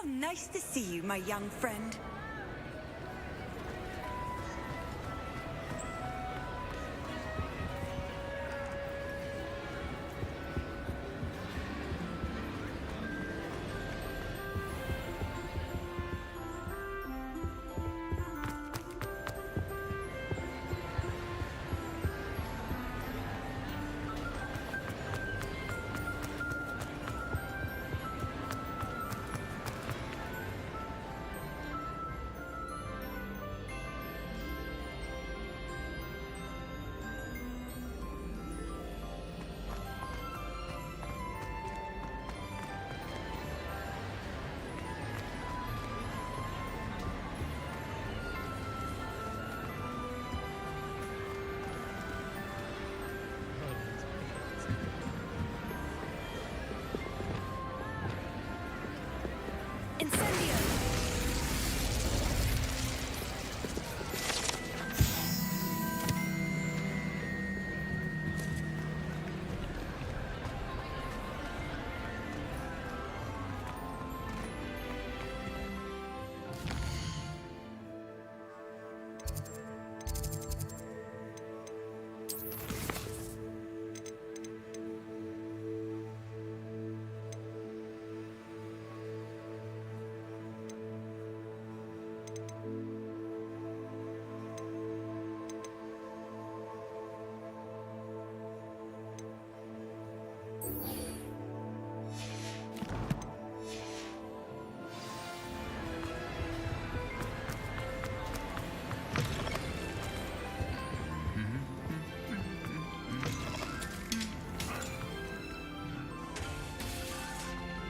Nice to see you, my young friend.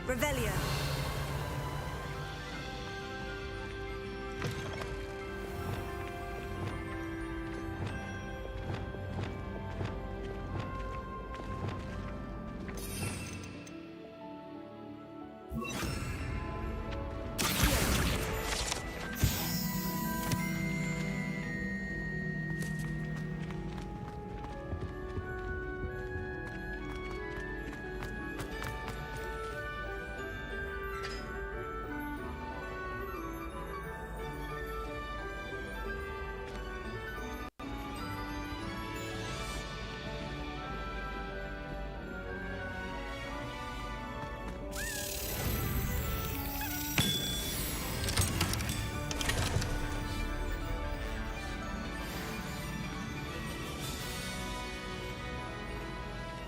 Revelio.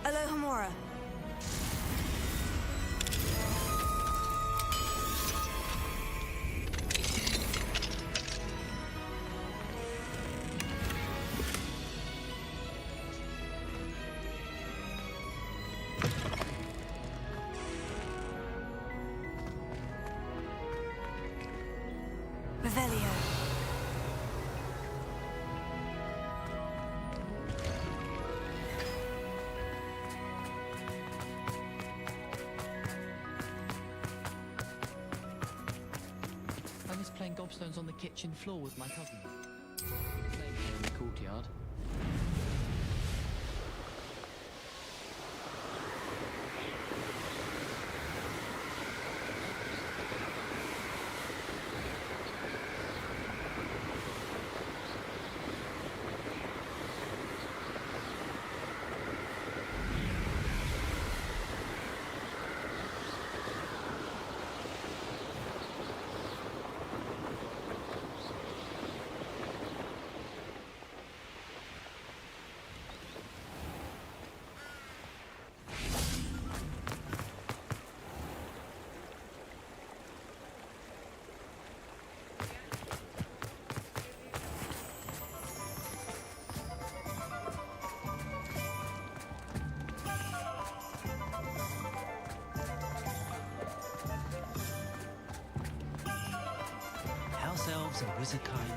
Alohomora. Revelio. Playing gobstones on the kitchen floor with my cousin. Playing here in the courtyard. Elves and wizard kind.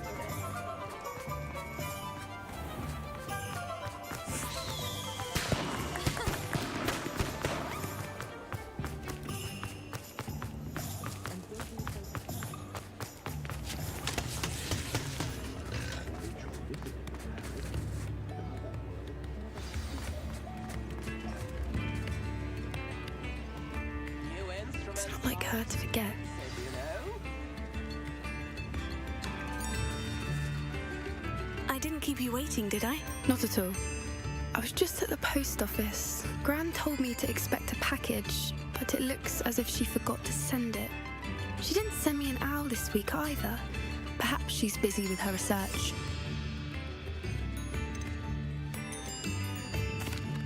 It's not like her to forget. keep you waiting, did I? Not at all. I was just at the post office. Gran told me to expect a package, but it looks as if she forgot to send it. She didn't send me an owl this week either. Perhaps she's busy with her research.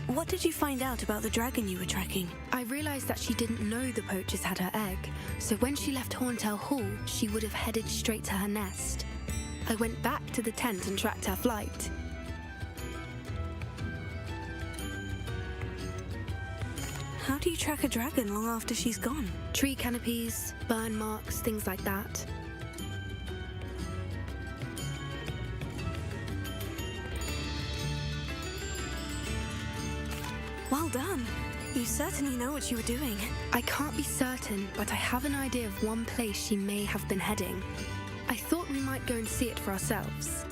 What did you find out about the dragon you were tracking? I realised that she didn't know the poachers had her egg, so when she left Horntail Hall, she would have headed straight to her nest. I went back to the tent and tracked her flight. How do you track a dragon long after she's gone? Tree canopies, burn marks, things like that. Well done. You certainly know what you were doing. I can't be certain, but I have an idea of one place she may have been heading. I thought we might go and see it for ourselves.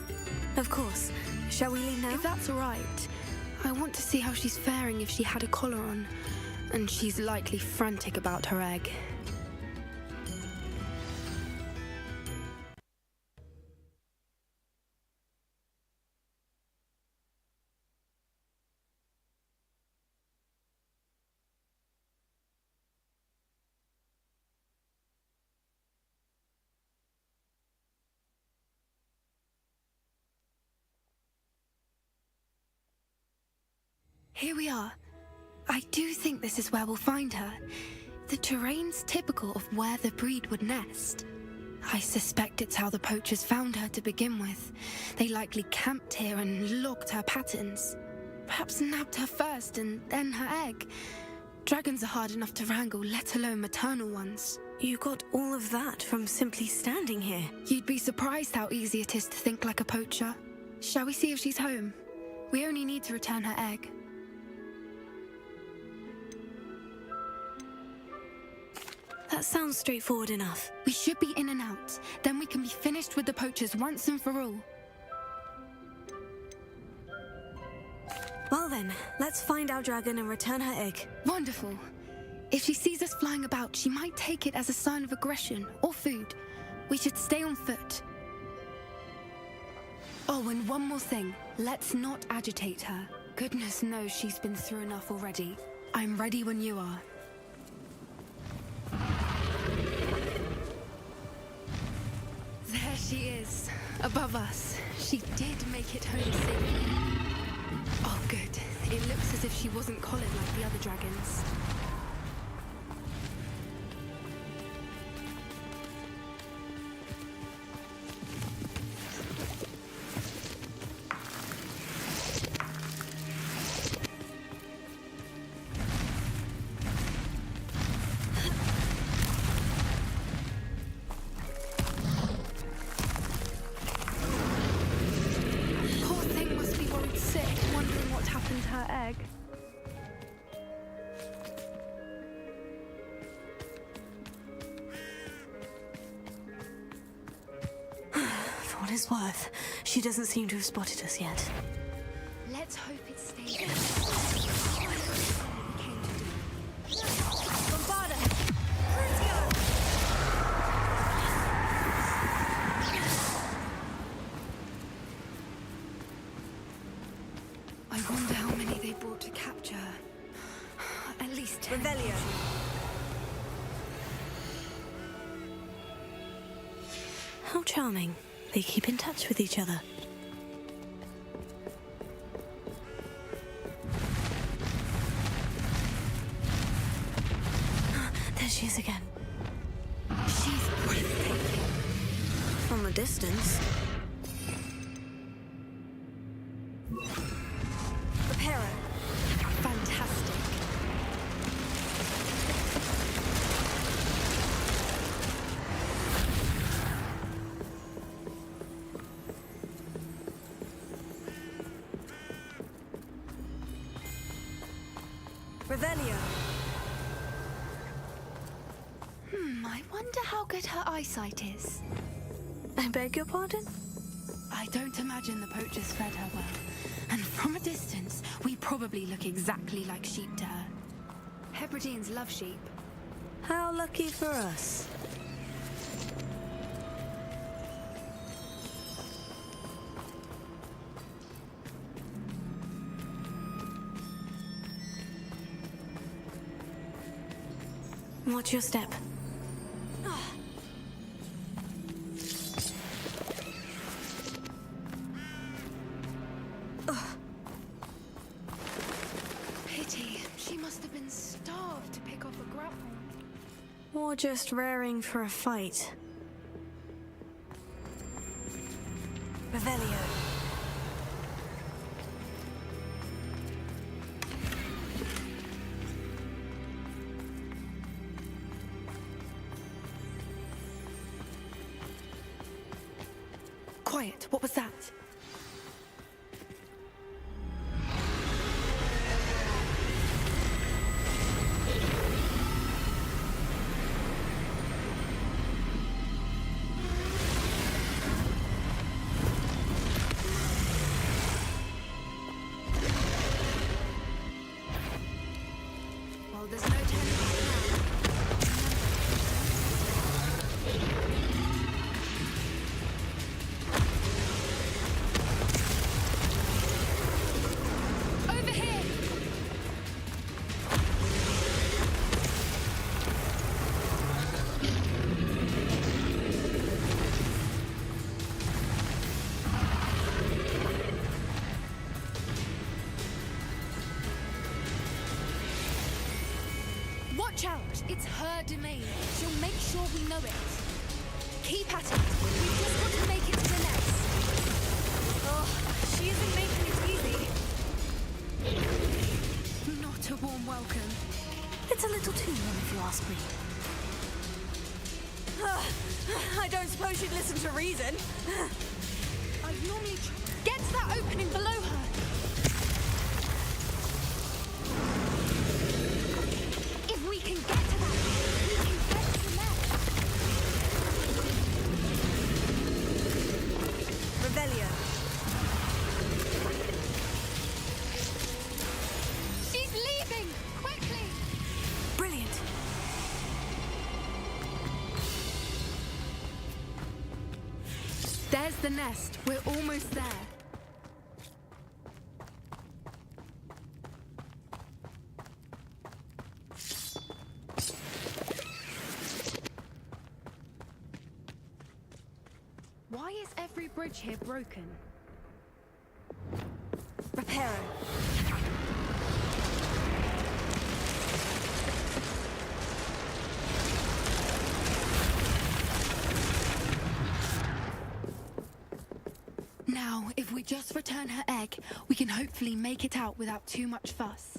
Of course. Shall we leave now? If that's all right. I want to see how she's faring if she had a collar on. And she's likely frantic about her egg. Here we are. I do think this is where we'll find her. The terrain's typical of where the breed would nest. I suspect it's how the poachers found her to begin with. They likely camped here and logged her patterns. Perhaps nabbed her first and then her egg. Dragons are hard enough to wrangle, let alone maternal ones. You got all of that from simply standing here. You'd be surprised how easy it is to think like a poacher. Shall we see if she's home? We only need to return her egg. That sounds straightforward enough. We should be in and out. Then we can be finished with the poachers once and for all. Well then, let's find our dragon and return her egg. Wonderful. If she sees us flying about, she might take it as a sign of aggression or food. We should stay on foot. Oh, and one more thing. Let's not agitate her. Goodness knows she's been through enough already. I'm ready when you are. There she is, above us. She did make it home safely. Oh, good. It looks as if she wasn't collared like the other dragons. For what it's worth, she doesn't seem to have spotted us yet. Let's hope it stays. Bombarda! Crucio! I wonder how many they brought to capture. At least 10. Revelio! How charming. They keep in touch with each other. There she is again. She's breathtaking. From a distance. Reparo. Fantastic. Revelio. I wonder how good her eyesight is. I beg your pardon? I don't imagine the poachers fed her well. And from a distance, we probably look exactly like sheep to her. Hebrideans love sheep. How lucky for us. Watch your step. Pity. She must have been starved to pick off a grapple. Or just raring for a fight. Revelio. Quiet, what was that? Well, there's no turning back now. Over here! Watch out! It's her domain. She'll make sure we know it. Keep at it. We've just got to make it to the nest. Oh, she isn't making it easy. Not a warm welcome. It's a little too warm if you ask me. I don't suppose you'd listen to reason. I normally get to that opening below her. If we can get to that, we can get to the nest. Revelio. She's leaving! Quickly! Brilliant. There's the nest. We're almost there. Why is every bridge here broken? Reparo. Now, if we just return her egg, we can hopefully make it out without too much fuss.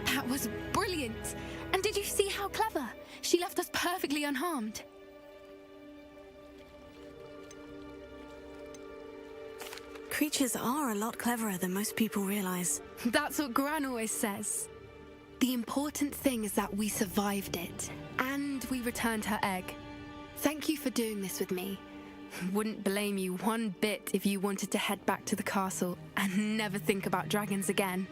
That was brilliant! And did you see how clever? She left us perfectly unharmed. Creatures are a lot cleverer than most people realize. That's what Gran always says. The important thing is that we survived it, and we returned her egg. Thank you for doing this with me. Wouldn't blame you one bit if you wanted to head back to the castle and never think about dragons again.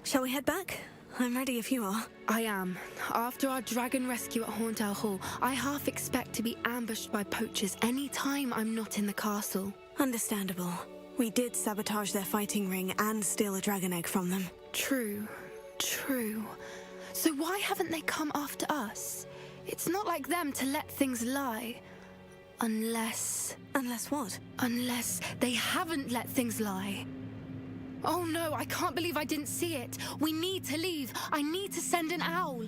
Shall we head back? I'm ready if you are. I am. After our dragon rescue at Hauntel Hall, I half expect to be ambushed by poachers any time I'm not in the castle. Understandable. We did sabotage their fighting ring and steal a dragon egg from them. True, true. So why haven't they come after us? It's not like them to let things lie. Unless Unless what? Unless they haven't let things lie. Oh no, I can't believe I didn't see it. We need to leave. I need to send an owl.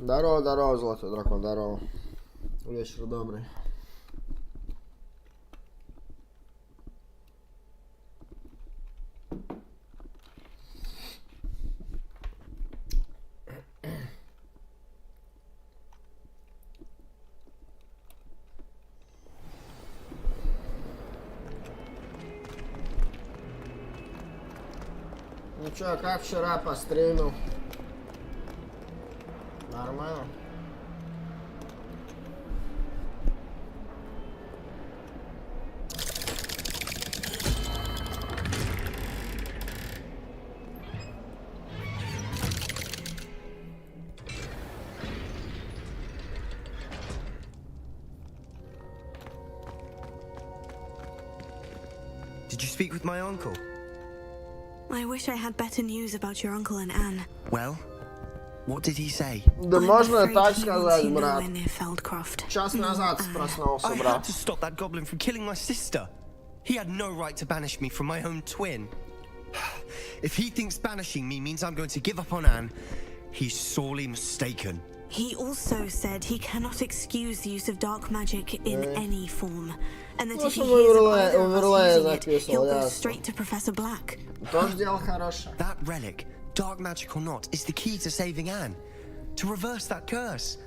Здорово, здорово, золотой дракон, здорово. Вечер добрый. Ну чё, как вчера постримил? Нормально? Did you speak with my uncle? I wish I had better news about your uncle and Anne. Well, what did he say? Да I'm можно afraid так he wants сказать, you брат. nowhere near Feldcroft. Час назад проснулся, I had брат. to stop that goblin from killing my sister. He had no right to banish me from my own twin. If he thinks banishing me means I'm going to give up on Anne, he's sorely mistaken. He also said he cannot excuse the use of dark magic in any form, and that if he hears of either of us using it, he'll go straight to Professor Black. Тоже дело хорошее. That relic, dark magic or not, is the key to saving Anne. To reverse that curse.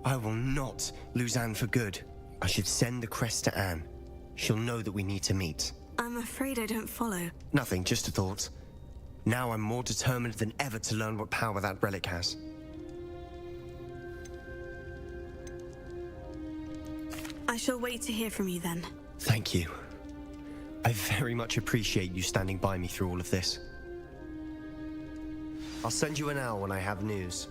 I will not lose Anne for good. I should send the crest to Anne. She'll know that we need to meet. I'm afraid I don't follow. Nothing, just a thought. Now I'm more determined than ever to learn what power that relic has. I shall wait to hear from you then. Thank you. I very much appreciate you standing by me through all of this. I'll send you an hour when I have news.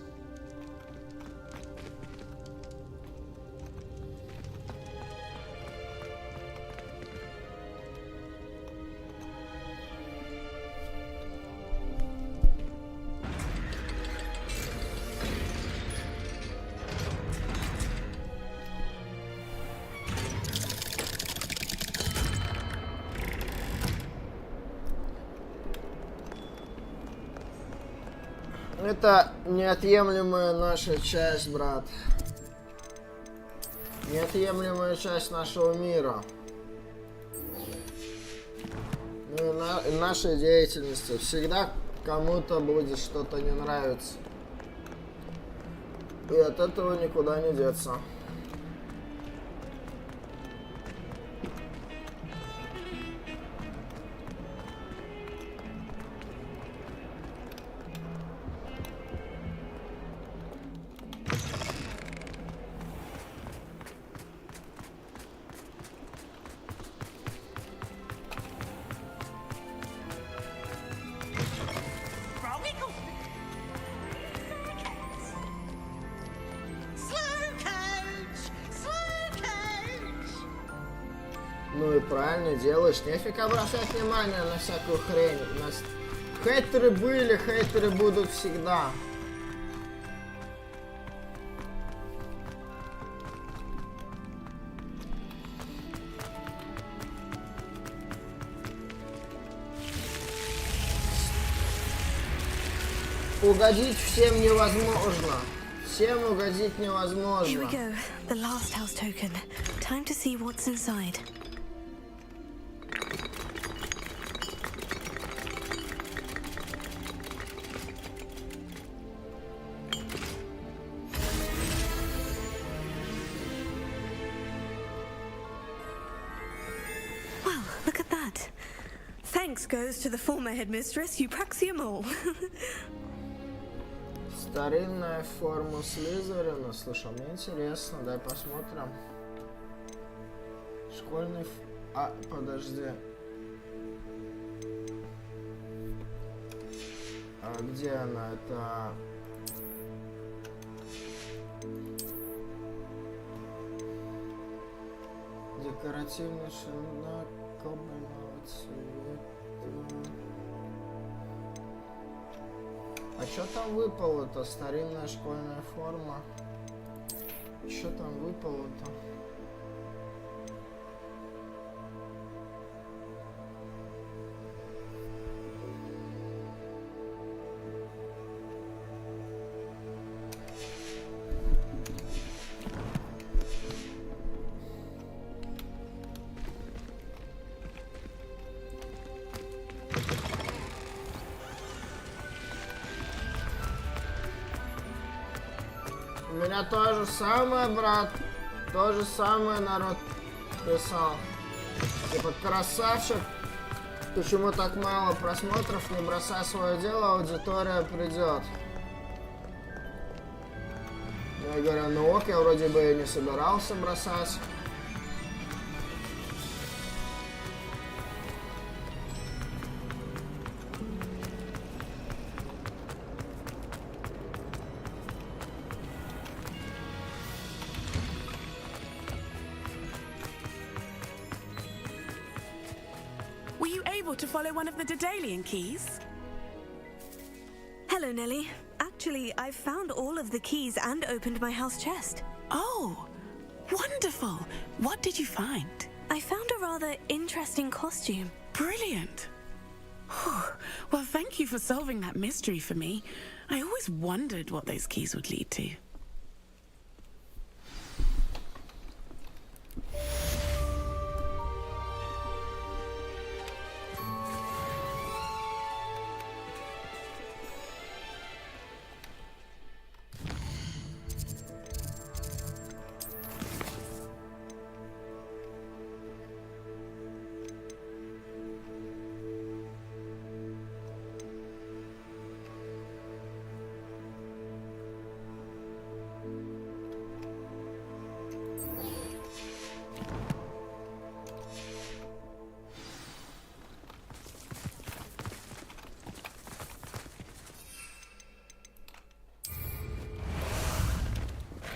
Это неотъемлемая наша часть, брат. Неотъемлемая часть нашего мира. Ну и нашей деятельности. Всегда кому-то будет что-то не нравиться. И от этого никуда не деться. Ну и правильно делаешь. Нефиг обращать внимание на всякую хрень. У нас хейтеры были, хейтеры будут всегда. Угодить всем невозможно. Всем угодить Here we невозможно. go. The last house token. Time to see what's inside. Well, look at that. Thanks goes to the former headmistress, Eupraxia Mole. Старинная форма Слизерина. Слушай, мне интересно, дай посмотрим. Школьный... А, подожди. А где она? Это... Декоративный шинок кобального цвета. А что там выпало-то? Старинная школьная форма. Что там выпало-то? меня то же самое, брат. То же самое народ писал. Типа, красавчик. Почему так мало просмотров? Не бросай свое дело, аудитория придет. Я говорю, ну ок, я вроде бы и не собирался бросать. Were you able to follow one of the Daedalian keys? Hello, Nelly. Actually, I've found all of the keys and opened my house chest. Oh, wonderful. What did you find? I found a rather interesting costume. Brilliant. Whew. Well, thank you for solving that mystery for me. I always wondered what those keys would lead to.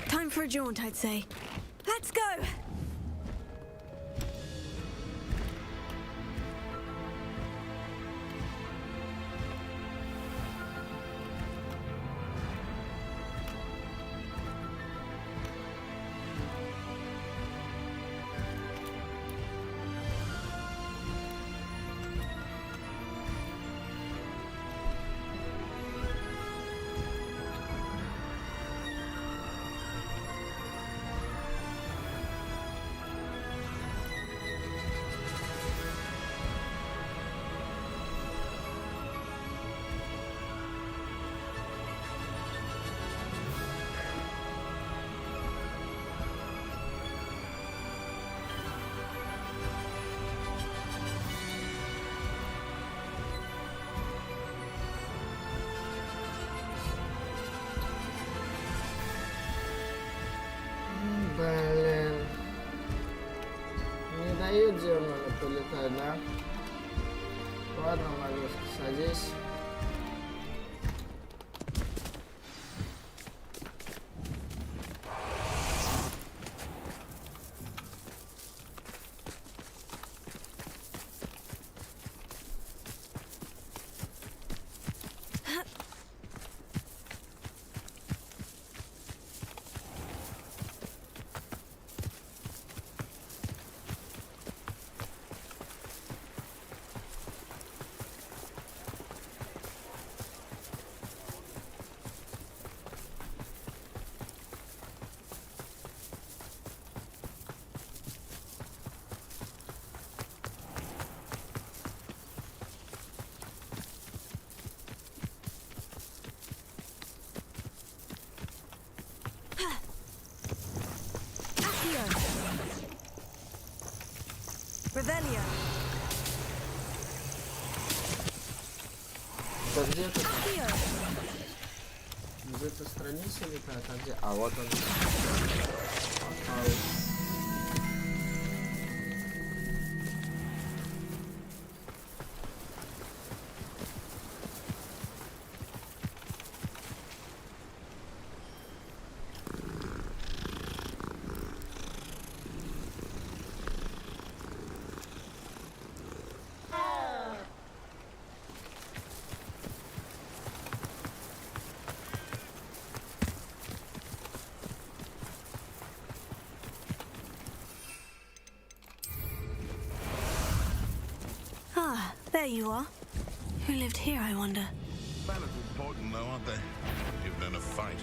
Time for a jaunt, I'd say. Let's go! Блин. Не дают демоны полетать, да? Ладно, малюшка, садись. Revelio. Да где ты? Где-то страница летает, а где? А вот он. Ah, there you are. Who lived here, I wonder? Battles important though, aren't they? Even in a fight.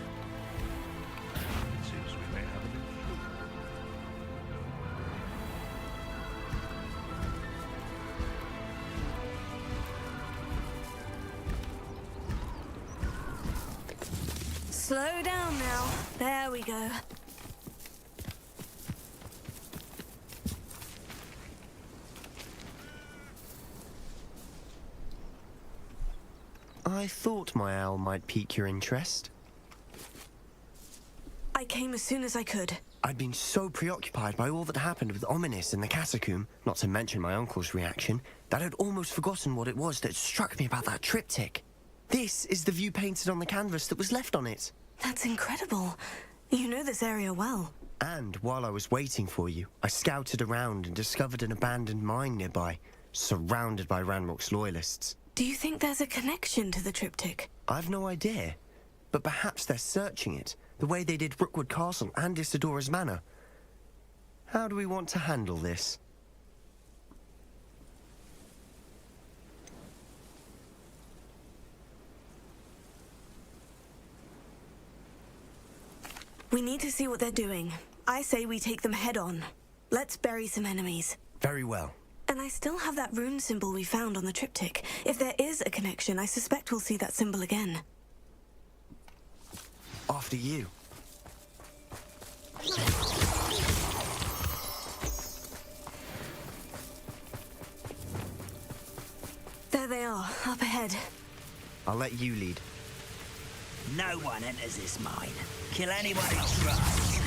Seems we may have an intruder. Slow down now. There we go. I thought my owl might pique your interest. I came as soon as I could. I'd been so preoccupied by all that happened with Ominis in the catacomb, not to mention my uncle's reaction, that I'd almost forgotten what it was that struck me about that triptych. This is the view painted on the canvas that was left on it. That's incredible. You know this area well. And while I was waiting for you, I scouted around and discovered an abandoned mine nearby, surrounded by Ranrock's loyalists. Do you think there's a connection to the triptych? I've no idea, but perhaps they're searching it, the way they did Rookwood Castle and Isidora's Manor. How do we want to handle this? We need to see what they're doing. I say we take them head on. Let's bury some enemies. Very well. And I still have that rune symbol we found on the triptych. If there is a connection, I suspect we'll see that symbol again. After you. There they are, up ahead. I'll let you lead. No one enters this mine. Kill anyone who tries.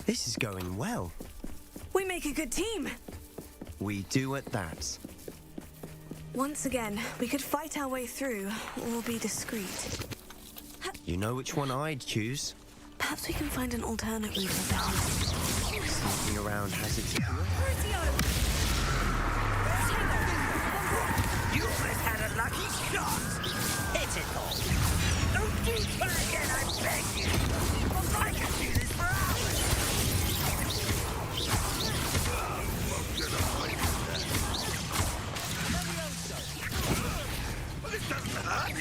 This is going well. We make a good team. We do at that. Once again, we could fight our way through, or be discreet. You know which one I'd choose. Perhaps we can find an alternate route of down. Sneaking around has its appeal. You almost had a lucky shot. Hit it all. Don't do that again, I beg you. I can do this for hours. This doesn't hurt.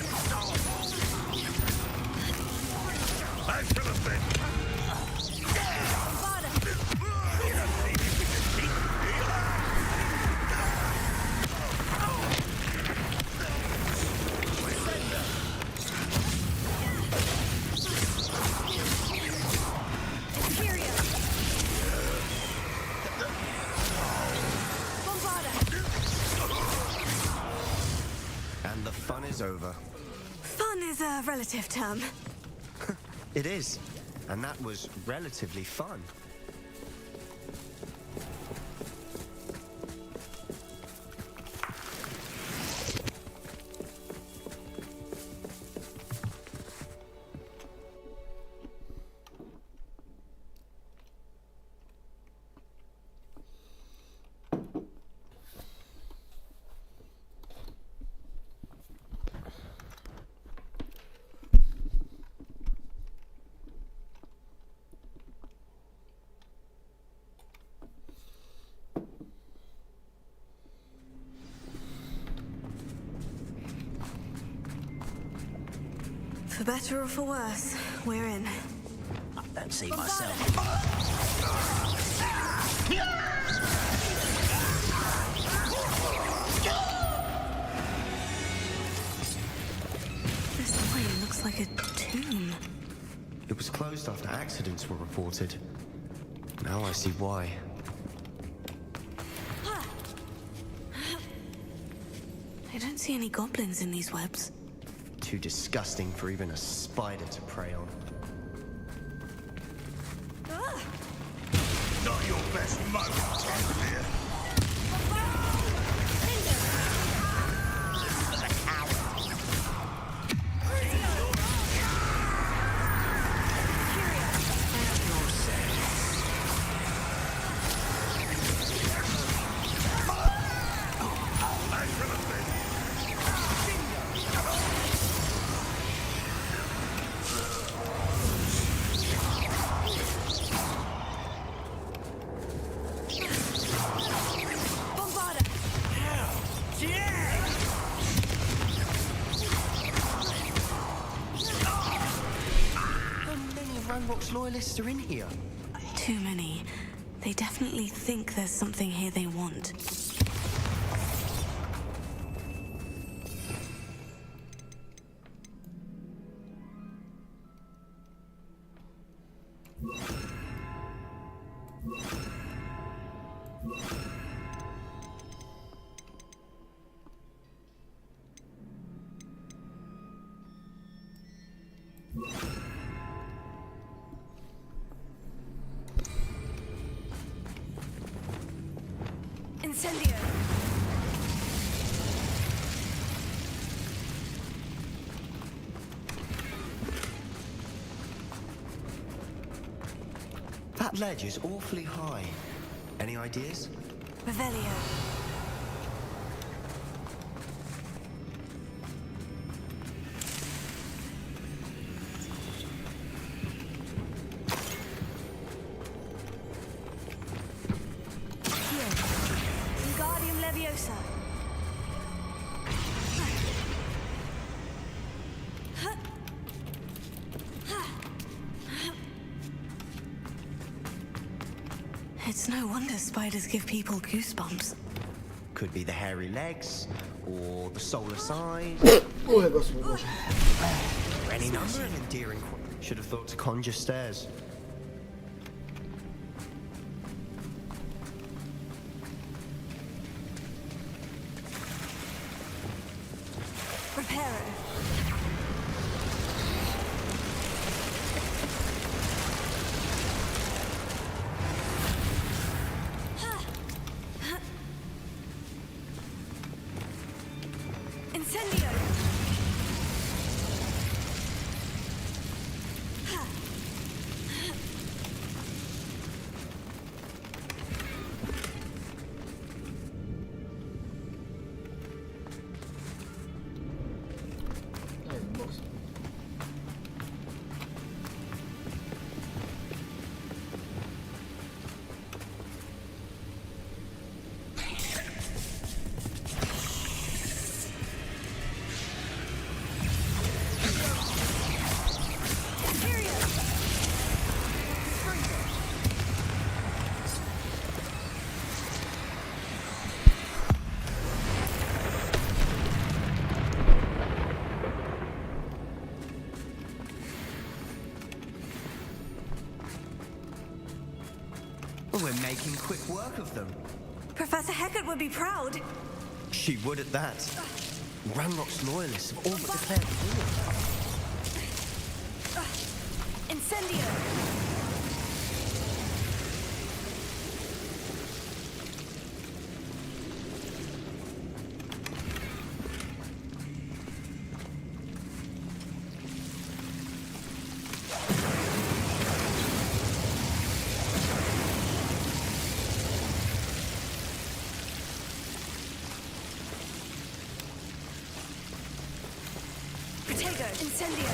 I should have been. And the fun is over. Fun is a relative term. It is. And that was relatively fun. For better or for worse, we're in. I don't see myself. This plane looks like a tomb. It was closed after accidents were reported. Now I see why. I don't see any goblins in these webs. Too disgusting for even a spider to prey on. Not your best moment, here. Loyalists are in here. Too many. They definitely think there's something here they want. Incendio! That ledge is awfully high. Any ideas? Revelio. It's no wonder spiders give people goosebumps. Could be the hairy legs, or the solar size. Ой, господи боже. Or any number of endearing. Should have thought to conjure stairs. Reparo. Incendio! Ай, бокс. We're making quick work of them. Professor Hecat would be proud. She would at that. Ranrock's loyalists have all but declared war. Incendio! Incendio!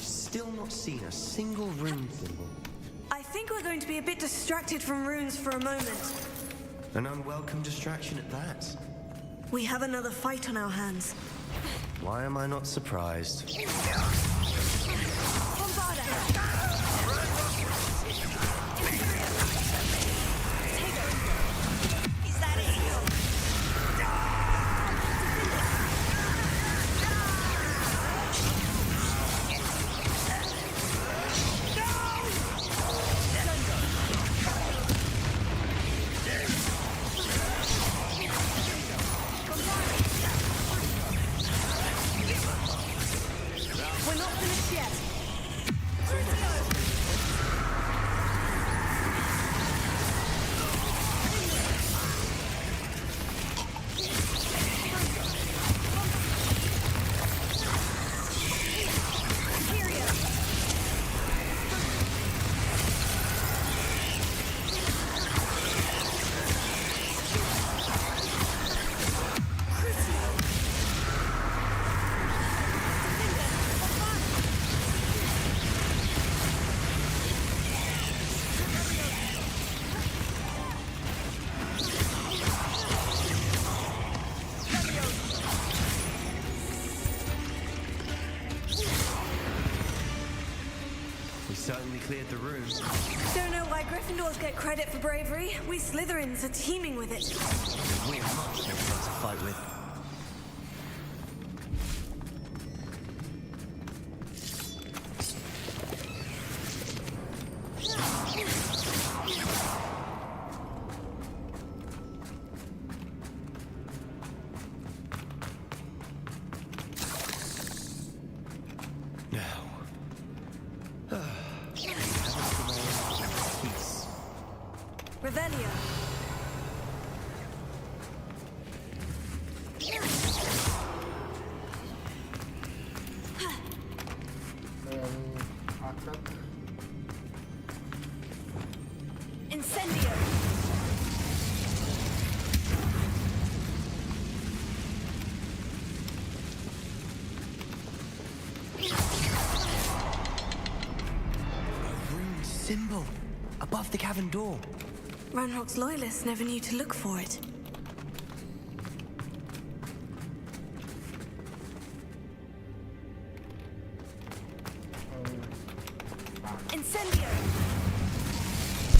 Still not seen a single rune symbol. I think we're going to be a bit distracted from runes for a moment. An unwelcome distraction at that. We have another fight on our hands. Why am I not surprised? Certainly cleared the room. Don't know why Gryffindors get credit for bravery. We Slytherins are teeming with it. We're much different to fight with. Revelio. Incendio. A ruined symbol above the cavern door. Ranrock's loyalists never knew to look for it. Incendio!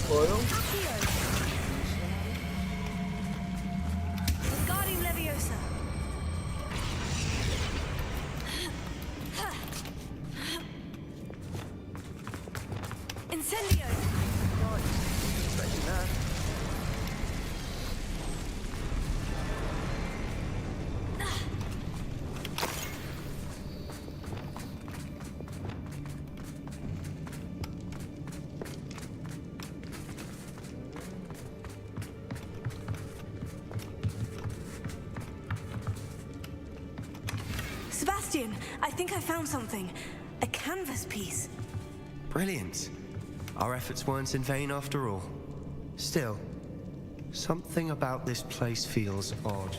Понял. Wingardium Leviosa. Incendio! Sebastian, I think I found something. A canvas piece. Brilliant. Our efforts weren't in vain after all. Still, something about this place feels odd.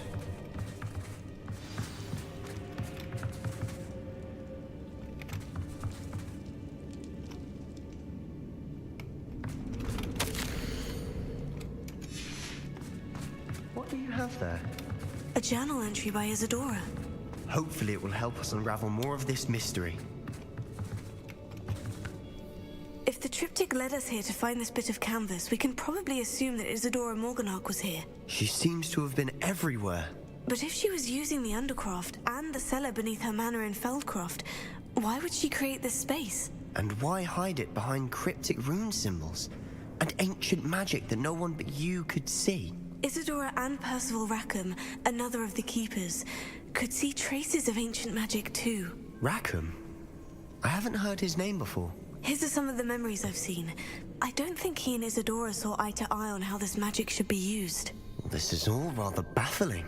What do you have there? A journal entry by Isadora. Hopefully it will help us unravel more of this mystery. If the triptych led us here to find this bit of canvas, we can probably assume that Isadora Morganach was here. She seems to have been everywhere. But if she was using the Undercroft and the cellar beneath her manor in Feldcroft, why would she create this space? And why hide it behind cryptic rune symbols and ancient magic that no one but you could see? Isadora and Percival Rackham, another of the Keepers, could see traces of ancient magic too. Rackham? I haven't heard his name before. His are some of the memories I've seen. I don't think he and Isadora saw eye to eye on how this magic should be used. This is all rather baffling.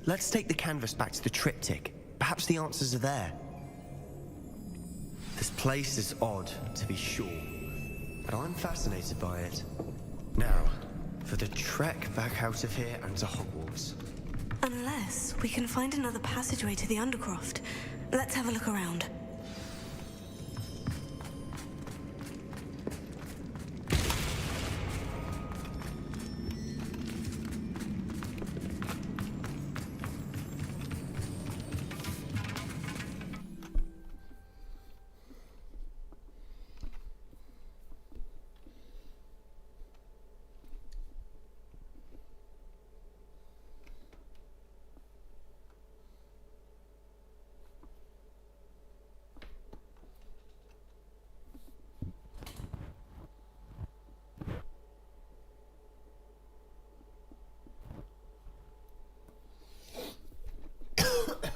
Let's take the canvas back to the triptych. Perhaps the answers are there. This place is odd, to be sure, but I'm fascinated by it. Now, for the trek back out of here and to Hogwarts. Unless we can find another passageway to the Undercroft. Let's have a look around.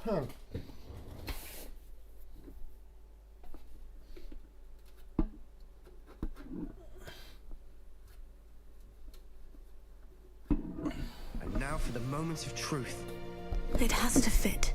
And now for the moment of truth. It has to fit.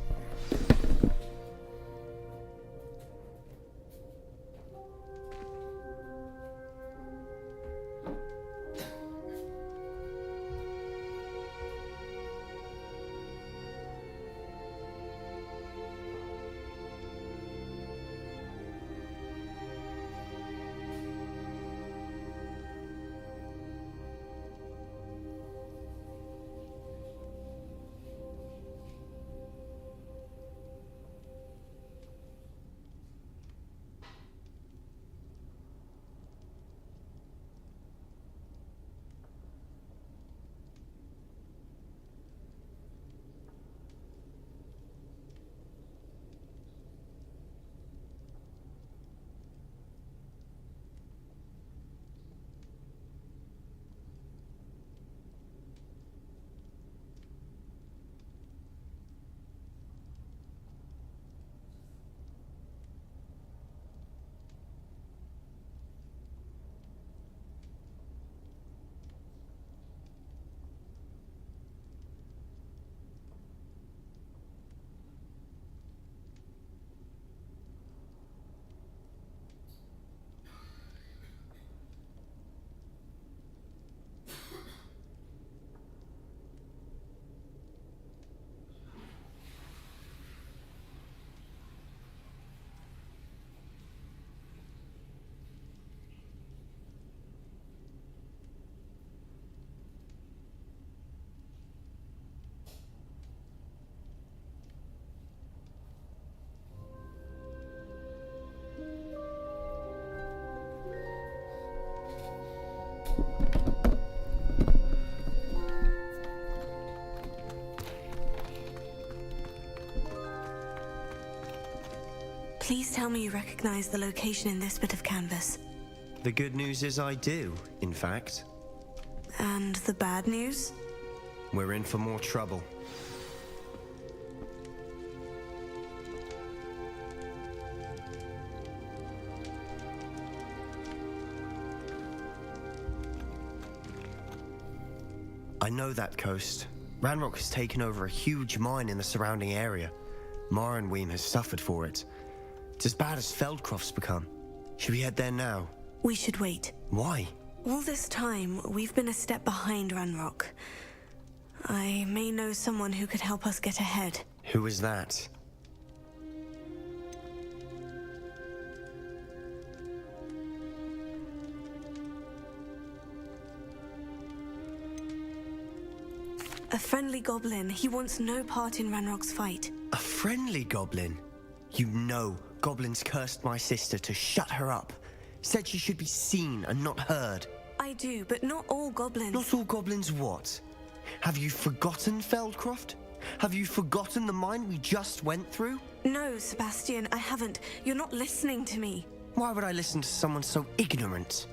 Please tell me you recognize the location in this bit of canvas. The good news is I do, in fact. And the bad news? We're in for more trouble. I know that coast. Ranrock has taken over a huge mine in the surrounding area. Morinweem has suffered for it. It's as bad as Feldcroft's become. Should we head there now? We should wait. Why? All this time, we've been a step behind Ranrock. I may know someone who could help us get ahead. Who is that? A friendly goblin. He wants no part in Ranrock's fight. A friendly goblin? You know, goblins cursed my sister to shut her up. Said she should be seen and not heard. I do, but not all goblins. Not all goblins what? Have you forgotten Feldcroft? Have you forgotten the mine we just went through? No, Sebastian, I haven't. You're not listening to me. Why would I listen to someone so ignorant?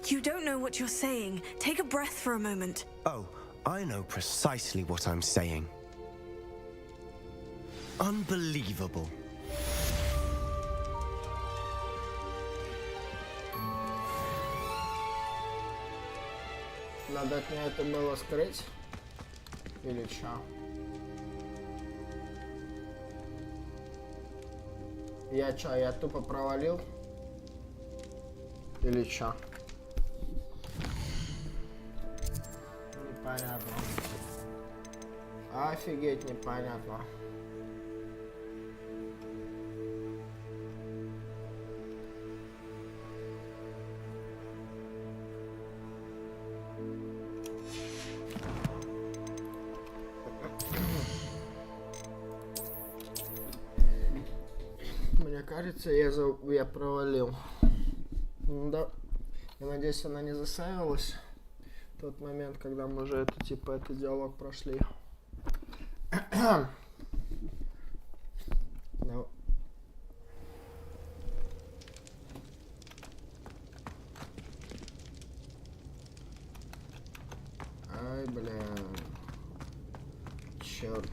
You don't know what you're saying. Take a breath for a moment. Oh, I know precisely what I'm saying. Unbelievable. Надо от меня это было скрыть? Или чё? Я чё, я тупо провалил? Или чё? Непонятно. Офигеть, непонятно. Мне кажется, я провалил. Ну да. Я надеюсь, она не засавилась. Тот момент, когда мы уже этот диалог прошли. Ну. Ай, бля. Черт.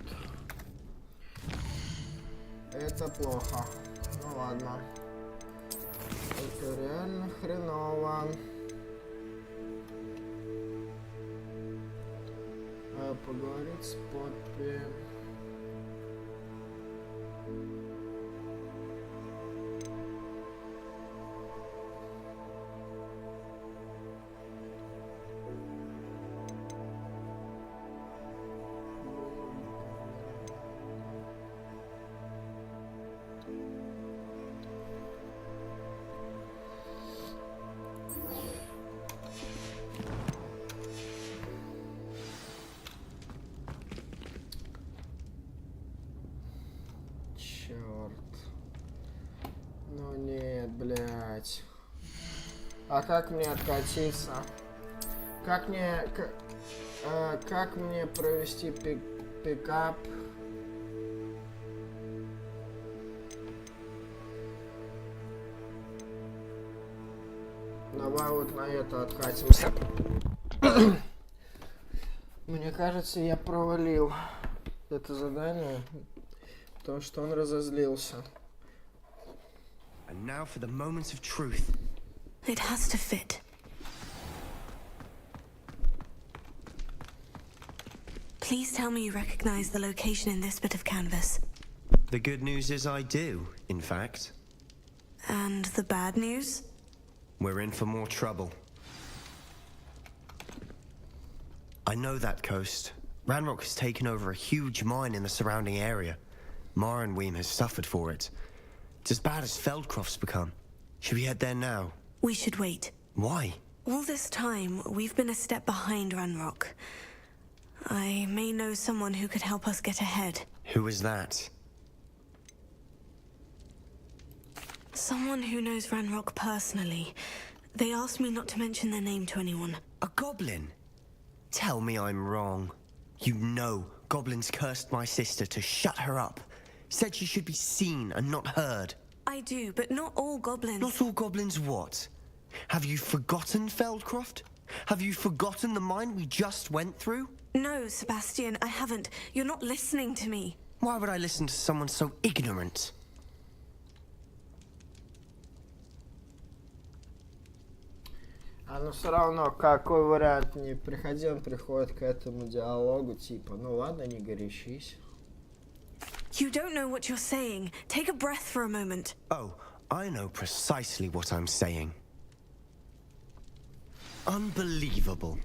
Это плохо. Ну ладно. Это реально хреново. Поговорить с Поппи. Ну нет, блядь. А как мне откатиться? Как мне провести пикап? Давай вот на это откатимся. Мне кажется, я провалил это задание, потому что он разозлился. And now for the moments of truth. It has to fit. Please tell me you recognize the location in this bit of canvas. The good news is I do, in fact. And the bad news? We're in for more trouble. I know that coast. Ranrock has taken over a huge mine in the surrounding area. Marenweem has suffered for it. It's as bad as Feldcroft's become. Should we head there now? We should wait. Why? All this time, we've been a step behind Ranrock. I may know someone who could help us get ahead. Who is that? Someone who knows Ranrock personally. They asked me not to mention their name to anyone. A goblin? Tell me I'm wrong. You know goblins cursed my sister to shut her up. Said she should be seen and not heard. I do, but not all goblins. Not all goblins what? Have you forgotten Feldcroft? Have you forgotten the mine we just went through? No, Sebastian, I haven't. You're not listening to me. Why would I listen to someone so ignorant? Но все равно, какой вариант не приходи, он приходит к этому диалогу, типа, ну ладно, не горячись. You don't know what you're saying. Take a breath for a moment. Oh, I know precisely what I'm saying. Unbelievable.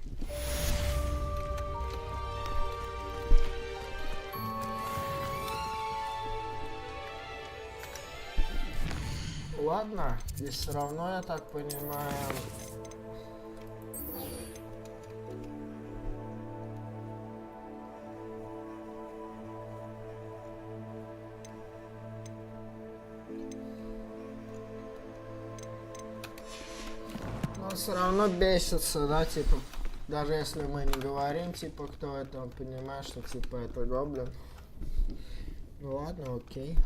Ладно, и все равно, я так понимаю... Все равно бесится, да, типа, даже если мы не говорим, типа, кто это, он понимает, что, типа, это гоблин. Ну ладно, окей.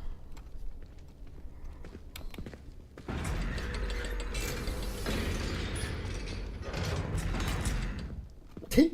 Ты?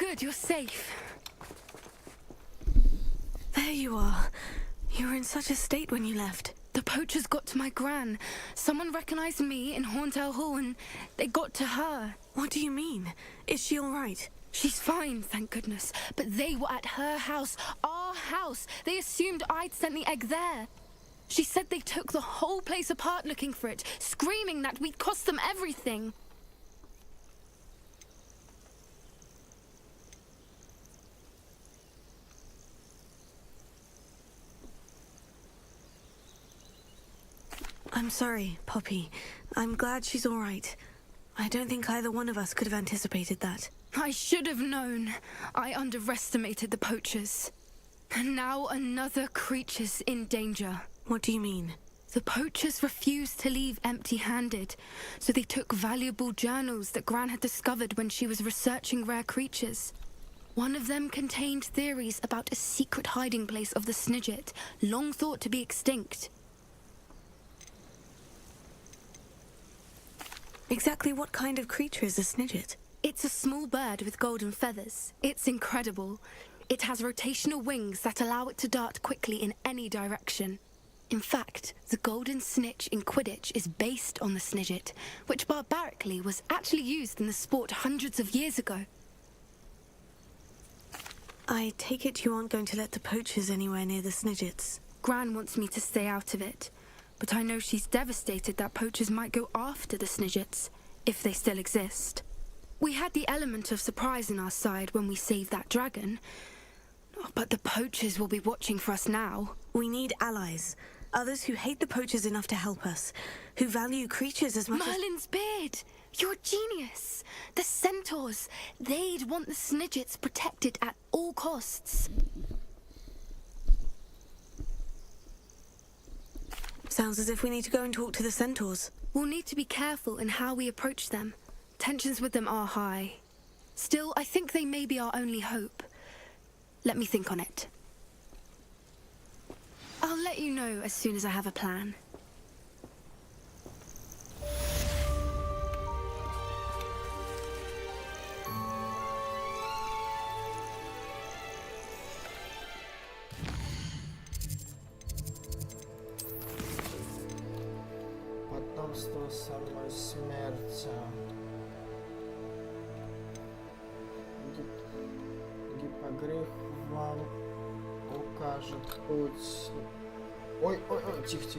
good, you're safe. There you are. You were in such a state when you left. The poachers got to my gran. Someone recognized me in Horntail Hall and they got to her. What do you mean? Is she all right? She's fine, thank goodness. But they were at her house, our house. They assumed I'd sent the egg there. She said they took the whole place apart looking for it, screaming that we'd cost them everything. I'm sorry, Poppy. I'm glad she's all right. I don't think either one of us could have anticipated that. I should have known. I underestimated the poachers. And now another creature's in danger. What do you mean? The poachers refused to leave empty-handed, so they took valuable journals that Gran had discovered when she was researching rare creatures. One of them contained theories about a secret hiding place of the Snidget, long thought to be extinct. Exactly what kind of creature is a Snidget? It's a small bird with golden feathers. It's incredible. It has rotational wings that allow it to dart quickly in any direction. In fact, the golden snitch in Quidditch is based on the Snidget, which barbarically was actually used in the sport hundreds of years ago. I take it you aren't going to let the poachers anywhere near the Snidgets. Gran wants me to stay out of it, but I know she's devastated that poachers might go after the Snidgets, if they still exist. We had the element of surprise on our side when we saved that dragon, but the poachers will be watching for us now. We need allies. Others who hate the poachers enough to help us, who value creatures as much as... Merlin's beard! You're a genius! The centaurs! They'd want the Snidgets protected at all costs. Sounds as if we need to go and talk to the centaurs. We'll need to be careful in how we approach them. Tensions with them are high. Still, I think they may be our only hope. Let me think on it. I'll let you know as soon as I have a plan. Потомство самой смерти. Гиппогриф вам укажет путь. Ой, тихо.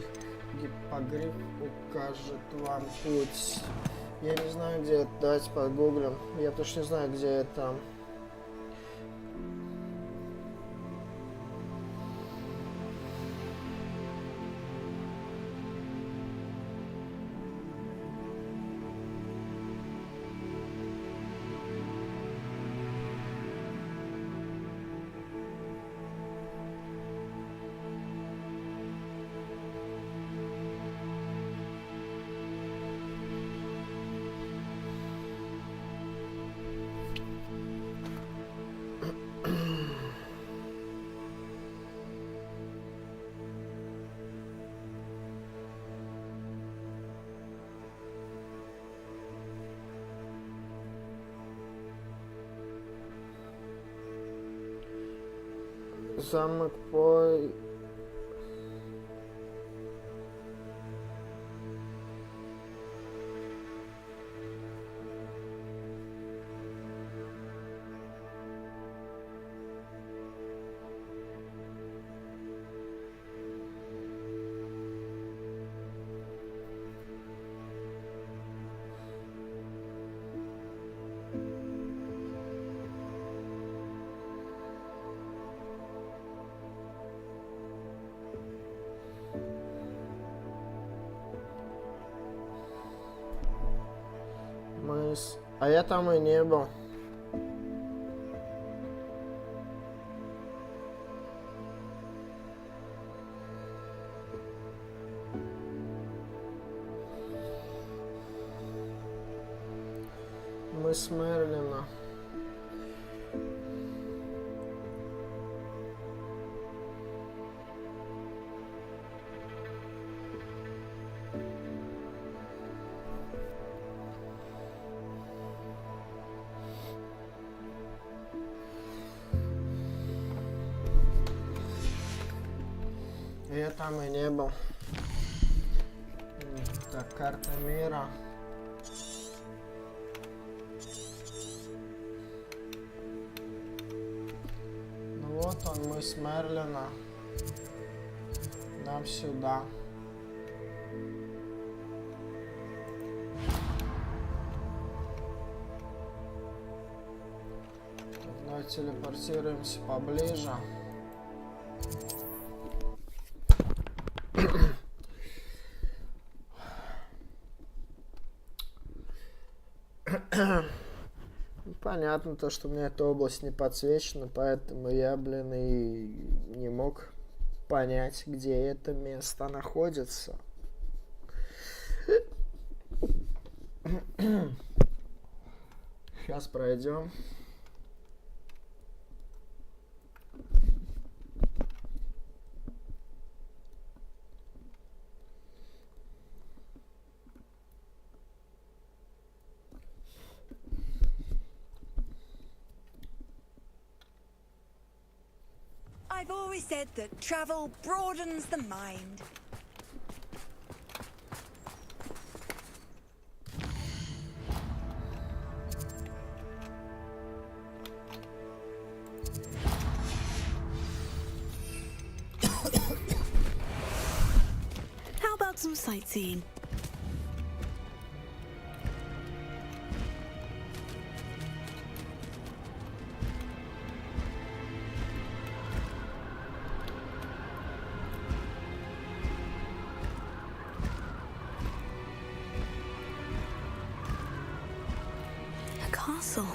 Гиппогриф укажет вам путь. Я не знаю, где это. Давайте погуглим. Я точно не знаю, где это. Замок по... А я там и не был. Мы с Мерлина. Я там и не был. Так, карта мира. Ну вот он, мы с Мерлина. Нам сюда. Вновь телепортируемся поближе. Понятно то, что у меня эта область не подсвечена, поэтому я, блин, и не мог понять, где это место находится. Сейчас пройдем. I've always said that travel broadens the mind. How about some sightseeing? A castle.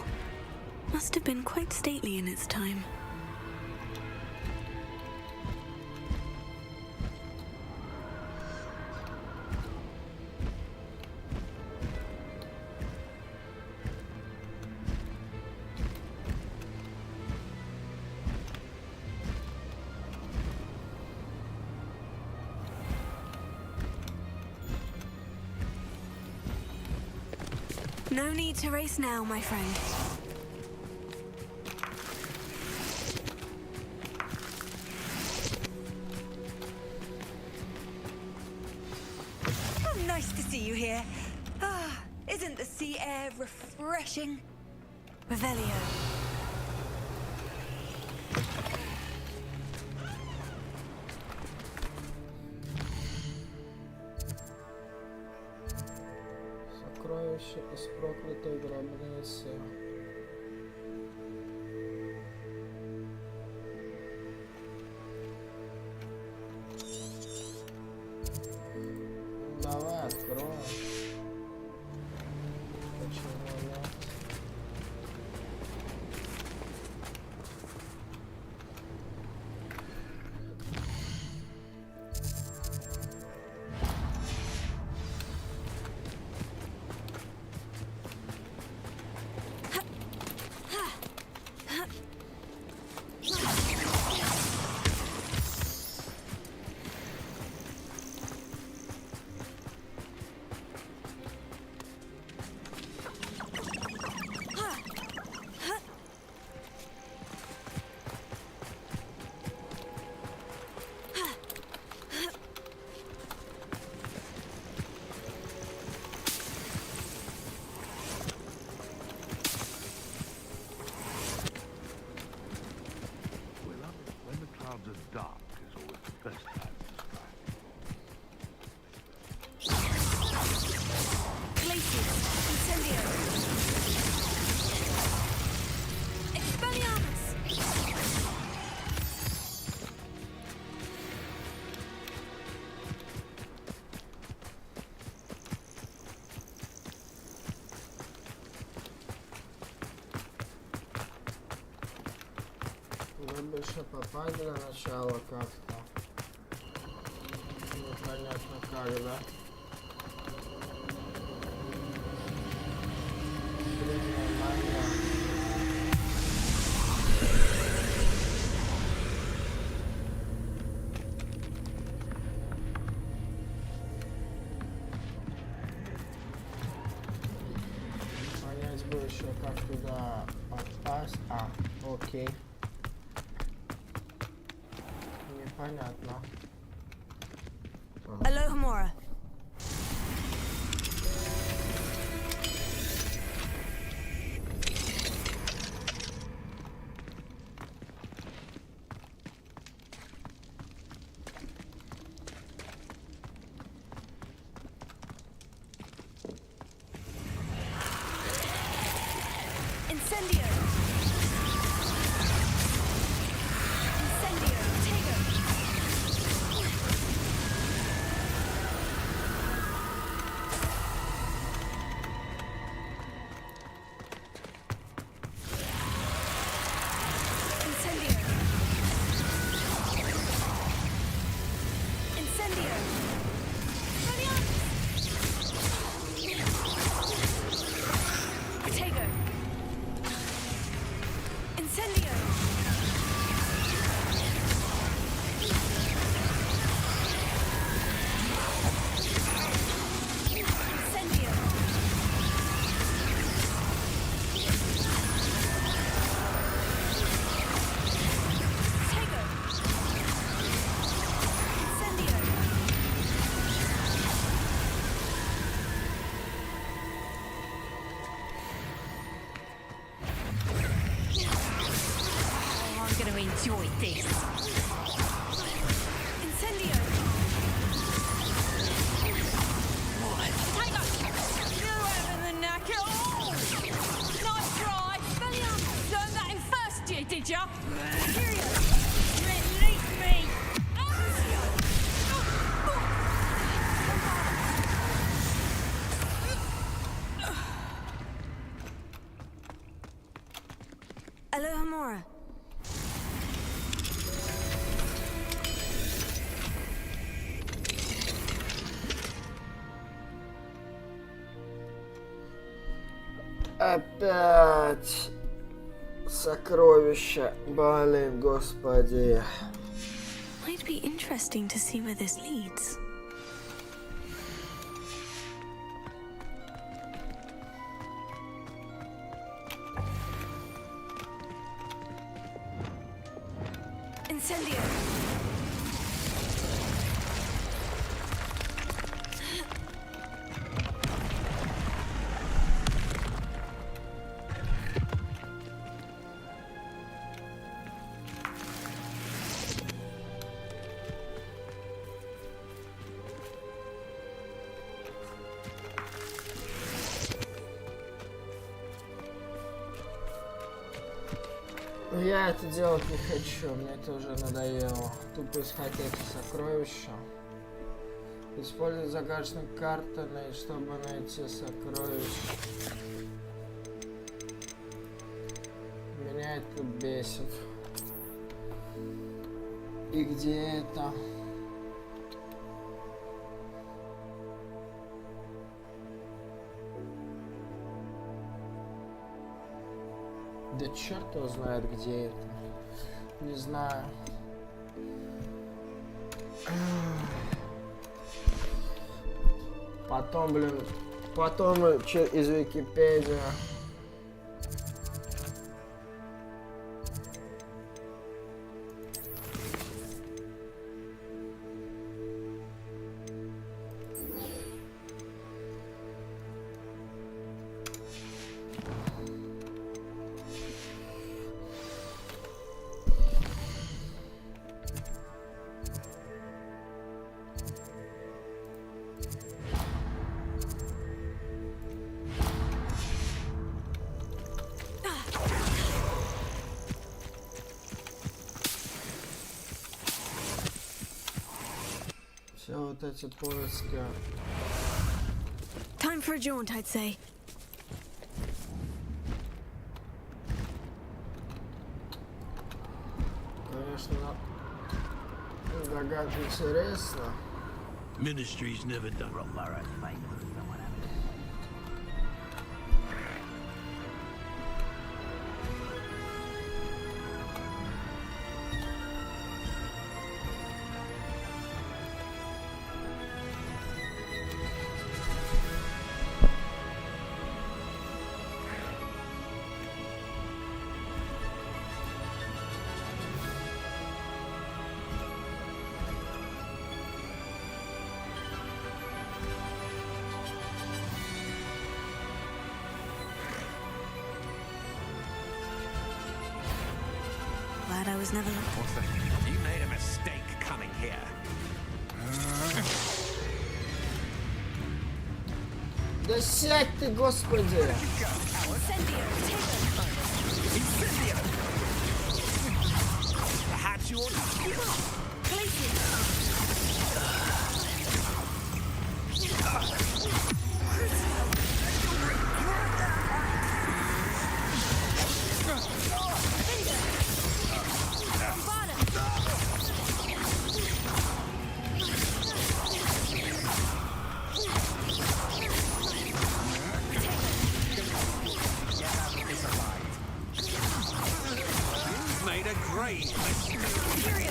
Must have been quite stately in its time. No need to race now, my friend. How nice to see you here. Ah, isn't the sea air refreshing? Revelio. Сокровище из проклятой гробницы. Давай откроем. Почему нет? When the clouds are dark is always the best time to strike. Glacius. Incendio. Expelliarmus. Куда бы еще попасть для начала как-то? Непонятно как, да? Средняя магия. Понять бы еще как туда попасть. А, окей. Непонятно. Alohomora. Incendio! Incendio! Tego! Incendio! Incendio! Tego! Incendio! Incendio! Tego! Incendio! Oh, I'm going to enjoy this. Incendio! Take us! You're having the knack at all! Nice try! Learned that in first year, did ya? Release me! Alohomora. Опять сокровища. Блин, господи. Might be interesting to see where this leads. Incendio! Я это делать не хочу, мне это уже надоело. Тупо искать эти сокровища. Использовать загадочные карты, чтобы найти сокровища. Меня это бесит. И где это? Да черт его знает, где это. Не знаю. Потом, блин, из Википедии. Все вот эти поиски. Time for a jaunt, I'd say. Конечно, догадка интересна. Ministry's never done wrong. glad I was never. You made a mistake coming here. Да сядь ты, господи! Perhaps you ought to give up. You've made a great mistake.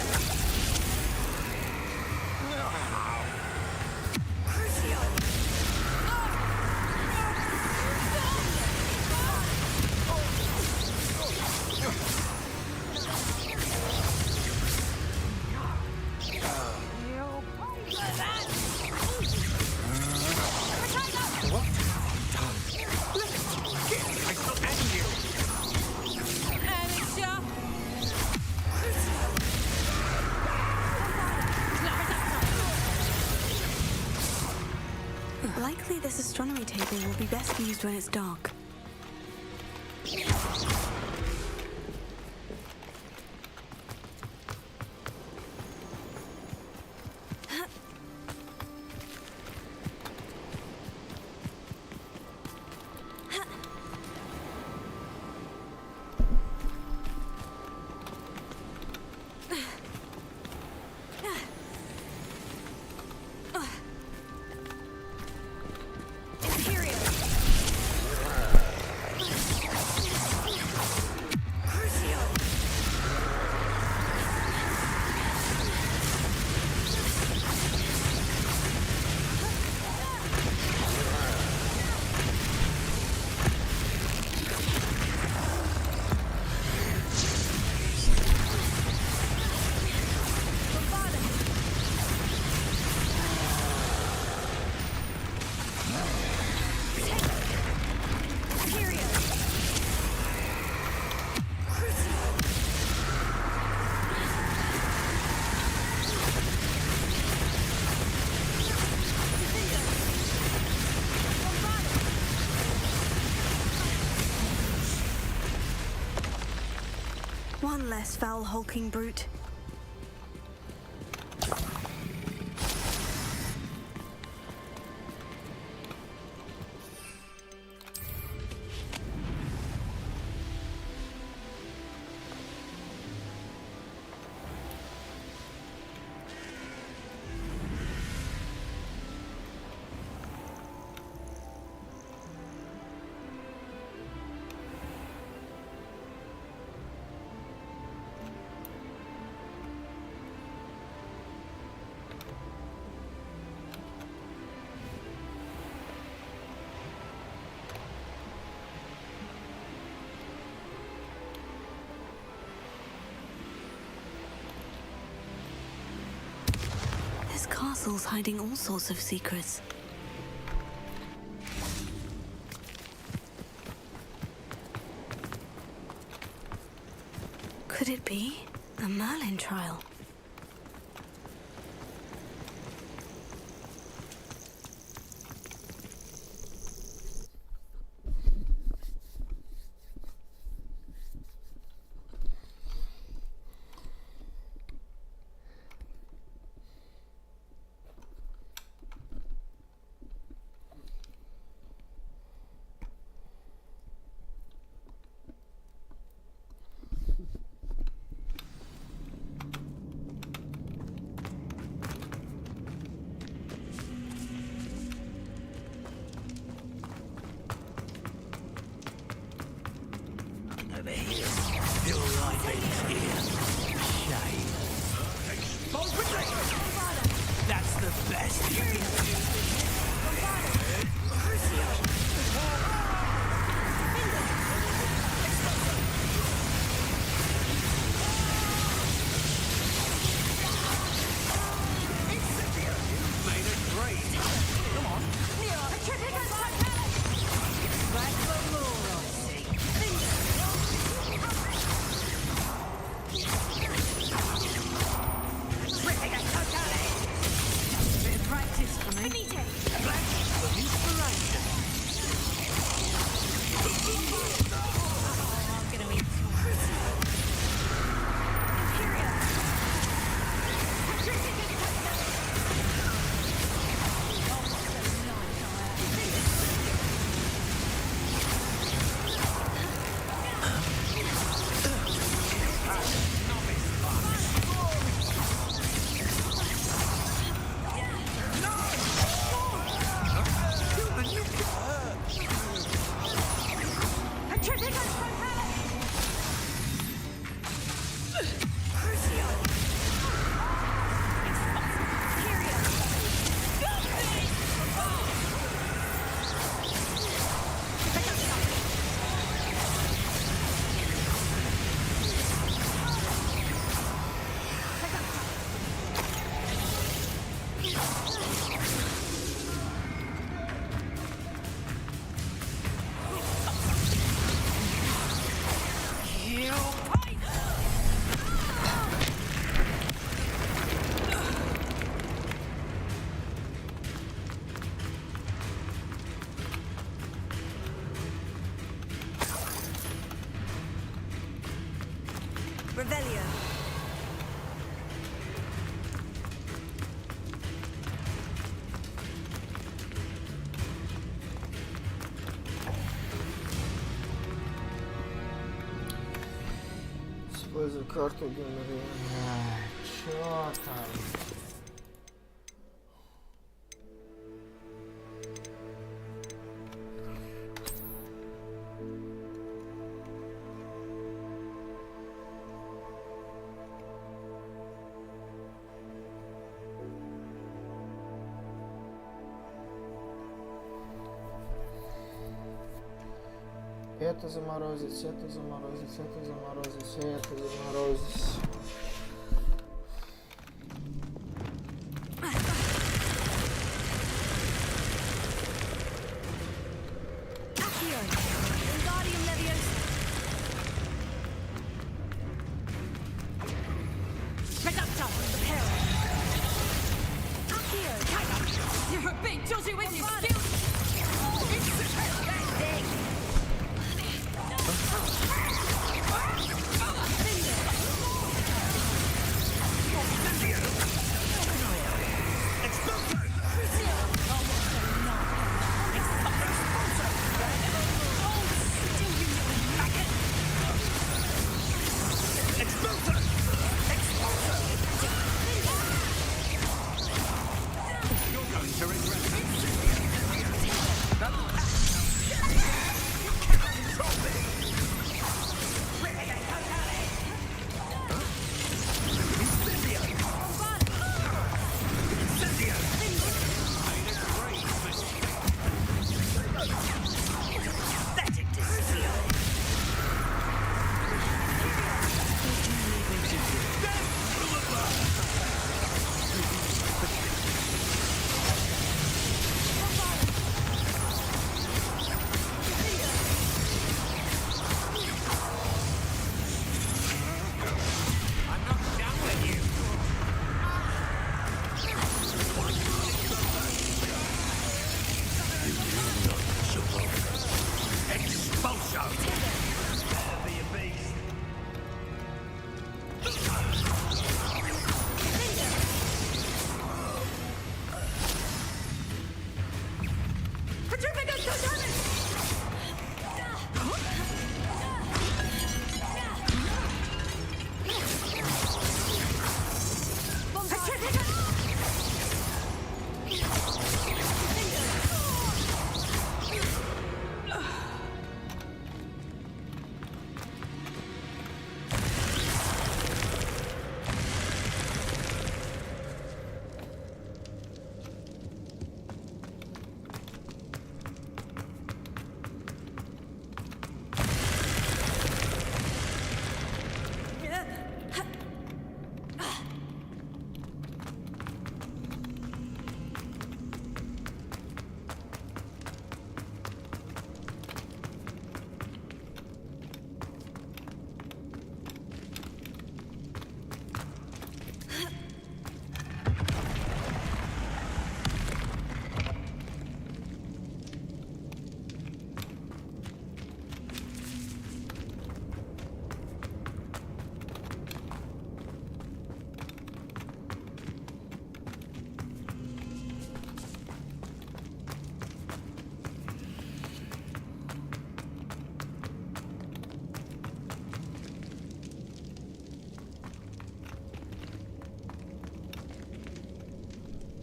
Likely this astronomy table will be best used when it's dark. One less foul hulking brute. This castle's hiding all sorts of secrets. Could it be a Merlin trial? Over here. Feel like it's here. Shame. That's the best you can do. Made it great. Come on. That's the rule, I see. Revelio. Используй карту генерирования. Чё там? Это заморозить, это заморозить, это заморозить, это заморозить. You're a big Josie with your skills.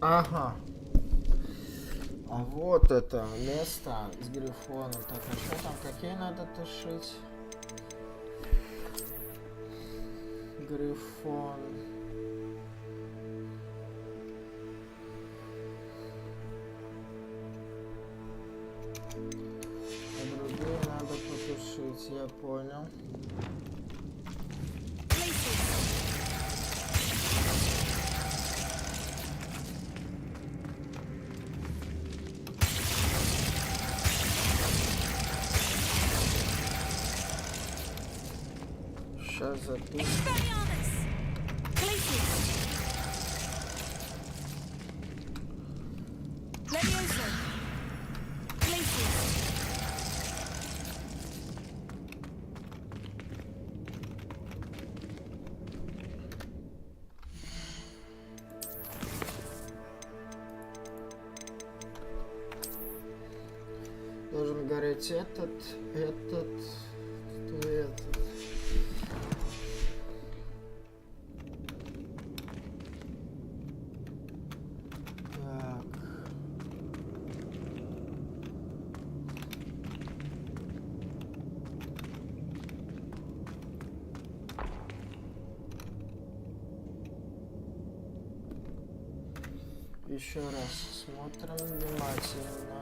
Ага. А вот это место с грифоном. Так, а что там? Какие надо тушить? Грифон. А другие надо потушить, я понял. Сейчас запустим. Expelliarmus! Glacius! Levioso! Glacius! Должен гореть этот. Так. Еще раз смотрим внимательно.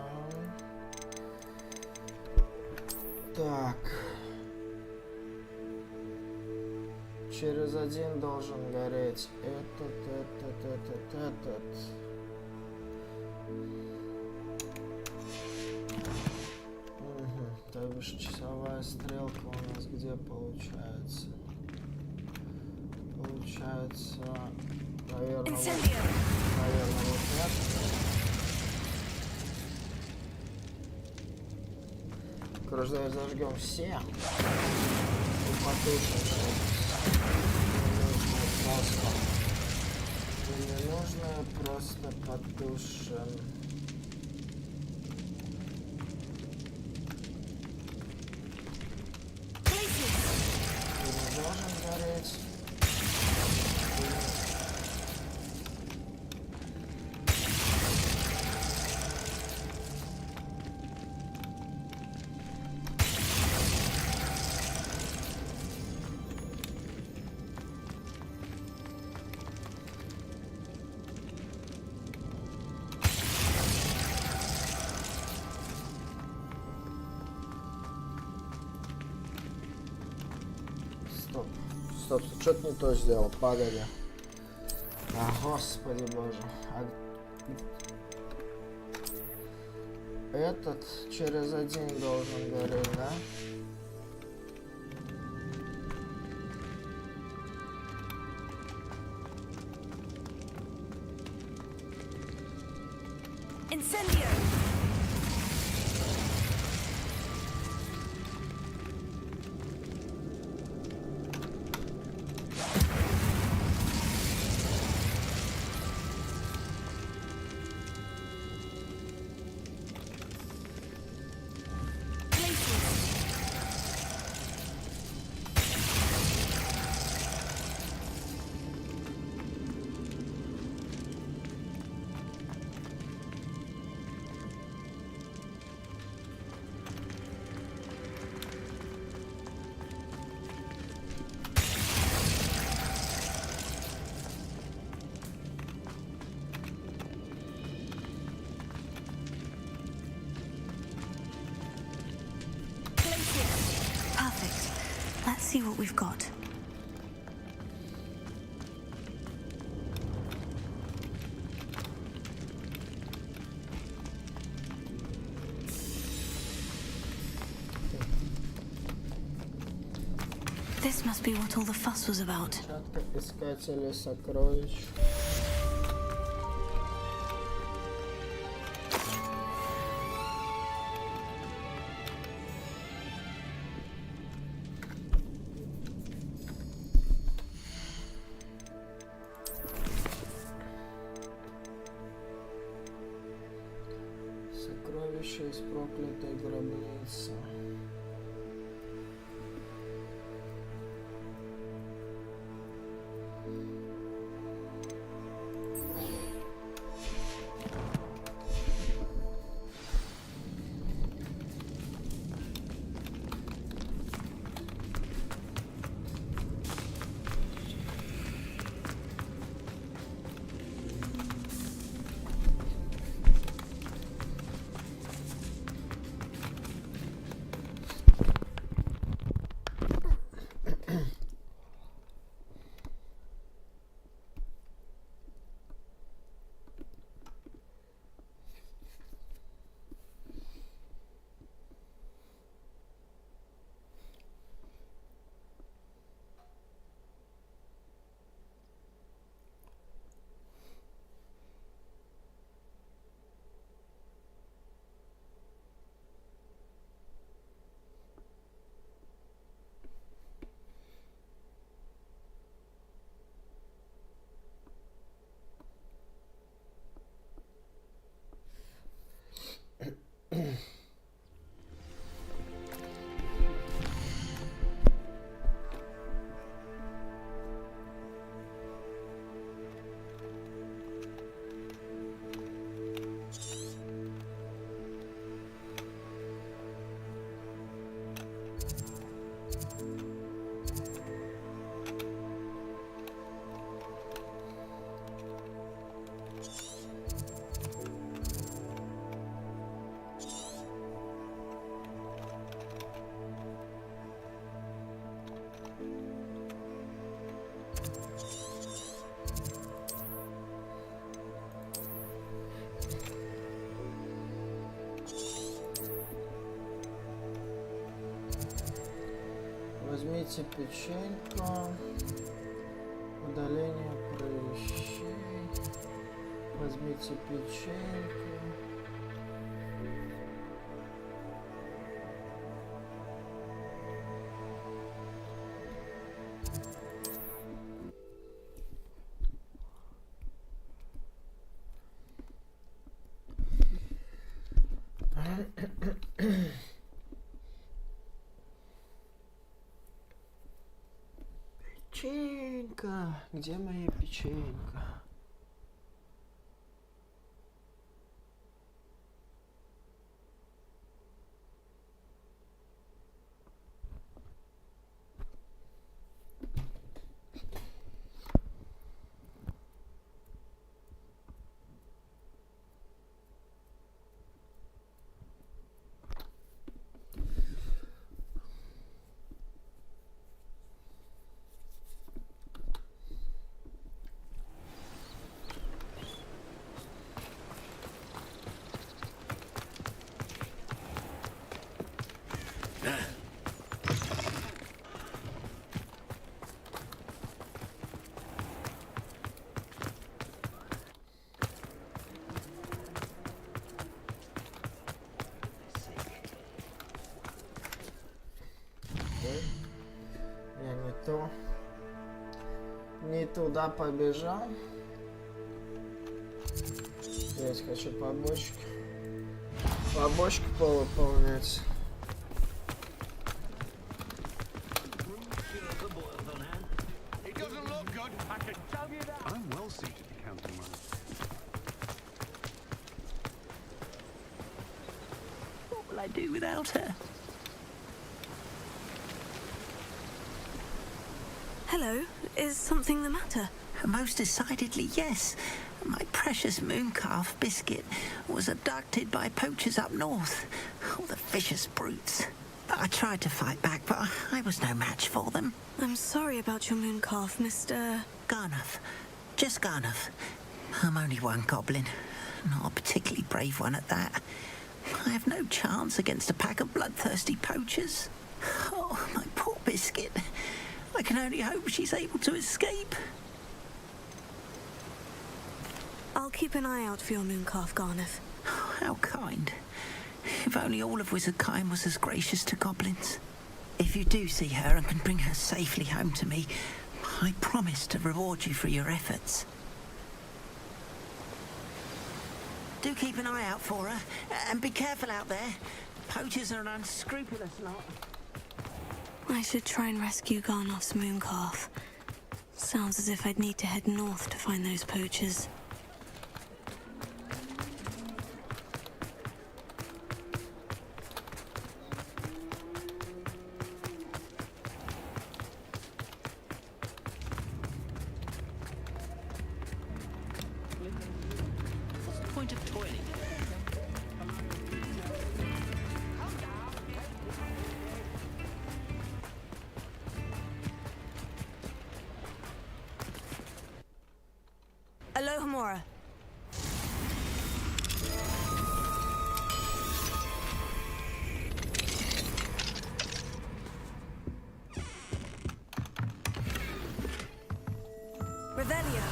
Так. Через один должен гореть этот. Угу. То бишь часовая стрелка у нас где получается? Получается, наверное, вот это. Короче, зажгем все и потушим ненужное, просто потушим. Не должен гореть. Стоп, что-то не то сделал, погоди. А, господи боже. Этот через один должен гореть, да? Incendio! Perfect. Let's see what we've got. This must be what all the fuss was about. Чатка искателя сокровищ. Сокровище из проклятой гробницы. Возьмите печеньку. Удаление прыщей. Возьмите печеньку. Печенька, где моя печенька? Я не туда побежал. Здесь хочу побочки. Побочки повыполнять. I'm well suited to counting money. What will I do without her? Hello, is something the matter? Most decidedly, yes. My precious mooncalf Biscuit was abducted by poachers up north. Oh, the vicious brutes. I tried to fight back, but I was no match for them. I'm sorry about your mooncalf, Mr. Garnuff. Just Garnuff. I'm only one goblin. Not a particularly brave one at that. I have no chance against a pack of bloodthirsty poachers. Oh, my poor Biscuit. I can only hope she's able to escape. I'll keep an eye out for your mooncalf, Garnuff. Oh, how kind. If only all of Wizardkind was as gracious to goblins. If you do see her and can bring her safely home to me, I promise to reward you for your efforts. Do keep an eye out for her, and be careful out there. Poachers are an unscrupulous lot. I should try and rescue Garnoff's mooncalf. Sounds as if I'd need to head north to find those poachers. What's the point of toiling? Alohomora. Revelio.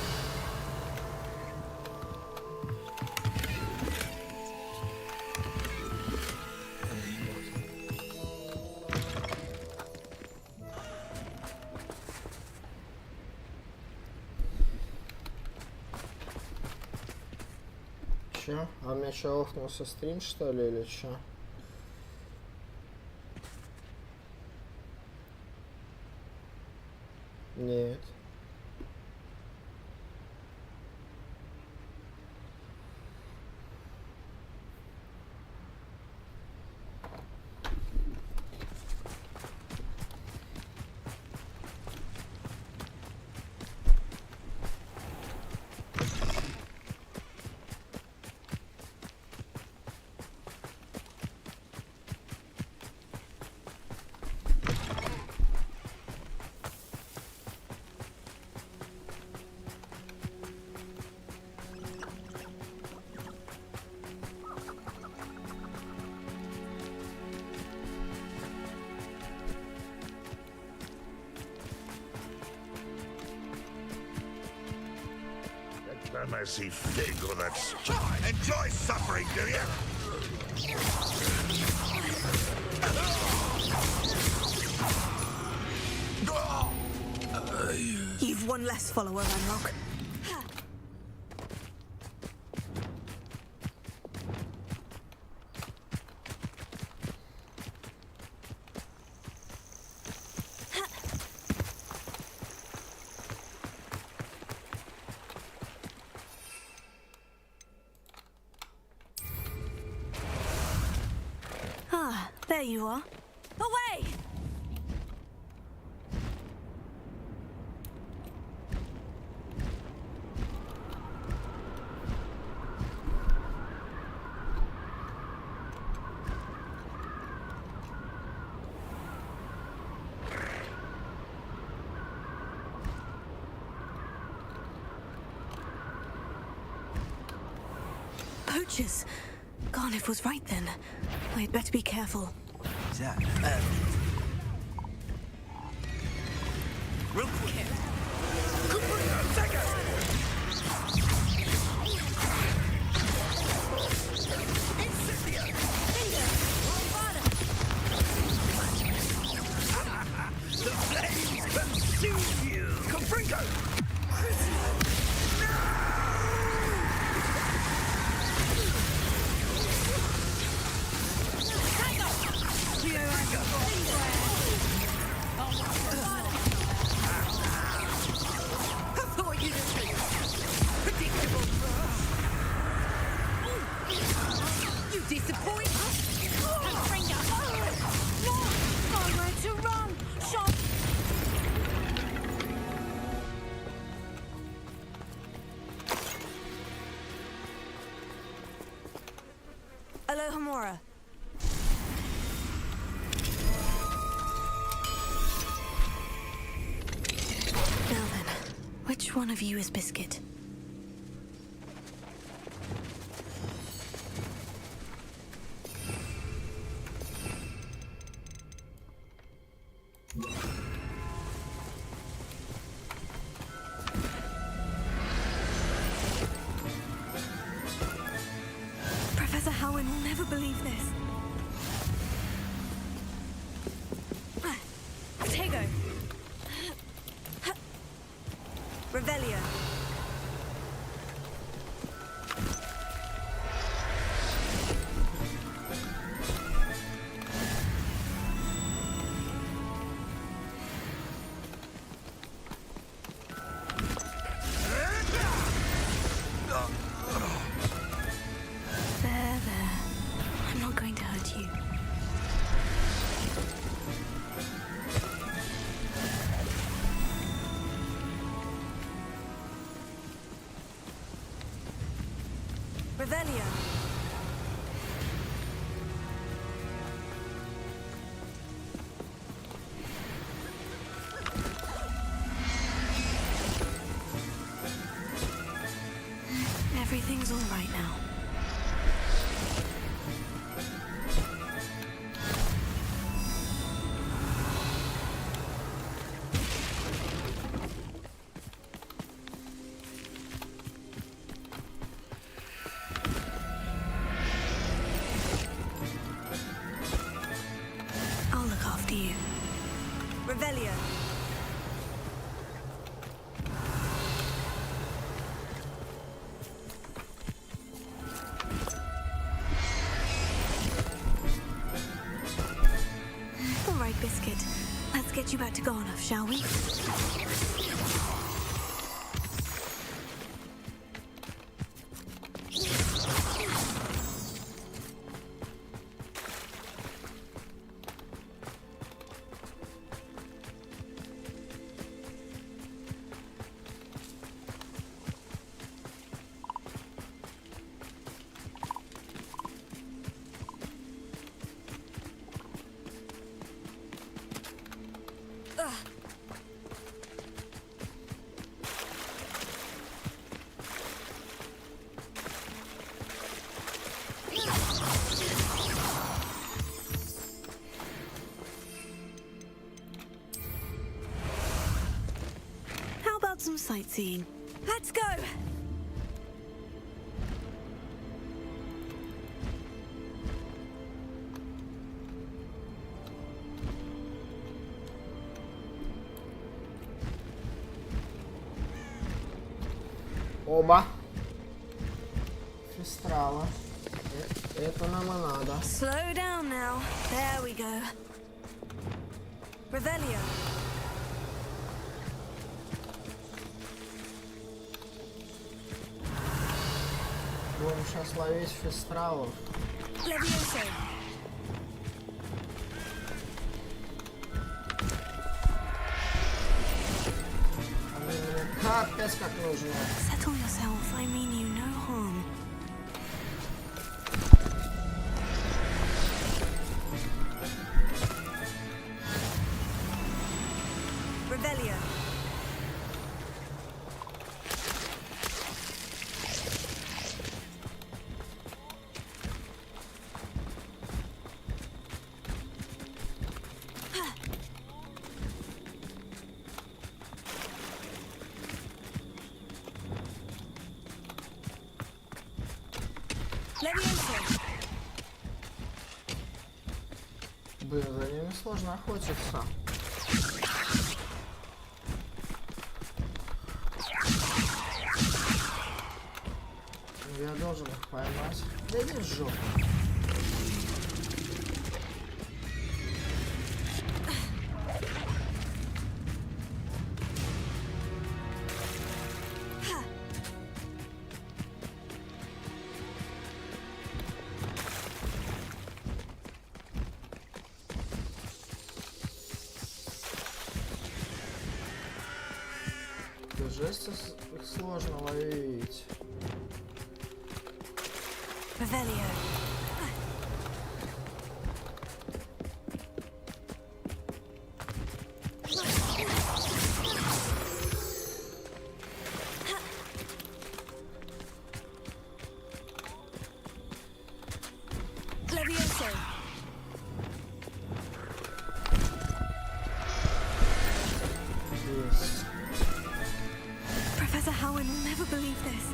Чё? А у меня чё, офнулся стрим, что ли, или чё? Нет. icy fig or that's... Enjoy suffering, do you? You've one less follower, Ranrock. Ah, there you are. Away! Poachers. Garniff was right then. I'd better be careful. Is that? Real quick. The flames consume you! Confringo! You disappoint us! Confringo! No! Nowhere to run! Shot! Alohomora. Now then, which one of you is Biscuit? Professor Howin will never believe this. Tego. Revelio. There. I'm not going to hurt you. Revelio. Everything's all right now. I'll look after you. Revelio. All right, Biscuit. Let's get you back to Garnoff, shall we? How about some sightseeing? Let's go! Оба. Фистрала. Это нам и надо. Slow down now. There we go. Revelio. Будем сейчас ловить фистралов. Levioso. Капец как нужно. Settle yourself. I mean you no harm. Revelio. Levioso. Блин, за ними сложно охотиться. Я должен их поймать. Да иди в жопу. Да жесть, их сложно ловить. Revelio. Levioso. Есть. Professor Howard will never believe this.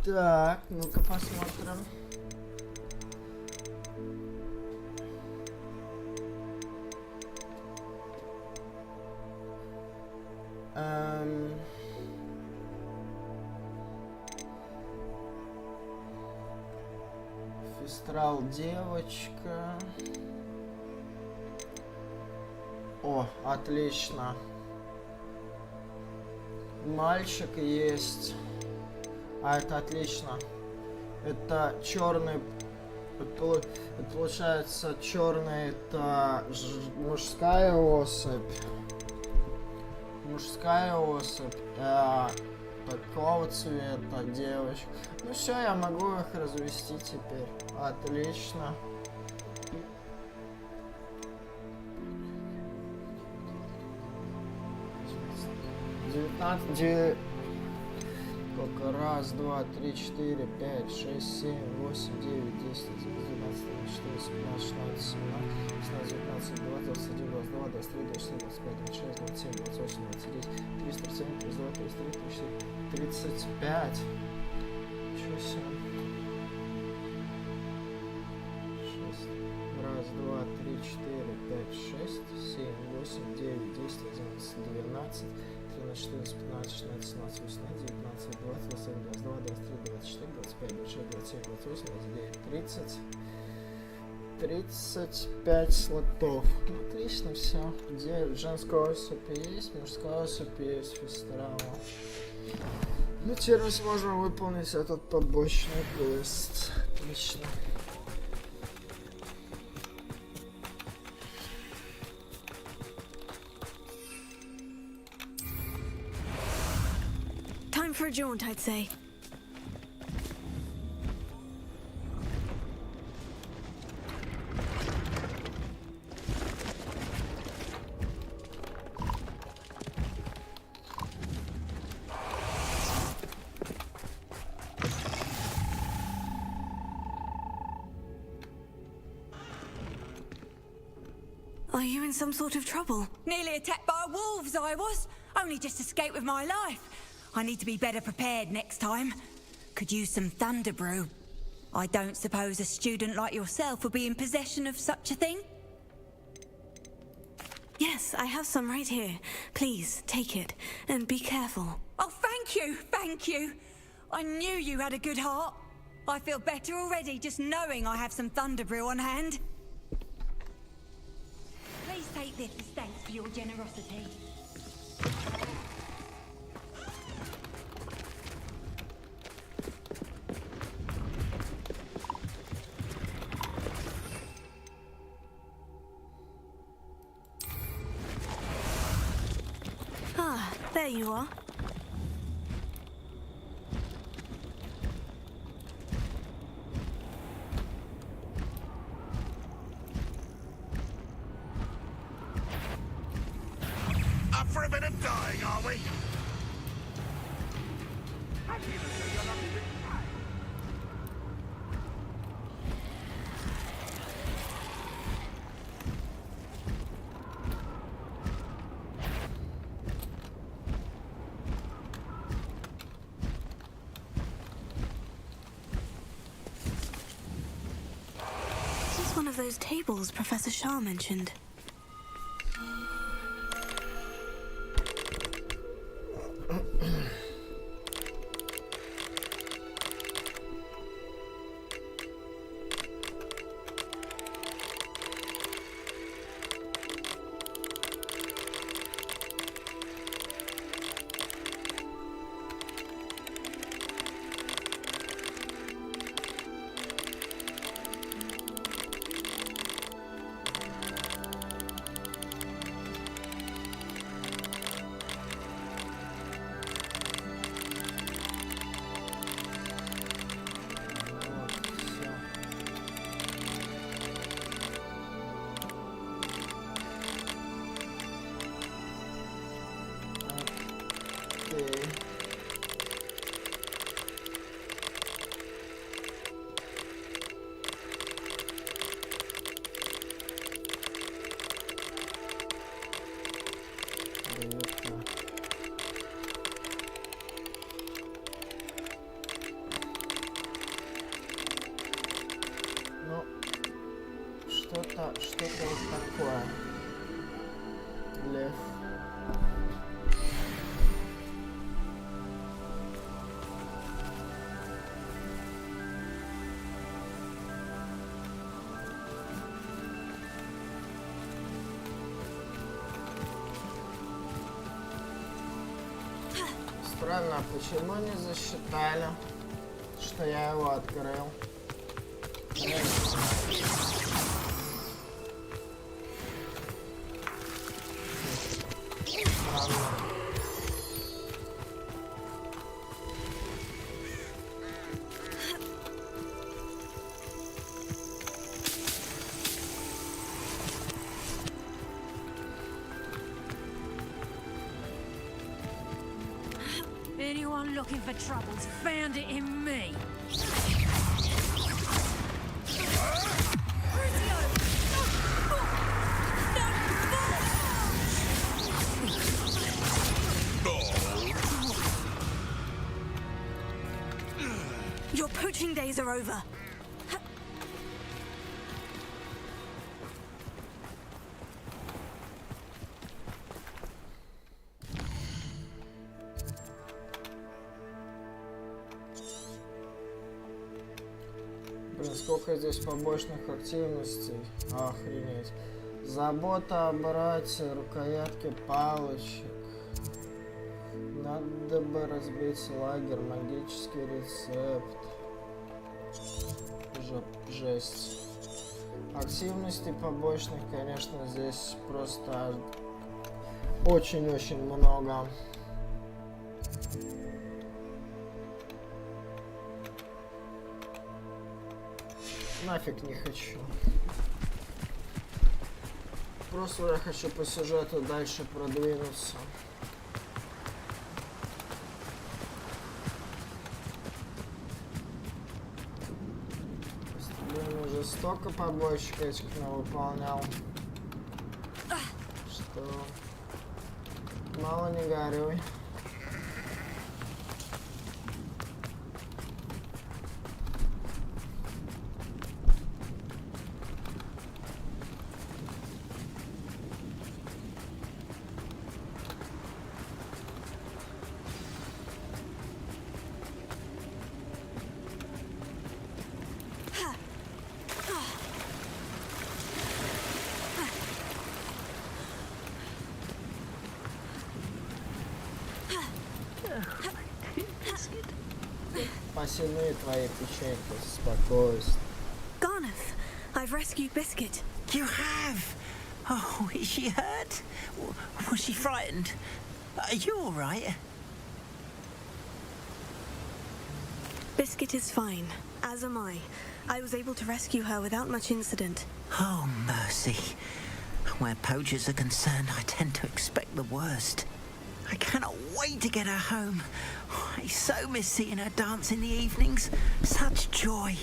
Так, ну-ка посмотрим. Фистрал девочка. О, отлично. Мальчик есть. А, это отлично. Это черный. Это получается черный. Это мужская особь. Мужская особь. Такого цвета девочка. Ну все, я могу их развести теперь. Отлично. Сколько? Раз, два, три, четыре, пять, шесть, семь, восемь, девять, 10, 11, 12, 14, 15, 16, 17, 18, 19, 20, 21, 22, 23, 24, 25, 26, 27, 28, 29, 30, 31, 32, 33, 34, 35. Ничего себе. 6. Раз, два, три, четыре, пять, шесть, 7, 8, 9, 10, 11, 12, 13, 14, 15, 16, 17, 18, 19, 20, 21, 22, 23, 24, 25, 26, 27, 28, 29, 30. 35 слотов. Отлично, все. Где женская особь есть, мужская особь есть, фистрала. Ну, теперь мы сможем выполнить этот побочный квест. Отлично. Time for a jaunt, I'd say. Are you in some sort of trouble? Nearly attacked by wolves, I was. Only just escaped with my life. I need to be better prepared next time. Could use some thunder brew. I don't suppose a student like yourself would be in possession of such a thing? Yes, I have some right here. Please, take it, and be careful. Oh, thank you, thank you. I knew you had a good heart. I feel better already just knowing I have some Thunderbrew on hand. Please take this as thanks for your generosity. Ah, there you are. Up for a bit of dying, are we? This is one of those tables Professor Shah mentioned. Ну, что-то вот такое. Лев. Странно, почему не засчитали, что я его открыл? Anyone looking for troubles found it in me. Your poaching days are over. Блин, сколько здесь побочных активностей. Охренеть. Забота о брате, рукоятки палочек. Надо бы разбить лагерь, магический рецепт. Жесть. Активностей побочных, конечно, здесь просто очень-очень много. Нафиг не хочу. Просто я хочу по сюжету дальше продвинуться. Блин, уже столько побочек этих навыполнял, что мало не горюй. спасены твои печеньки. Спокойствие. Garneth, I've rescued Biscuit. You have? Oh, is she hurt? Was she frightened? Are you all right? Biscuit is fine, as am I. I was able to rescue her without much incident. Oh, mercy. Where poachers are concerned, I tend to expect the worst. I cannot wait to get her home. I so miss seeing her dance in the evenings. Such joy.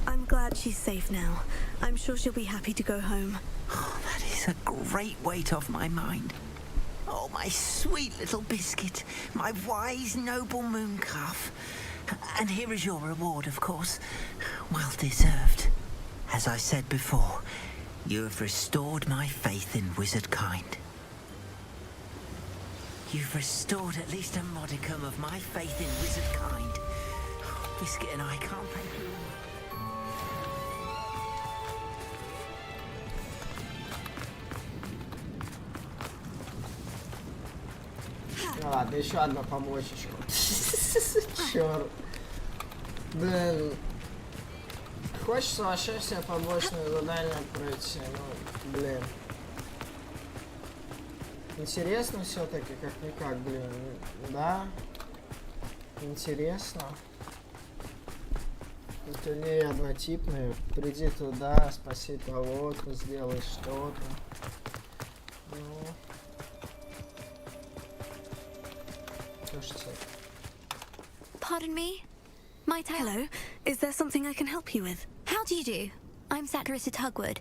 I'm glad she's safe now. I'm sure she'll be happy to go home. Oh, that is a great weight off my mind. Oh, my sweet little Biscuit, my wise, noble moon calf. And here is your reward, of course. Well deserved. As I said before, you have restored my faith in wizard kind. You've restored at least a modicum of my faith in wizard kind. Oh, Biscuit and I can't thank you enough. Ну ладно, еще одна побочечка. Черт. Блин. Хочется вообще все побочные задания пройти. Ну, блин. Интересно все-таки, как-никак, блин. Да. Интересно. Это не однотипные. Приди туда, спаси того-то, сделай что-то. Ну. Pardon me? Might I... Hello, is there something I can help you with? How do you do? I'm Satirissa Tugwood,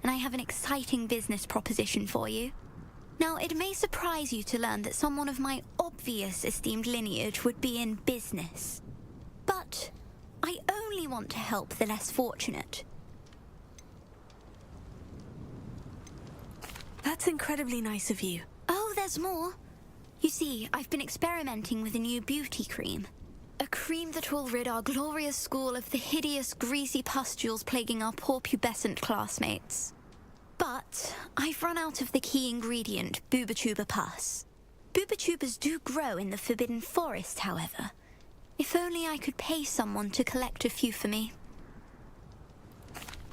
and I have an exciting business proposition for you. Now, it may surprise you to learn that someone of my obvious esteemed lineage would be in business. But I only want to help the less fortunate. That's incredibly nice of you. Oh, there's more. You see, I've been experimenting with a new beauty cream. A cream that will rid our glorious school of the hideous, greasy pustules plaguing our poor pubescent classmates. But I've run out of the key ingredient, Boobotuber pus. Boobotubers do grow in the Forbidden Forest, however. If only I could pay someone to collect a few for me.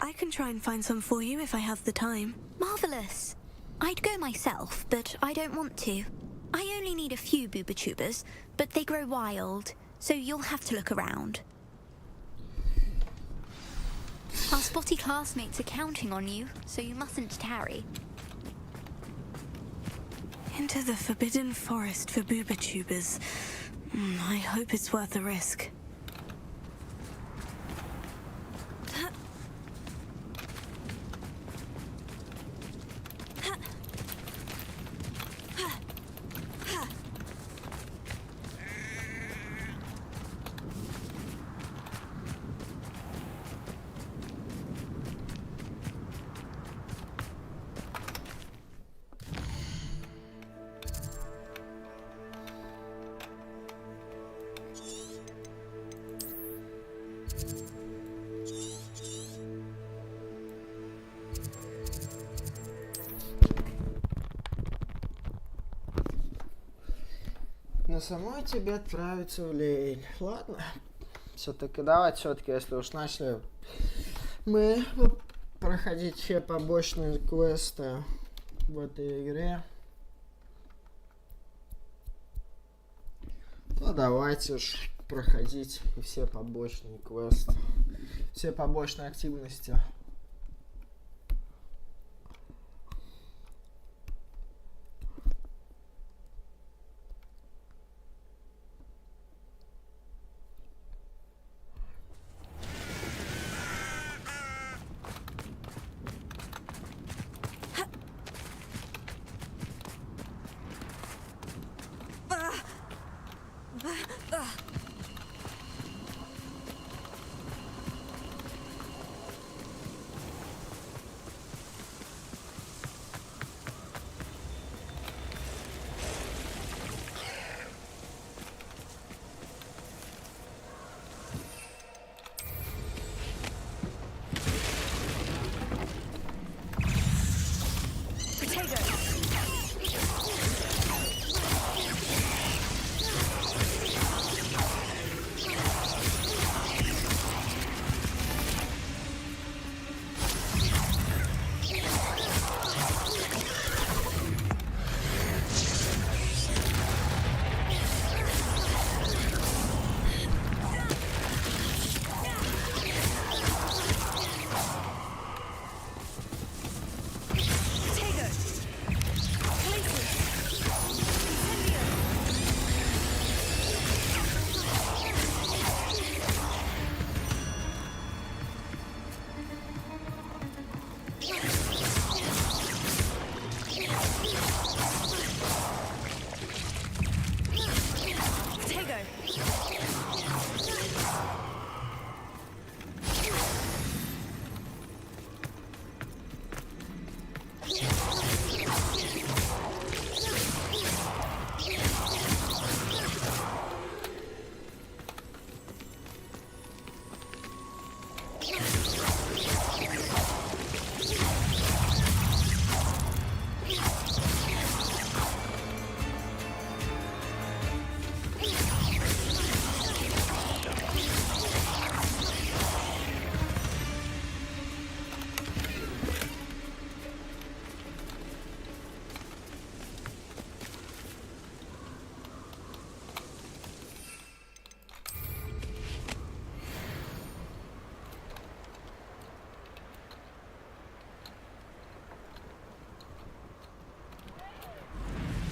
I can try and find some for you if I have the time. Marvellous. I'd go myself, but I don't want to. I only need a few Boobotubers, but they grow wild, so you'll have to look around. Our spotty classmates are counting on you, so you mustn't tarry. Into the Forbidden Forest for Boobotubers. I hope it's worth the risk. На самой тебе отправиться в Лейн. Ладно. Все-таки давайте все-таки, если уж начали мы проходить все побочные квесты в этой игре, то давайте уж проходить все побочные квесты, все побочные активности.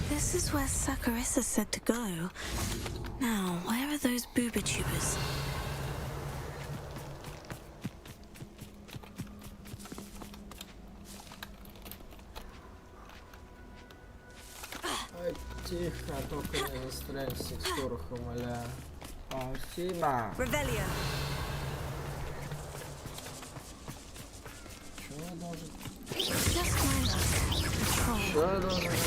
This is where Saccharissa said to go. Now, where are those booba tubers? Ой, тихо, только не застрянь в текстурах, умоляю. Спасибо. Revelio. Чего я должен? Just my luck. Что я должен делать?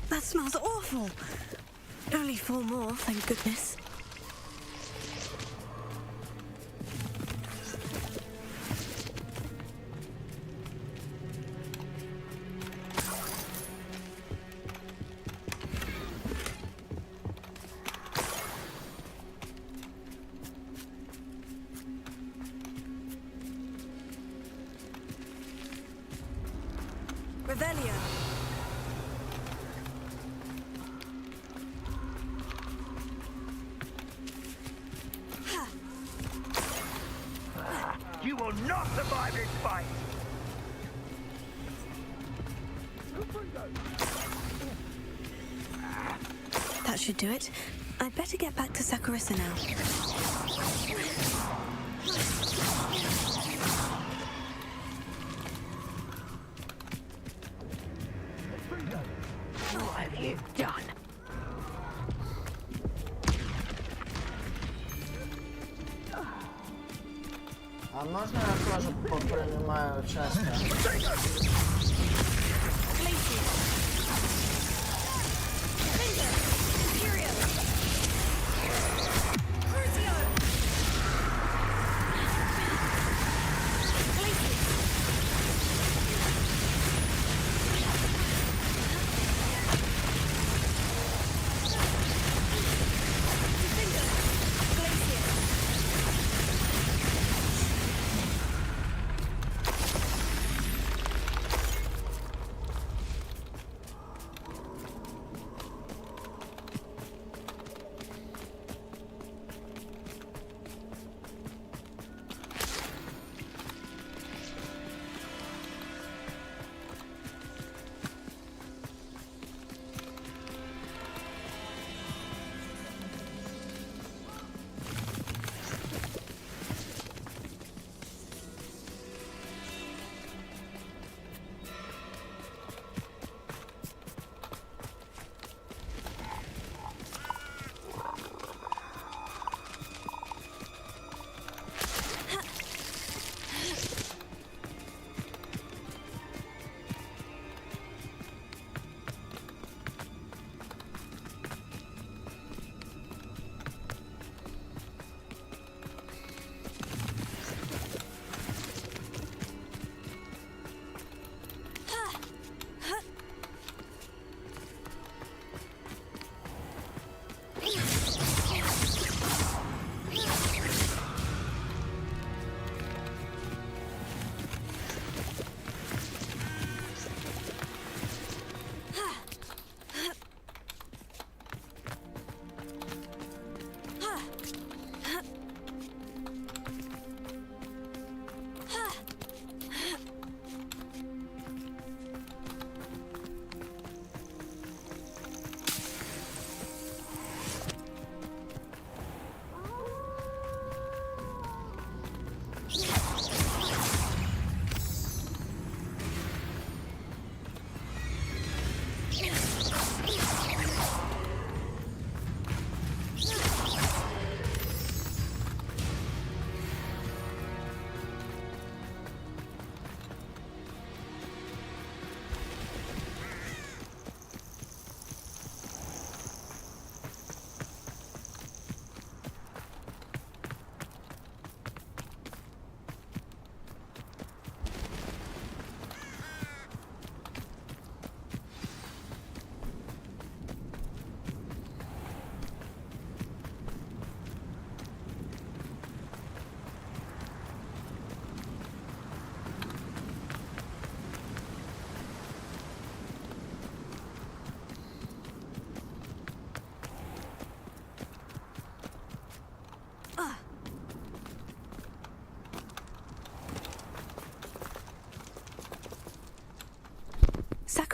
That smells awful. Only 4 more, thank goodness. Revelio. You will not survive this fight! That should do it. I'd better get back to Saccharissa now. What have you done? А можно я тоже попринимаю участие?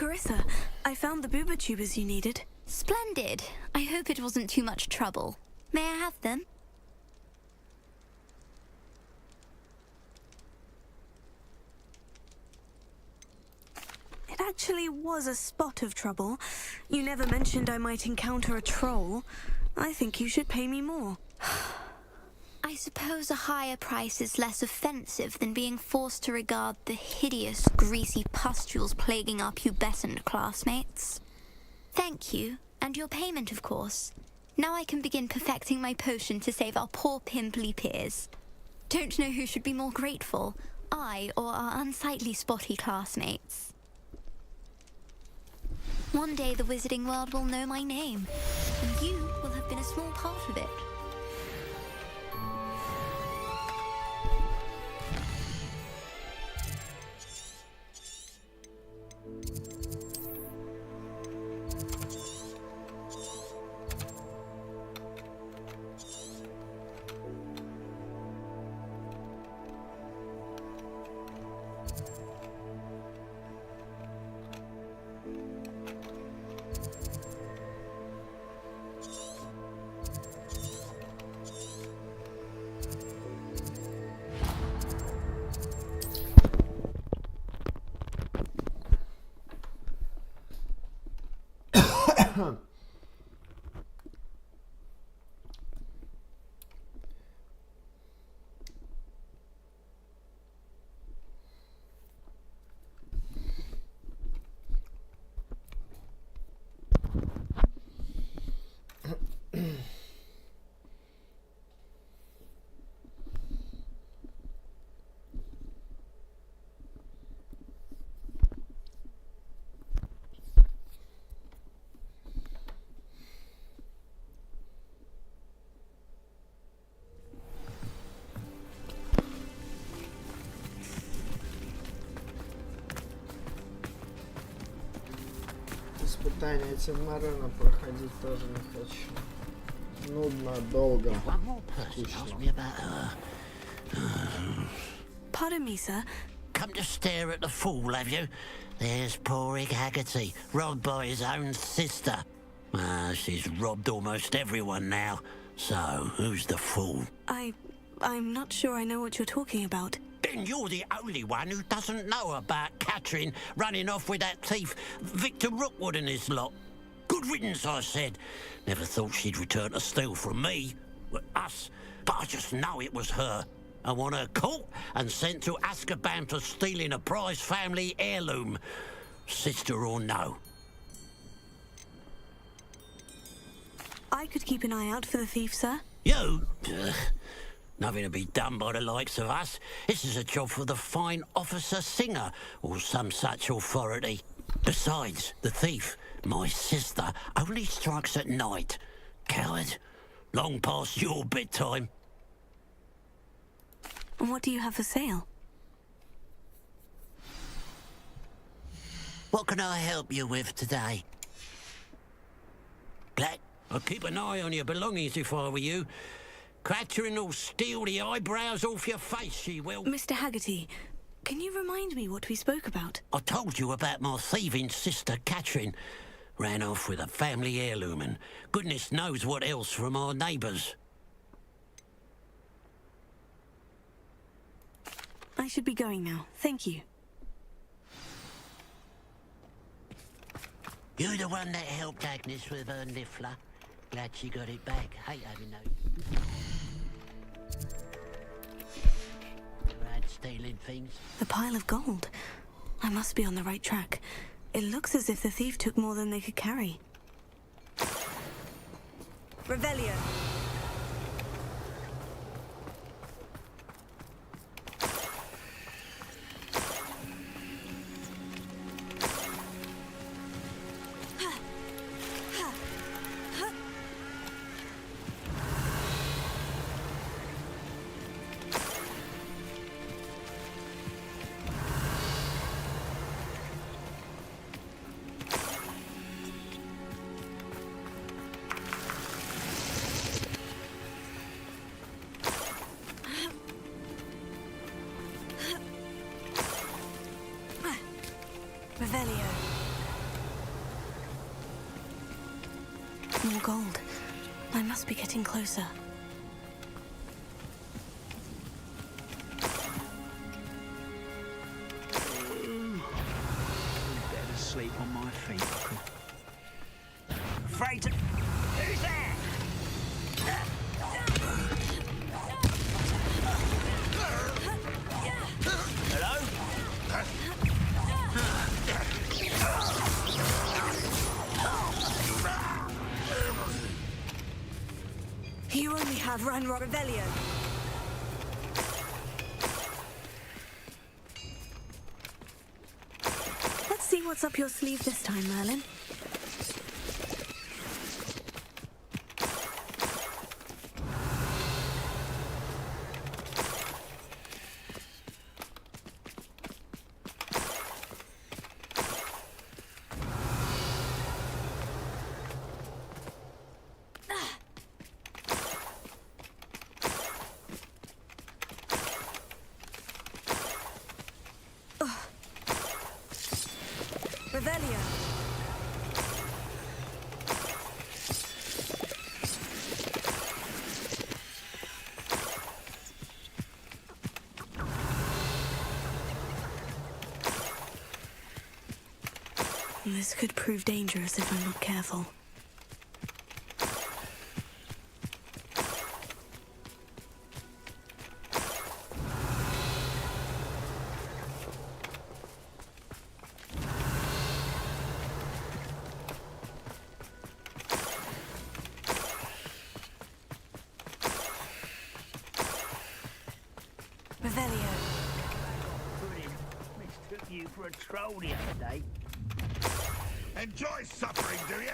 Carissa, I found the booba tubers you needed. Splendid. I hope it wasn't too much trouble. May I have them? It actually was a spot of trouble. You never mentioned I might encounter a troll. I think you should pay me more. I suppose a higher price is less offensive than being forced to regard the hideous, greasy pustules plaguing our pubescent classmates. Thank you, and your payment, of course. Now I can begin perfecting my potion to save our poor pimply peers. Don't know who should be more grateful, I or our unsightly spotty classmates. One day the wizarding world will know my name, and you will have been a small part of it. Испытания Тимарена проходить тоже не хочу. Нудно, долго. Pardon me, sir. Come to stare at the fool, have you? There's poor Ig Haggerty, robbed by his own sister. She's robbed almost everyone now. So, who's the fool? I'm not sure I know what you're talking about. Then you're the only one who doesn't know about Catherine running off with that thief, Victor Rookwood and his lot. Good riddance, I said. Never thought she'd return to steal from me, us, but I just know it was her. I want her caught and sent to Azkaban for stealing a prize family heirloom, sister or no. I could keep an eye out for the thief, sir. You? Nothing to be done by the likes of us. This is a job for the fine officer Singer, or some such authority. Besides, the thief, my sister, only strikes at night. Coward. Long past your bedtime. And what do you have for sale? What can I help you with today? Glad I'd keep an eye on your belongings if I were you. Catherine will steal the eyebrows off your face, she will. Mr. Haggerty, can you remind me what we spoke about? I told you about my thieving sister, Catherine. Ran off with a family heirloom and goodness knows what else from our neighbours. I should be going now. Thank you. You the one that helped Agnes with her niffler? Glad she got it back. Hate having no... Rad stealing things. The pile of gold. I must be on the right track. It looks as if the thief took more than they could carry. Revelio. More gold. I must be getting closer. Better sleep on my feet. Afraid to... Who's there? Hello? You only have Ranrock Revelio. Let's see what's up your sleeve this time, Merlin. Revelio. This could prove dangerous if I'm not careful. Revelio. Mistook you for a troll the other day. Enjoy suffering, do you?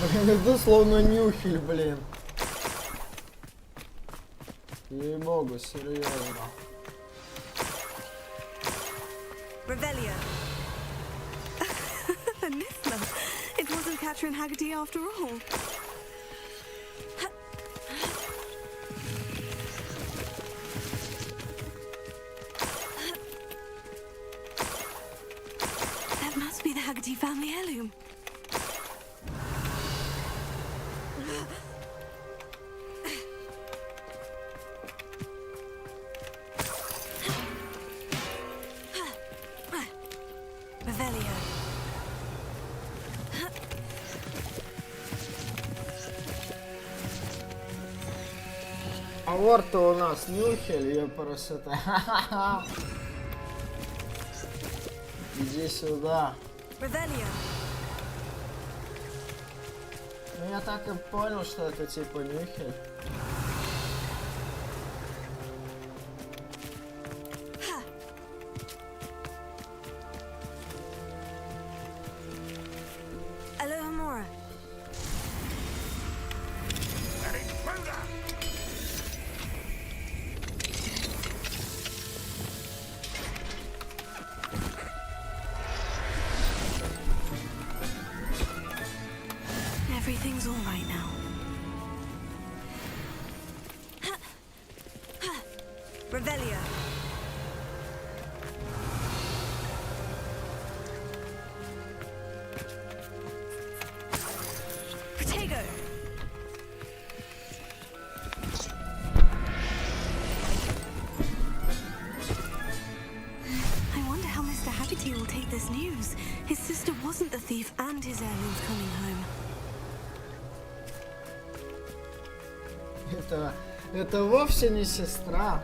Блин, иду словно нюхель, блин. Ей-богу, серьезно. Revelio. A Niffler. It wasn't Catherine Haggerty after all. That must be the Haggerty family heirloom. Revelio. А вот-то у нас нюхель, я просто... Иди сюда. Revelio. Ну я так и понял, что это типа нюхель. Alohomora. Everything's all right now. Revelio. Protego. I wonder how Mr. Haggerty will take this news. His sister wasn't the thief and his heirloom's coming home. Это вовсе не сестра.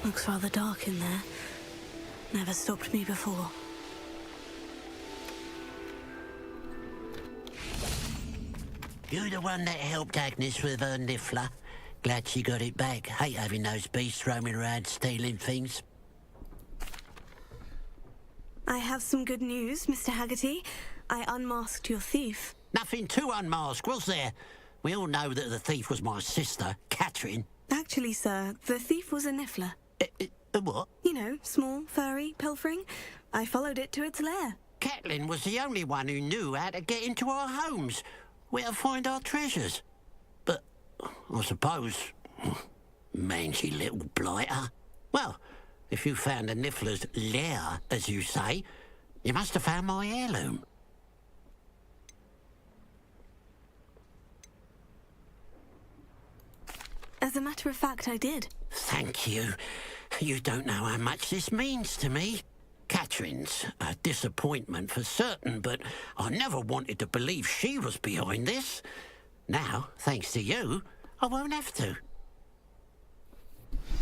Looks rather dark in there. Never stopped me before. You the one that helped Agnes with her niffler? Glad she got it back. Hate having those beasts roaming around stealing things. I have some good news, Mr. Haggerty. I unmasked your thief. Nothing to unmask, was there? We all know that the thief was my sister, Catherine. Actually, sir, the thief was a niffler. A what? You know, small, furry, pilfering. I followed it to its lair. Catelyn was the only one who knew how to get into our homes, where to find our treasures. But, I suppose, mangy little blighter. Well, if you found the niffler's lair, as you say, you must have found my heirloom. As a matter of fact, I did. Thank you. You don't know how much this means to me. Catherine's a disappointment for certain, but I never wanted to believe she was behind this. Now, thanks to you, I won't have to.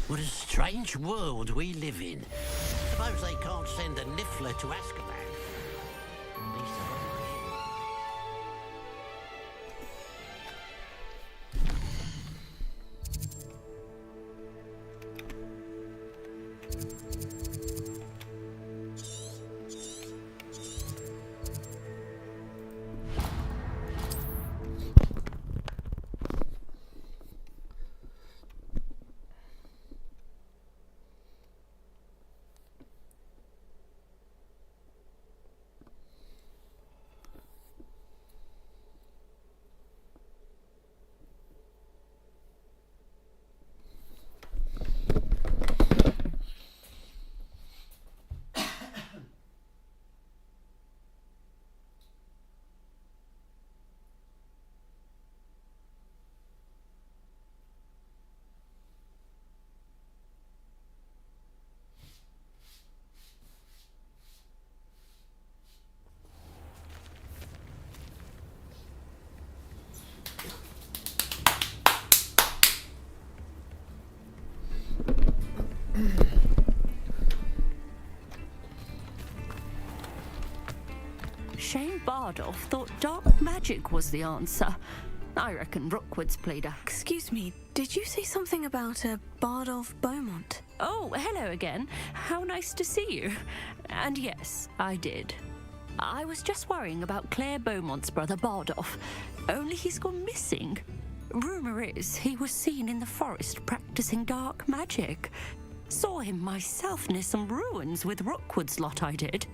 What a strange world we live in. Suppose they can't send a niffler to Azkaban. At least I Shane Bardolph thought dark magic was the answer. I reckon Rookwood's played a... Excuse me, did you say something about a Bardolph Beaumont? Oh, hello again. How nice to see you. And yes, I did. I was just worrying about Claire Beaumont's brother Bardolph, only he's gone missing. Rumour is he was seen in the forest practicing dark magic. Saw him myself near some ruins with Rookwood's lot, I did.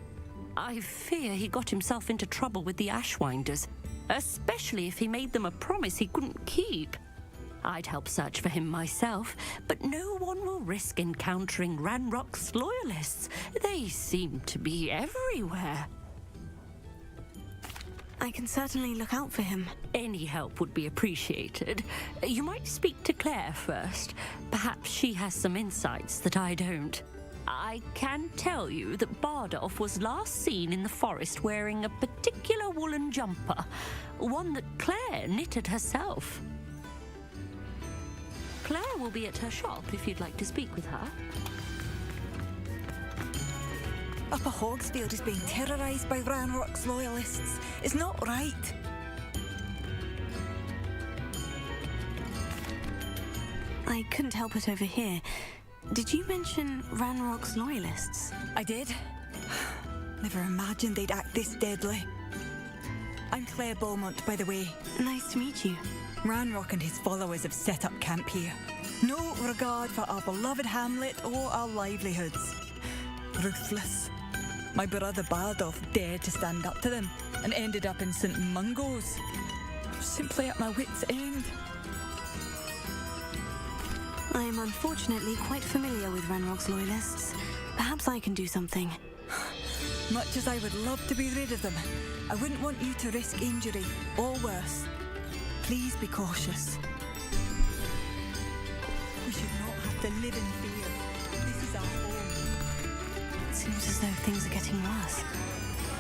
I fear he got himself into trouble with the Ashwinders, especially if he made them a promise he couldn't keep. I'd help search for him myself, but no one will risk encountering Ranrock's loyalists. They seem to be everywhere. I can certainly look out for him. Any help would be appreciated. You might speak to Claire first. Perhaps she has some insights that I don't. I can tell you that Bardolph was last seen in the forest wearing a particular woolen jumper, one that Claire knitted herself. Claire will be at her shop if you'd like to speak with her. Upper Hogsfield is being terrorised by Ranrock's loyalists. It's not right. I couldn't help it over here. Did you mention Ranrock's loyalists? I did. Never imagined they'd act this deadly. I'm Claire Beaumont, by the way. Nice to meet you. Ranrock and his followers have set up camp here. No regard for our beloved hamlet or our livelihoods. Ruthless. My brother Bardolph dared to stand up to them and ended up in St. Mungo's. Simply at my wit's end. I am unfortunately quite familiar with Ranrock's loyalists. Perhaps I can do something. Much as I would love to be rid of them, I wouldn't want you to risk injury, or worse. Please be cautious. We should not have to live in fear. This is our home. It seems as though things are getting worse.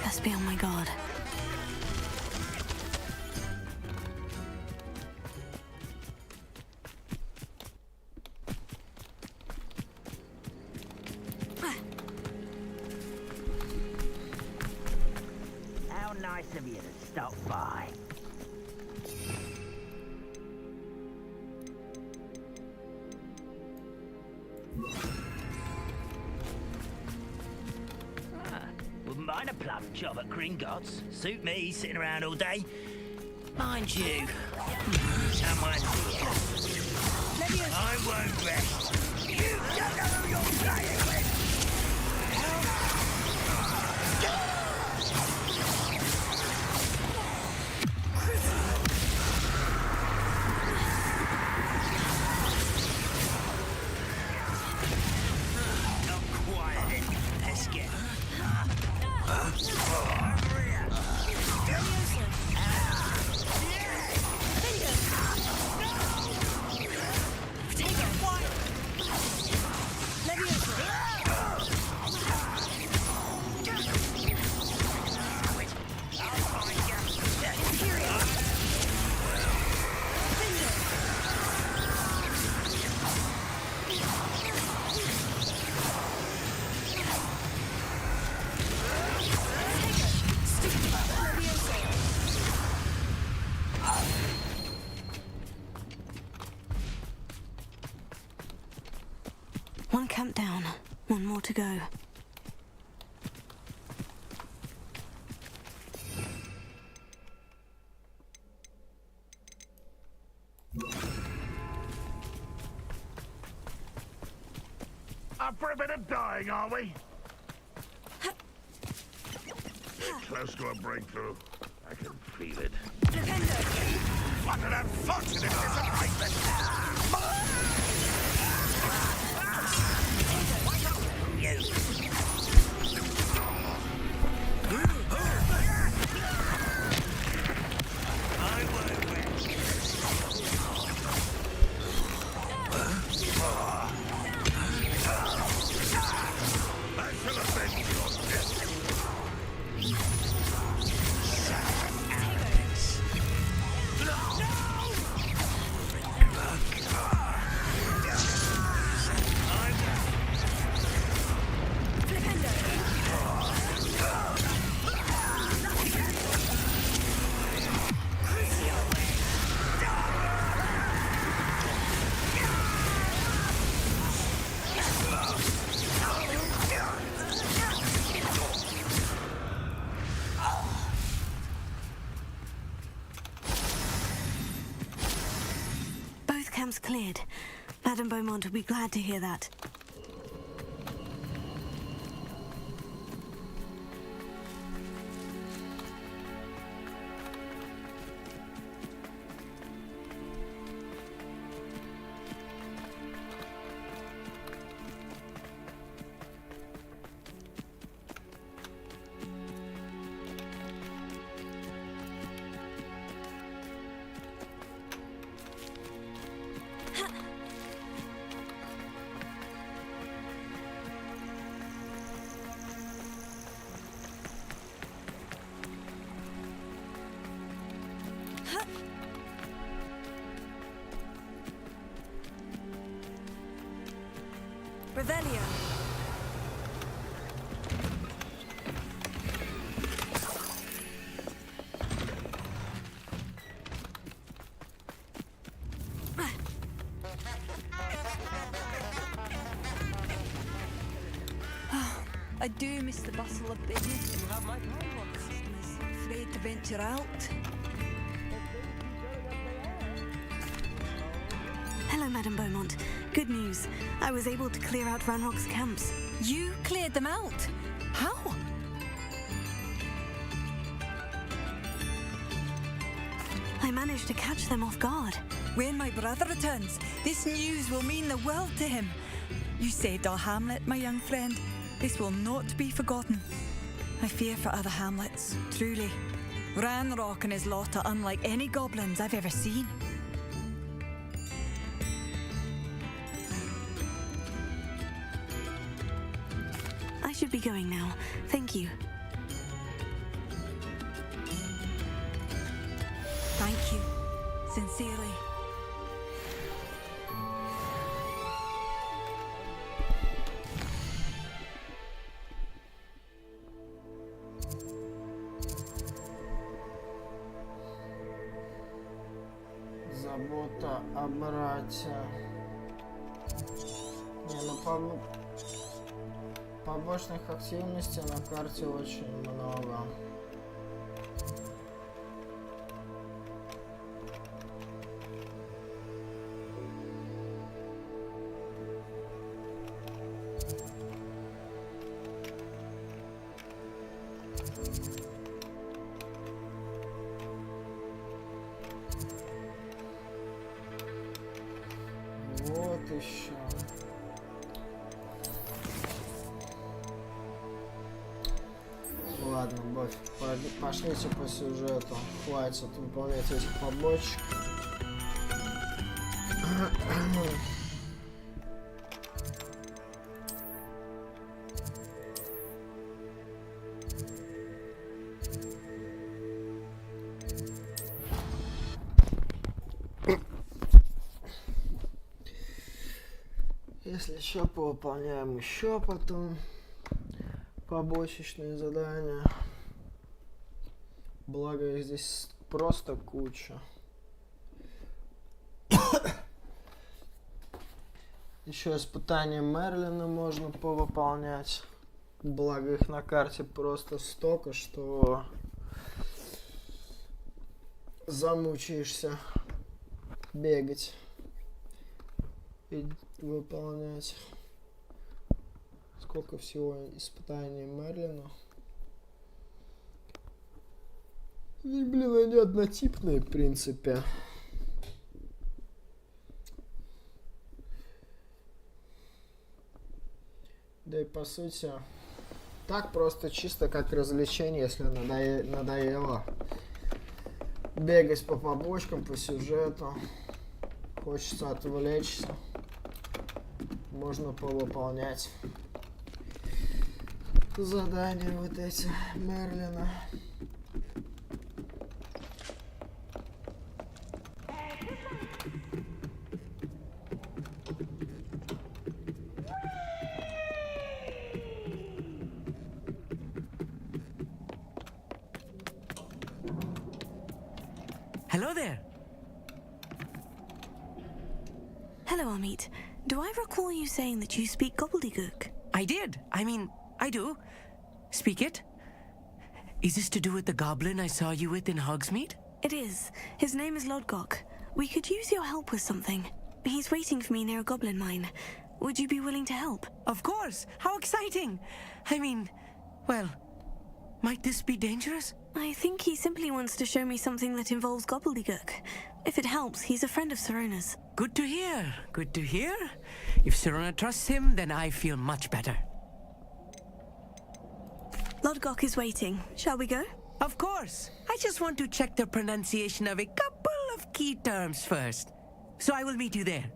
Best be on my guard. How nice of you to stop by. mind a plum job at Gringotts. Suit me, sitting around all day. Mind you, someone here. I won't rest. You don't know who you're playing with. One camp down, one more to go. Up for a bit of dying, are we? Close to a breakthrough. I can feel it. What an unfortunate disappointment! Cleared. Madame Beaumont will be glad to hear that. Revelio. I do miss the bustle of business. You have my customers afraid to venture out. Hello, Madame Beaumont. Good news. I was able to clear out Ranrock's camps. You cleared them out? How? I managed to catch them off guard. When my brother returns, this news will mean the world to him. You saved our hamlet, my young friend. This will not be forgotten. I fear for other hamlets, truly. Ranrock and his lot are unlike any goblins I've ever seen. I should be going now. Thank you. Thank you. Sincerely. Забота о брате. Не, ну побочных активностей на карте очень много. Вот еще. Ладно, пошлите по сюжету. Хватит выполнять этих побочек. Если еще повыполняем еще потом побочечные задания. Благо их здесь просто куча. Еще испытания Мерлина можно повыполнять. Благо их на карте просто столько, что замучаешься бегать и выполнять. Сколько всего испытаний Мерлина. И, блин, они однотипные, в принципе. Да и по сути, так просто чисто как развлечение, если надоело бегать по побочкам, по сюжету. Хочется отвлечься. Можно повыполнять задания вот эти Мерлина. Hello there. Hello, Amit. Do I recall you saying that you speak gobbledygook? I did. I mean, I do. Speak it. Is this to do with the goblin I saw you with in Hogsmeade? It is. His name is Lodgok. We could use your help with something. He's waiting for me near a goblin mine. Would you be willing to help? Of course. How exciting. I mean, well, might this be dangerous? I think he simply wants to show me something that involves gobbledygook. If it helps, he's a friend of Serona's. Good to hear. Good to hear. If Serona trusts him, then I feel much better. Lodgok is waiting. Shall we go? Of course. I just want to check the pronunciation of a couple of key terms first. So I will meet you there.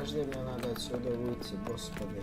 Подожди, мне надо отсюда выйти, господи.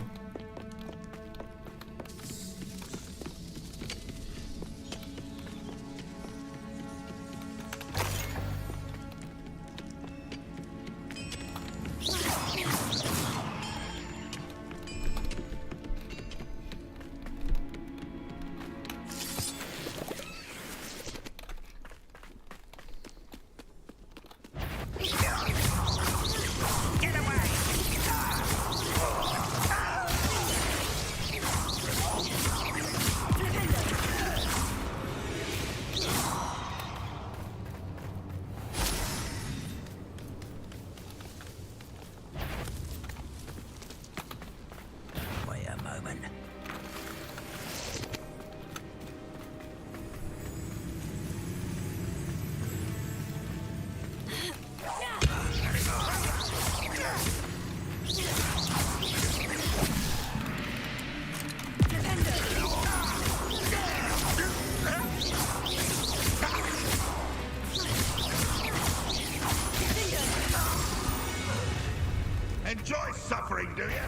Enjoy suffering, do you?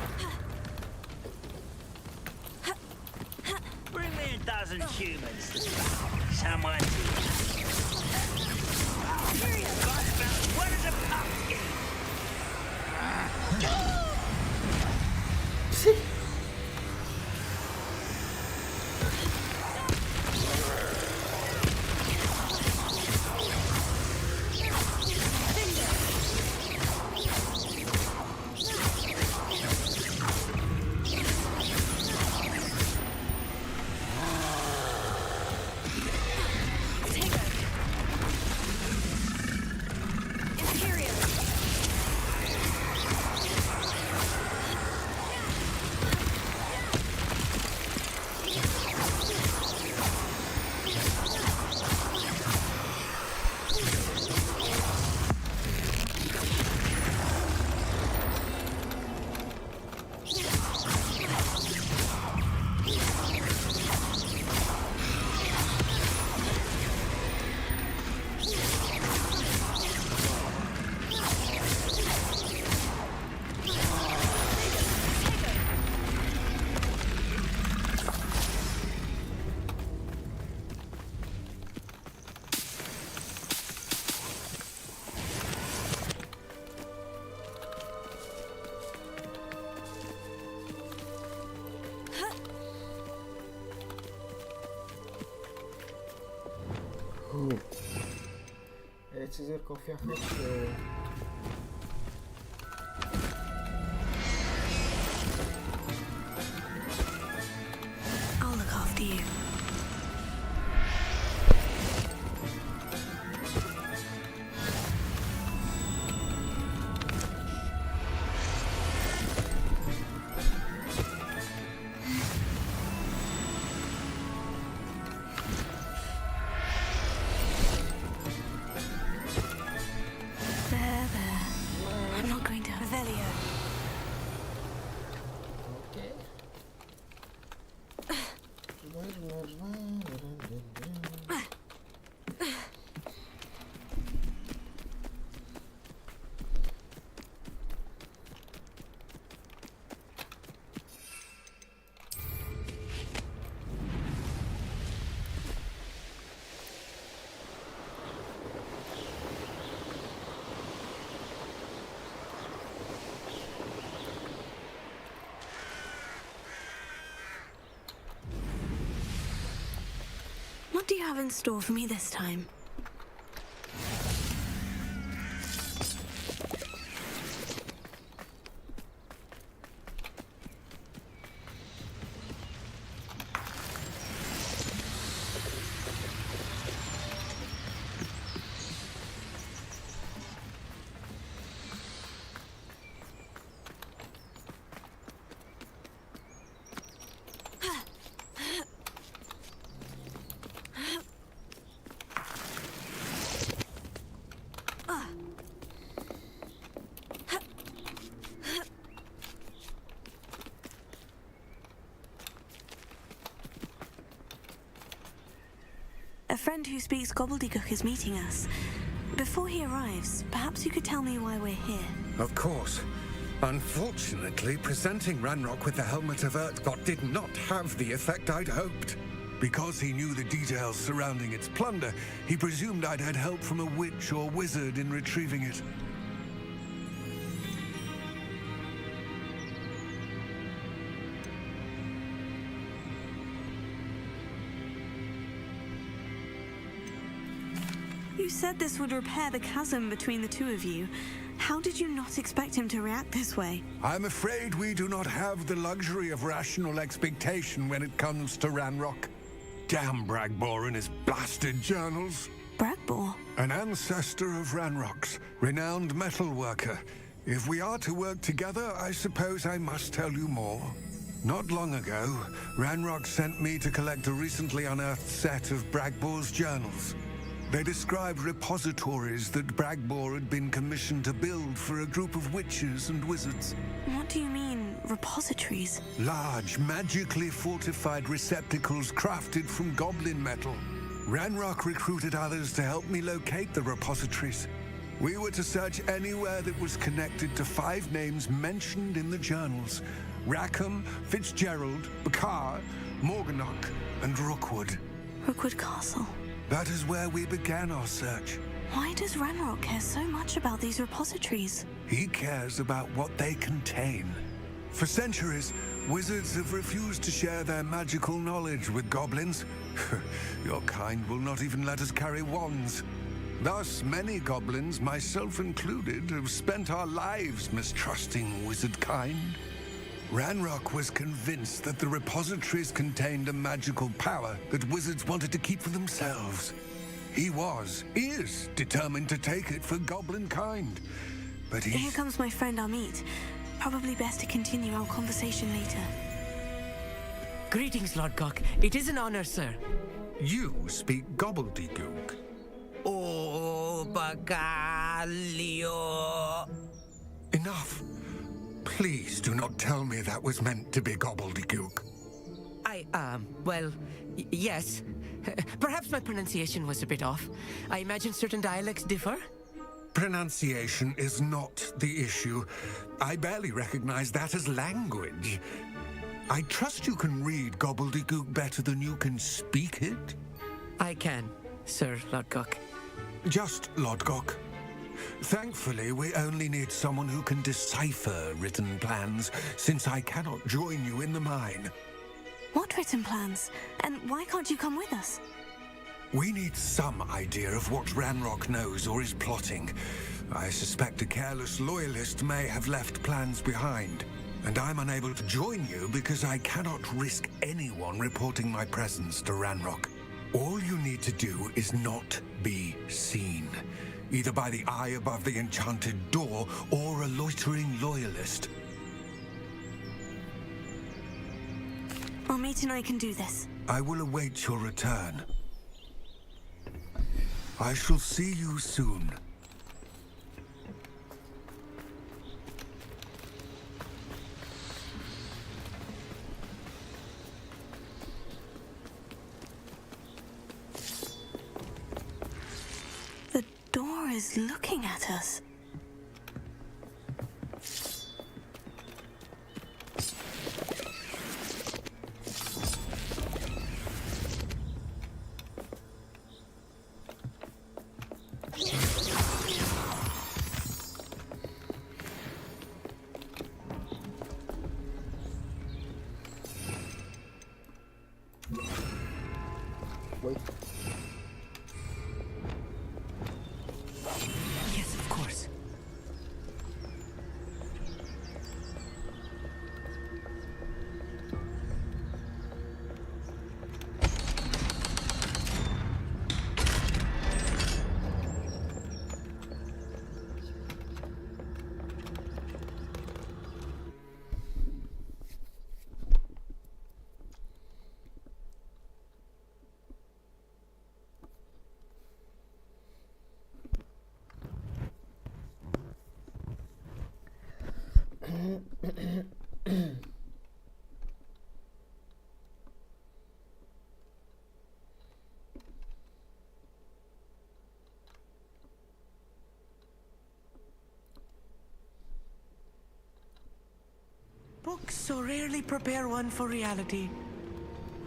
Bring me a dozen humans to someone. What is a pumpkin? Эти зеркалов я хочу. I'll look after you. What do you have in store for me this time? A friend who speaks gobbledygook is meeting us. Before he arrives, perhaps you could tell me why we're here. Of course. Unfortunately, presenting Ranrock with the Helmet of Urtkot did not have the effect I'd hoped. Because he knew the details surrounding its plunder, he presumed I'd had help from a witch or wizard in retrieving it. You said this would repair the chasm between the two of you. How did you not expect him to react this way? I'm afraid we do not have the luxury of rational expectation when it comes to Ranrock. Damn Bragbor and his blasted journals. Bragbor? An ancestor of Ranrock's, renowned metal worker. If we are to work together, I suppose I must tell you more. Not long ago, Ranrock sent me to collect a recently unearthed set of Bragbor's journals. They described repositories that Bragbor had been commissioned to build for a group of witches and wizards. What do you mean, repositories? Large, magically fortified receptacles crafted from goblin metal. Ranrock recruited others to help me locate the repositories. We were to search anywhere that was connected to 5 names mentioned in the journals: Rackham, Fitzgerald, Bakar, Morganach, and Rookwood. Rookwood Castle. That is where we began our search. Why does Ranrock care so much about these repositories? He cares about what they contain. For centuries, wizards have refused to share their magical knowledge with goblins. Your kind will not even let us carry wands. Thus, many goblins, myself included, have spent our lives mistrusting wizard kind. Ranrock was convinced that the repositories contained a magical power that wizards wanted to keep for themselves. He is determined to take it for goblin kind. But Here comes my friend Amit. Probably best to continue our conversation later. Greetings, Lord Cock. It is an honor, sir. You speak gobbledygook. Oh, Bagalio. Enough. Please do not tell me that was meant to be gobbledygook. Well, yes. Perhaps my pronunciation was a bit off. I imagine certain dialects differ. Pronunciation is not the issue. I barely recognize that as language. I trust you can read gobbledygook better than you can speak it? I can, Sir Lodgok. Just Lodgok. Thankfully, we only need someone who can decipher written plans, since I cannot join you in the mine. What written plans? And why can't you come with us? We need some idea of what Ranrock knows or is plotting. I suspect a careless loyalist may have left plans behind. And I'm unable to join you because I cannot risk anyone reporting my presence to Ranrock. All you need to do is not be seen, either by the eye above the enchanted door or a loitering loyalist. Amit and I can do this. I will await your return. I shall see you soon. The door is looking at us. Wait. Yes, of course. so rarely prepare one for reality.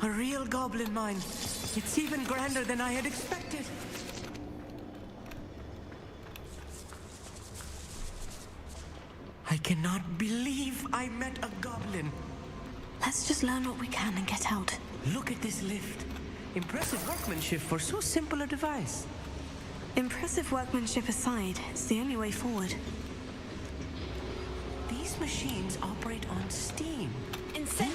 A real goblin mine. It's even grander than I had expected. I cannot believe I met a goblin. Let's just learn what we can and get out. Look at this lift. Impressive workmanship for so simple a device. Impressive workmanship aside, it's the only way forward. These machines operate on steam. Interesting.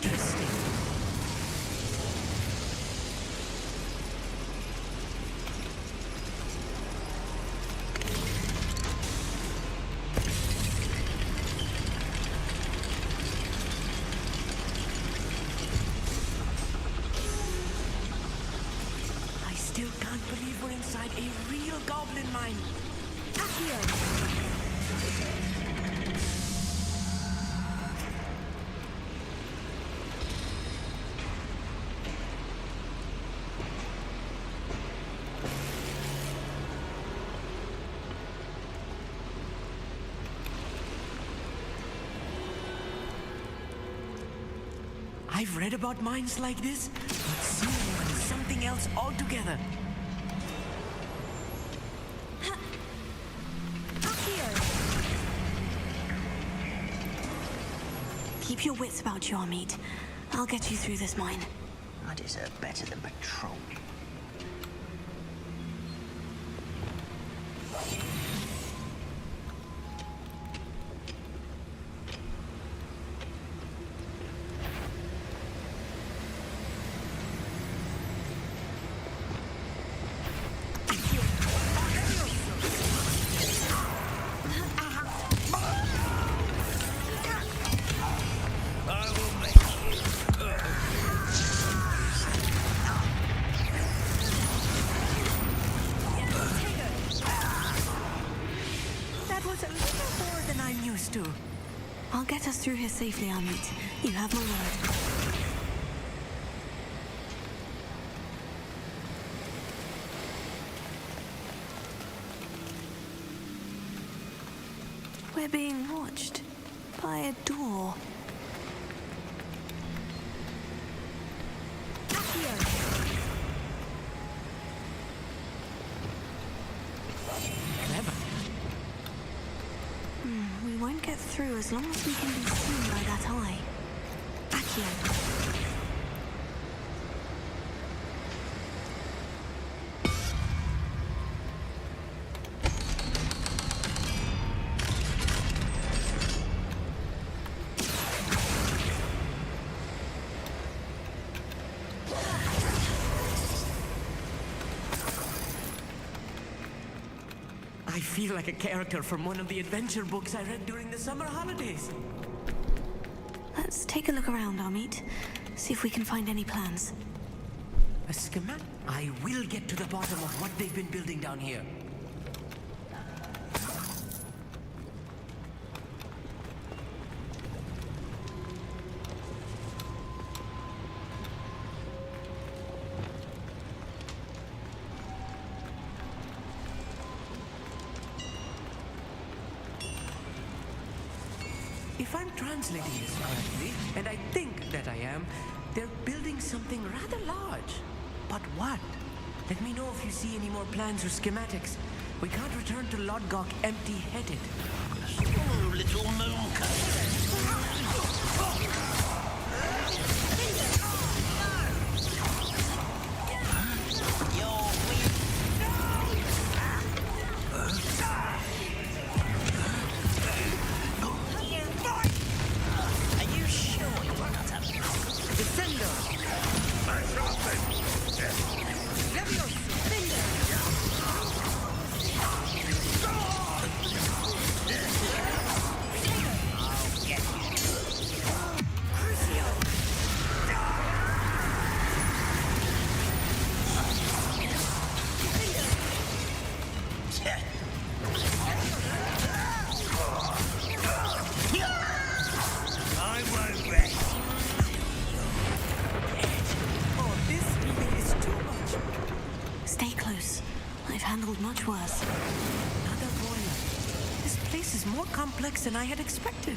I still can't believe we're inside a real goblin mine. I've read about mines like this, but seeing one is something else altogether. Keep your wits about you, Amit. I'll get you through this mine. I deserve better than patrol. I'll get us through here safely, Amit. You have my word. We're being watched by a door. We won't get through as long as we can be seen by that eye. Accio. I feel like a character from one of the adventure books I read during the summer holidays. Let's take a look around, Amit. See if we can find any plans. A schematic? I will get to the bottom of what they've been building down here. If I'm translating this correctly, and I think that I am, they're building something rather large. But what? Let me know if you see any more plans or schematics. We can't return to Lodgok empty-headed. Oh, little mooncake. Much worse. Another boiler. This place is more complex than I had expected.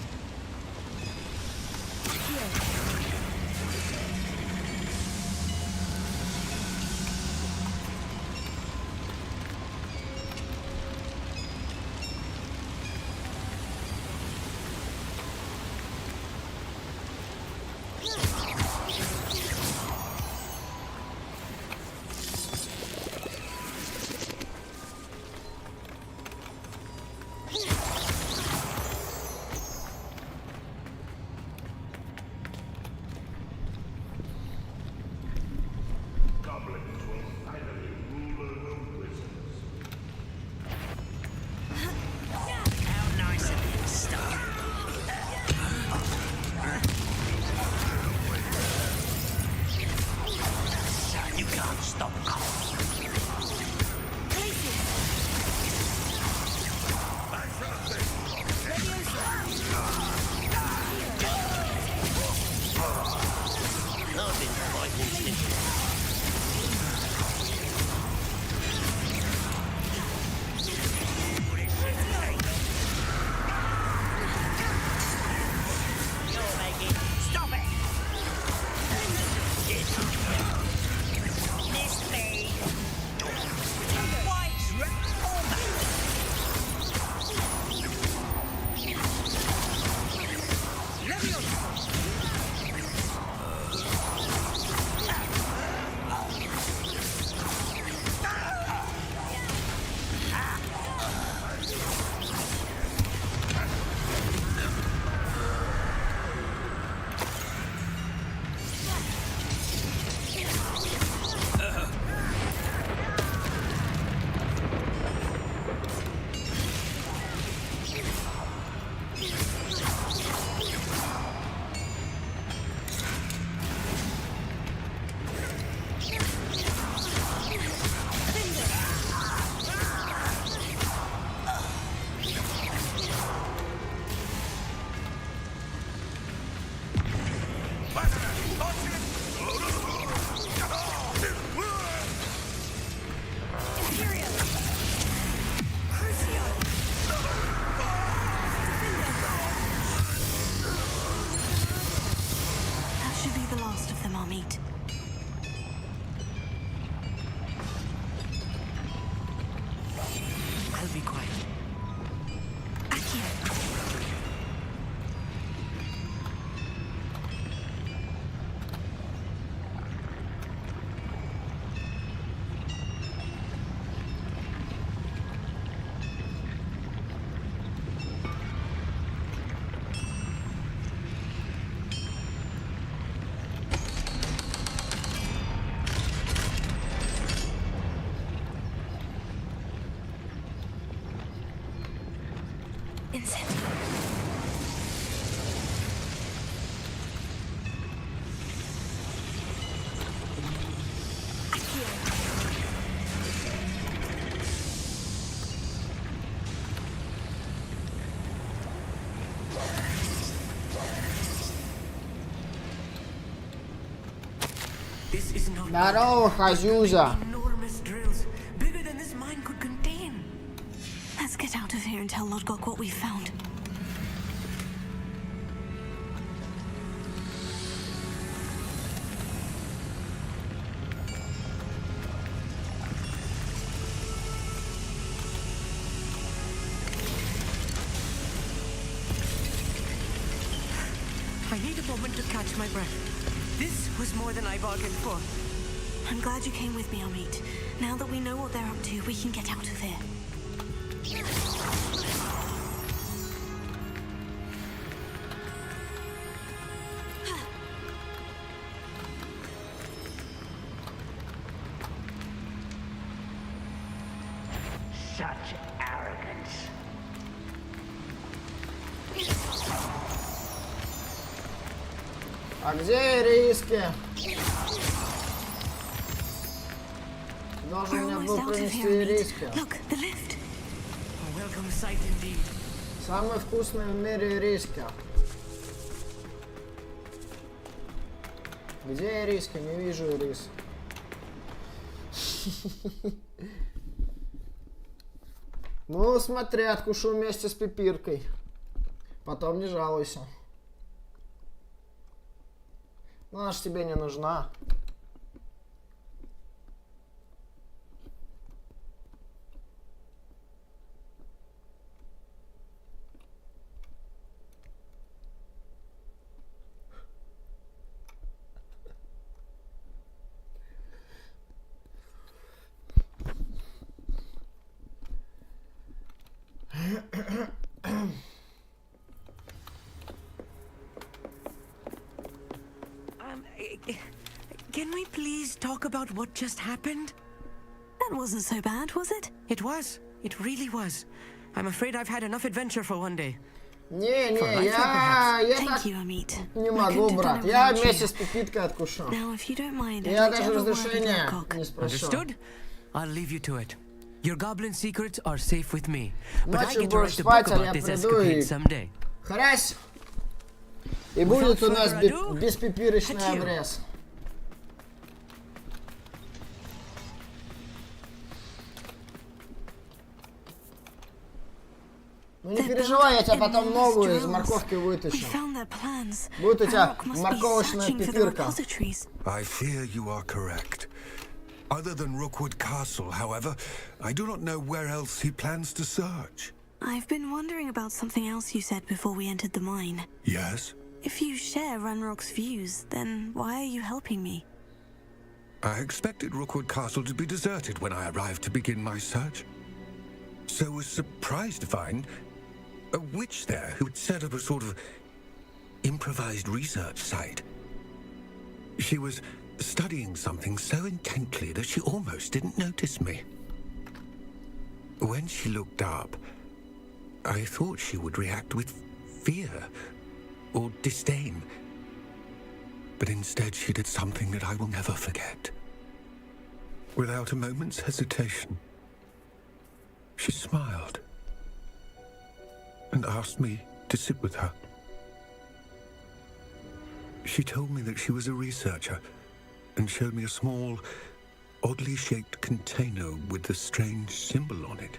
stop costs. I've been fighting since. Здорово, Хазюза. Let's get out of here and tell Lodgok what we found. I need a moment to catch my breath. This was more than I bargained for. I'm glad you came with me, Amit. Now that we know what they're up to, we can get out of here. Such arrogance. А где риски? Должен мне был принести риски. Самые вкусные в мире риски. Где риски? Не вижу рис. Ну, смотри, откушу вместе с пипиркой. Потом не жалуйся. Ну, она ж тебе не нужна. Can we please talk about what just happened? That wasn't so bad, was it? It was. It really was. I'm afraid I've had enough adventure for one day. Не, я так не могу, брат. Я вместе с Пипиткой откушу. Я даже разрешения не спрошу. Understood? I'll leave you to it. Your goblin secrets are safe with me. But I Ночью get to будешь write a спать, book а я about this приду escapade и... someday. Хрясь! И будет у нас беспипирочный обрез. Ну не переживай, я тебя потом новую из морковки вытащу. Будет у тебя морковочная пипирка. I fear you are correct. Other than Rookwood Castle, however, I do not know where else he plans to search. I've been wondering about something else you said before we entered the mine. Yes? If you share Ranrock's views, then why are you helping me? I expected Rookwood Castle to be deserted when I arrived to begin my search. So was surprised to find a witch there who had set up a sort of improvised research site. She was studying something so intently that she almost didn't notice me. When she looked up, I thought she would react with fear or disdain. But instead she did something that I will never forget. Without a moment's hesitation, she smiled and asked me to sit with her. She told me that she was a researcher and showed me a small, oddly shaped container with a strange symbol on it.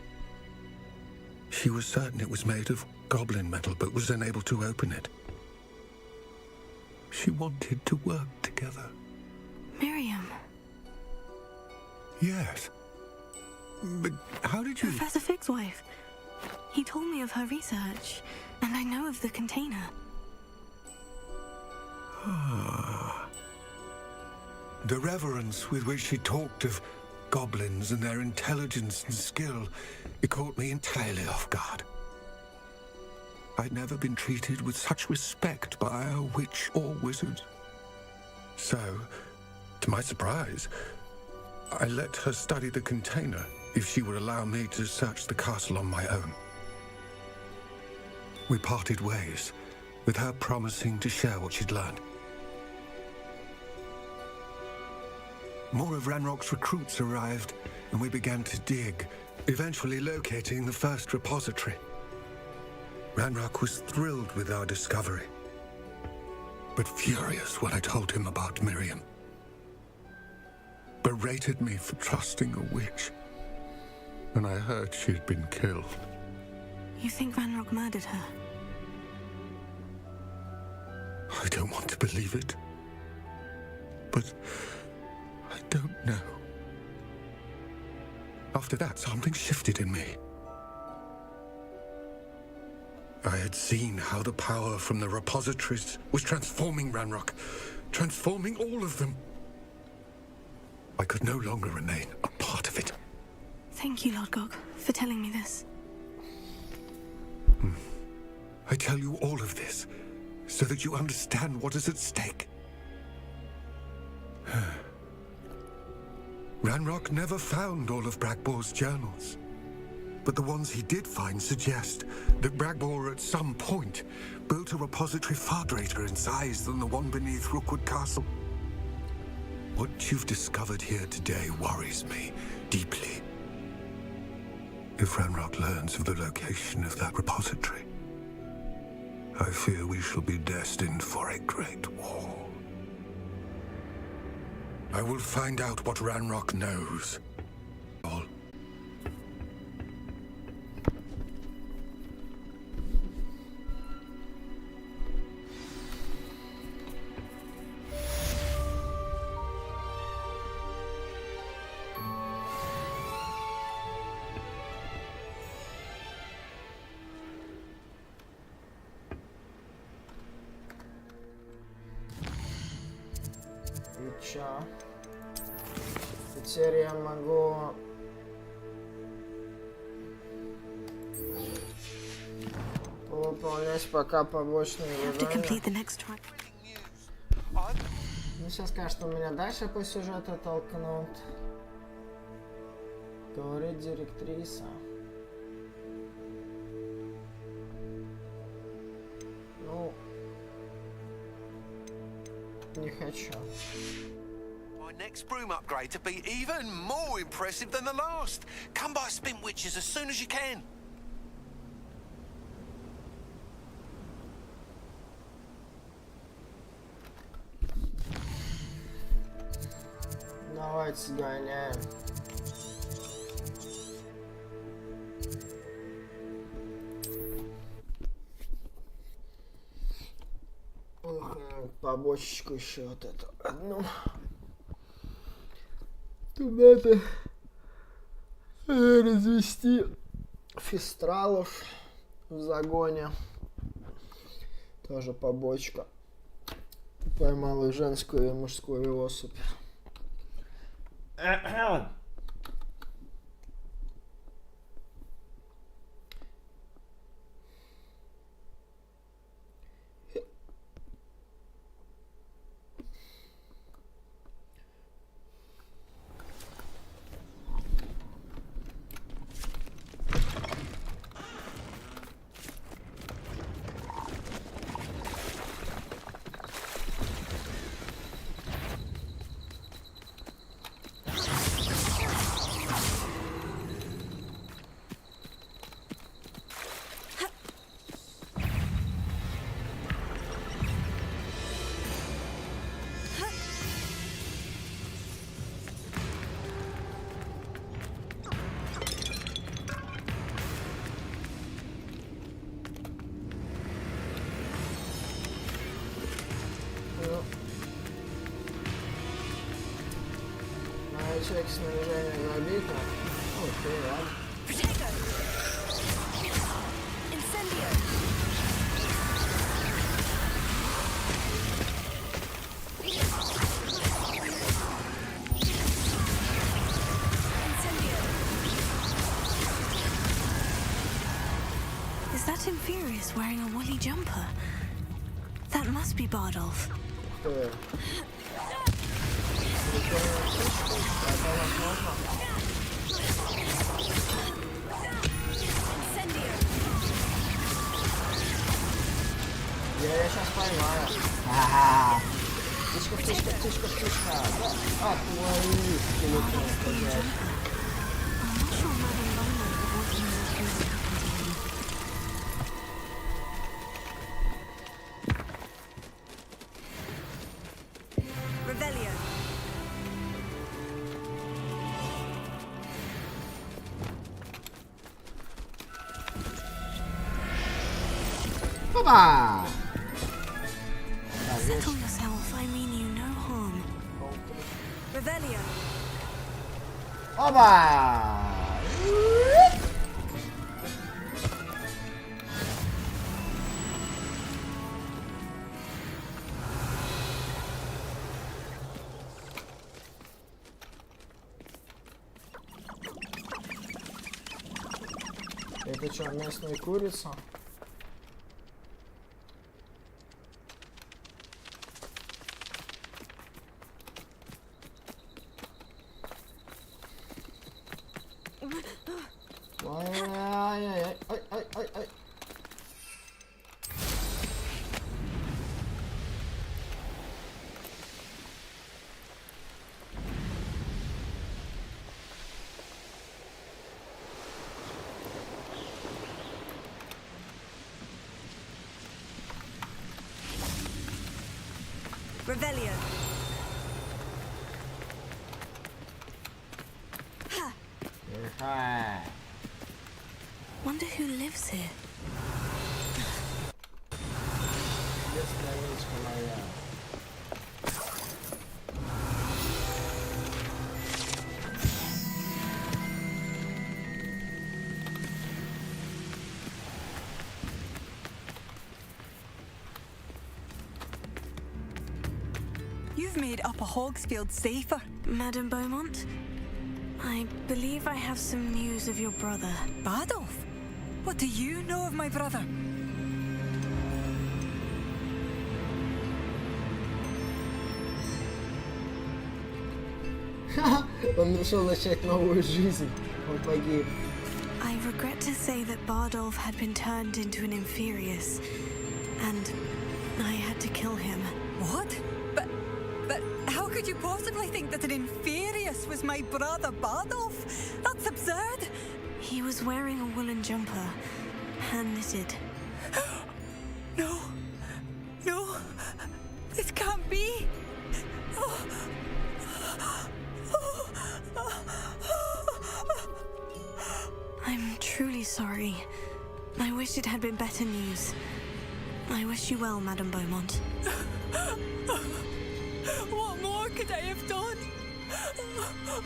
She was certain it was made of goblin metal, but was unable to open it. She wanted to work together. Miriam. Yes. But how did you... Professor Fig's wife. He told me of her research, and I know of the container. Ah. The reverence with which she talked of goblins and their intelligence and skill, it caught me entirely off guard. I'd never been treated with such respect by a witch or wizard. So, to my surprise, I let her study the container if she would allow me to search the castle on my own. We parted ways, with her promising to share what she'd learned. More of Ranrock's recruits arrived, and we began to dig, eventually locating the first repository. Ranrock was thrilled with our discovery, but furious when I told him about Miriam. Berated me for trusting a witch, and I heard she'd been killed. You think Ranrock murdered her? I don't want to believe it, but I don't know. After that, something shifted in me. I had seen how the power from the repositories was transforming Ranrock, transforming all of them. I could no longer remain a part of it. Thank you, Lord Gog, for telling me this. I tell you all of this so that you understand what is at stake. Ranrock never found all of Bragbor's journals, but the ones he did find suggest that Bragbor at some point built a repository far greater in size than the one beneath Rookwood Castle. What you've discovered here today worries me deeply. If Ranrock learns of the location of that repository, I fear we shall be destined for a great war. I will find out what Ranrock knows. All. И чё? Теперь я могу... выполнять пока побочные задания. Ну, сейчас, конечно, меня дальше по сюжету толкнут. Говорит директриса. Не хочу. My next broom upgrade to be even more impressive than the last. Come by Spin Witches as soon as you can. Давайте сгоняем. Побочечку еще вот эту одну. Туда-то развести фистралов в загоне. Тоже побочка. Поймал и женскую, и мужскую особь. Чек снаряжения забито. Окей, ладно. Is that Infurious wearing a woolly jumper? That must be Bardolph. Yeah. Я сейчас поймаю. Ага. Птичка, птичка, птичка, птичка. Отвали, скелетон. Опа! Settle yourself, I mean you no harm. Revelio. Опа! Это что, местная курица? Ай. Revelio. Wonder who lives here. You've made Upper Hogsfield safer. Madame Beaumont, I believe I have some news of your brother. Bardolph? What do you know of my brother? Он решил начать новую жизнь. Он погиб. I regret to say that Bardolph had been turned into an Infurious, and I had to kill him. What? But possibly think that an Inferius was my brother Bardolph? That's absurd. He was wearing a woolen jumper, hand-knitted. No. No. This can't be. I'm truly sorry. I wish it had been better news. I wish you well, Madame Beaumont. What more could I have done?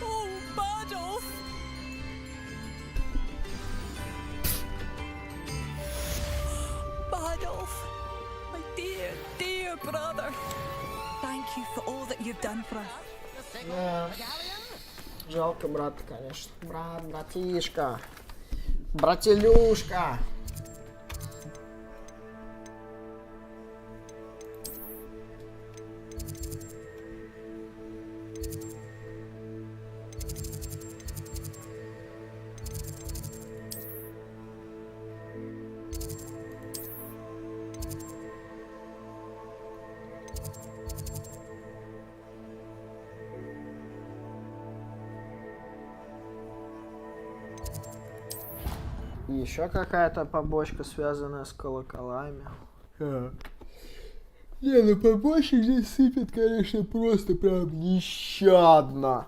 Oh, Bardolph! Bardolph, my dear, dear brother. Thank you for all that you've done for us. Да. Жалко брата, конечно. Братишка. Брателюшка. Еще какая-то побочка, связанная с колоколами. Не, ну побочек здесь сыпет, конечно, просто прям нещадно.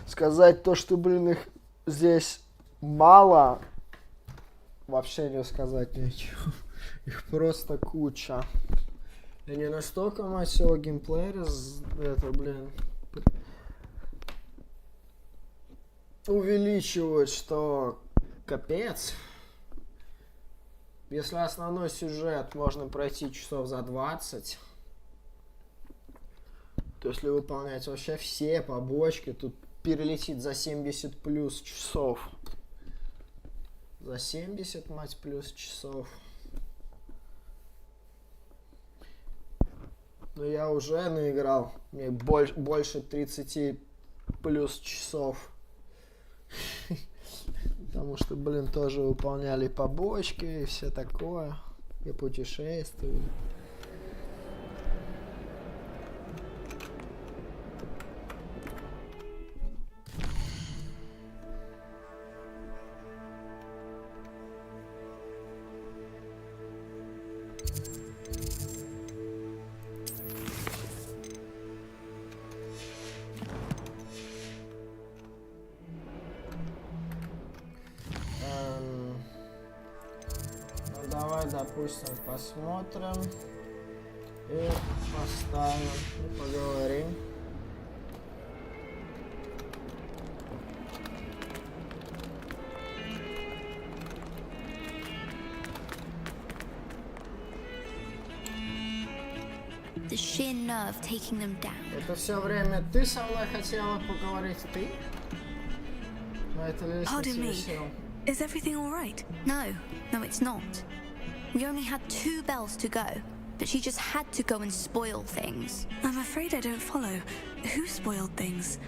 Сказать то, что, блин, их здесь мало, вообще не сказать нечего. Их просто куча. И не настолько, мать его, геймплей это, блин, увеличивают, что капец. Если основной сюжет можно пройти часов за 20, то если выполнять вообще все побочки, тут перелетит за 70 плюс часов. За 70, мать, плюс часов. Но я уже наиграл. Мне больше 30 плюс часов. Потому что, блин, тоже выполняли побочки и все такое. И путешествовали. Допустим, посмотрим и поставим, и поговорим. The sheer nerve taking them down. Это все время ты со мной хотела поговорить, ты? Но это Pardon me. Is everything all right? No, it's not. We only had 2 bells to go, but she just had to go and spoil things. I'm afraid I don't follow. Who spoiled things?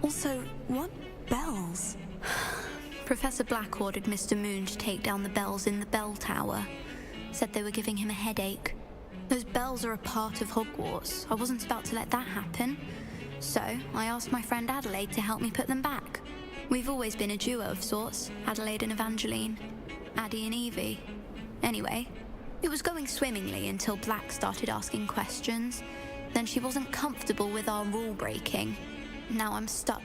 Also, what bells? Professor Black ordered Mr. Moon to take down the bells in the bell tower. Said they were giving him a headache. Those bells are a part of Hogwarts. I wasn't about to let that happen. So, I asked my friend Adelaide to help me put them back. We've always been a duo of sorts, Adelaide and Evangeline. Addie and Evie. Anyway, it was going swimmingly until Black started asking questions. Then she wasn't comfortable with our rule breaking. Now I'm stuck,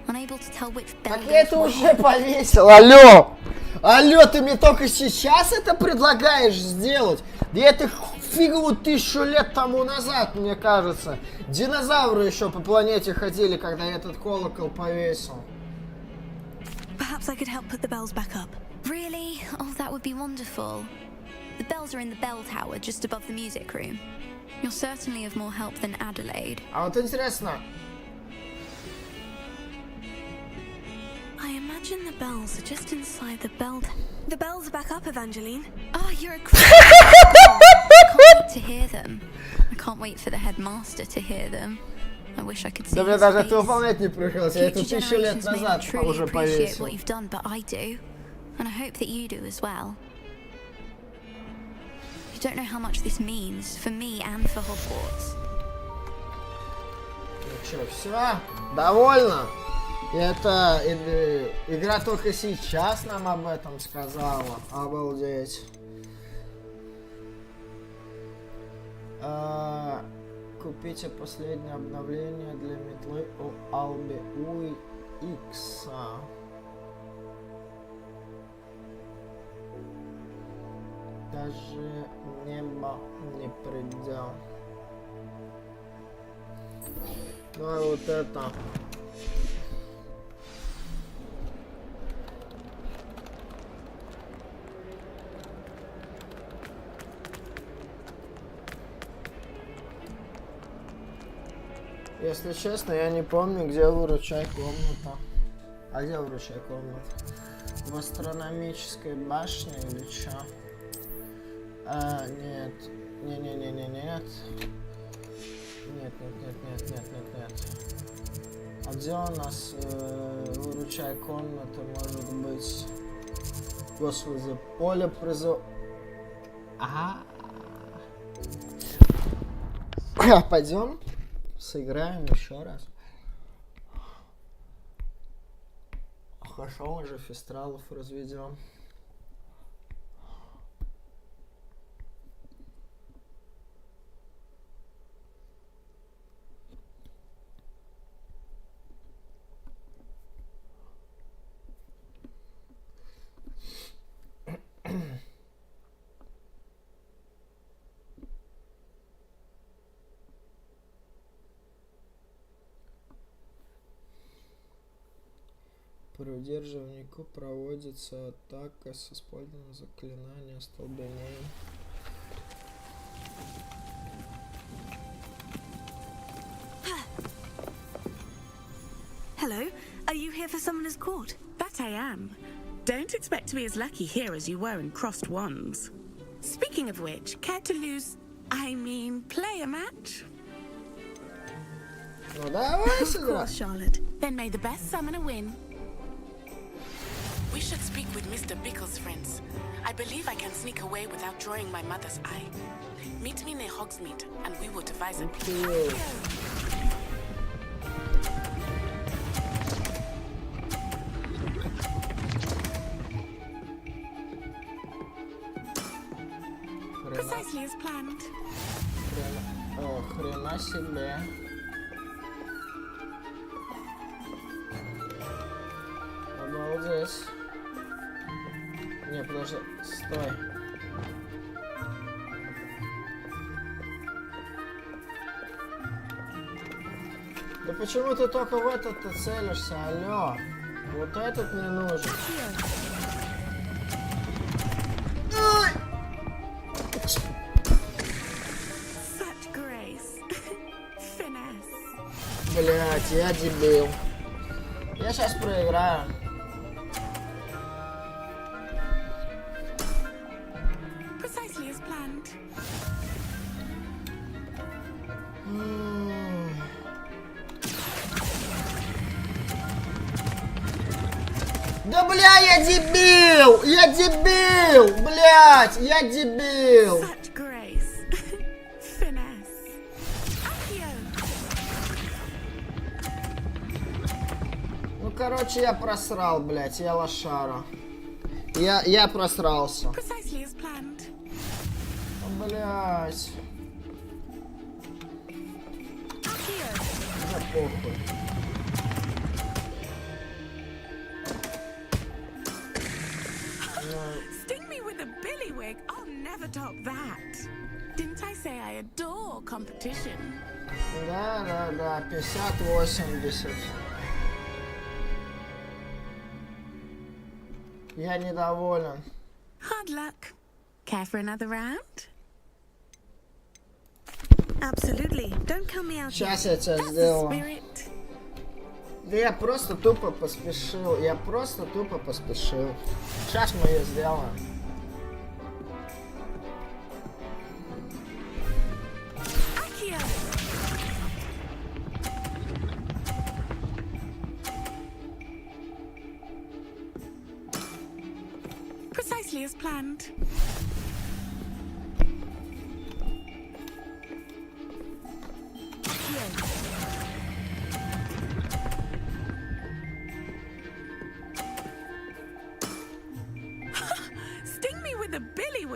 unable to tell which bell. Так я это уже повесил. Алло! Алло, ты мне только сейчас это предлагаешь сделать? Да это фигово 1000 лет тому назад, мне кажется. Динозавры еще по планете ходили, когда я этот колокол повесил. Perhaps I could help put the bells back up. Really? Oh, that would be wonderful. The bells are in the bell tower just above the music room. You're certainly of more help than Adelaide. А вот интересно. I imagine the bells are just inside the bell. The bells are back up, Evangeline. Oh, you're a crazy. I can't wait to hear them. I can't wait for the headmaster to hear them. I wish I could see. Да мне даже это выполнять не приходилось. Я это 1000 лет назад уже повесил. What you've done, but I do. And I hope that you do as well. You don't know how much this means for me and for Hogwarts. Че, все? Довольно? Это игра только сейчас нам об этом сказала. Обалдеть. Купите последнее обновление для метлы у Алби Уи Икса. Даже небо не предел. Давай вот это. Если честно, я не помню, где выручай комната. А где выручай комната? В астрономической башне или чё? Нет. Нет. Нет. А где у нас выручай комната может быть? Господи, поле призыв... Ага. Пойдем сыграем еще раз. Хорошо, уже фестралов разведем. При удерживнику проводится атака с использованием заклинания столбеней. Hello, are you here for Summoner's Court? That I am. Don't expect to be as lucky here as you were in Crossed Wands. Speaking of which, care to play a match? Ну давай Of course, Charlotte. Then may the best summoner win. We should speak with Mr. Bickle's friends. I believe I can sneak away without drawing my mother's eye. Meet me near Hogsmeade, and we will devise a plan. Precisely as planned. Хрена себе. Обалдеть. Не, подожди, стой. Да почему ты только в этот-то целишься, алло? Вот этот мне нужен. Блять, я дебил. Я сейчас проиграю. Да бля, я дебил! Я дебил! Блять, я дебил! Ну, короче, я просрал, блять, я лошара. Я просрался. Блять. Да похуй. Sting me with a billywig. I'll never top that. Didn't I say I adore competition? Да, 50-80. Я недоволен. Hard luck. Care for another round? Absolutely. Don't count me out. Сейчас я тебя сделаю. Да я просто тупо поспешил. Сейчас мы ее сделаем. Precisely as planned.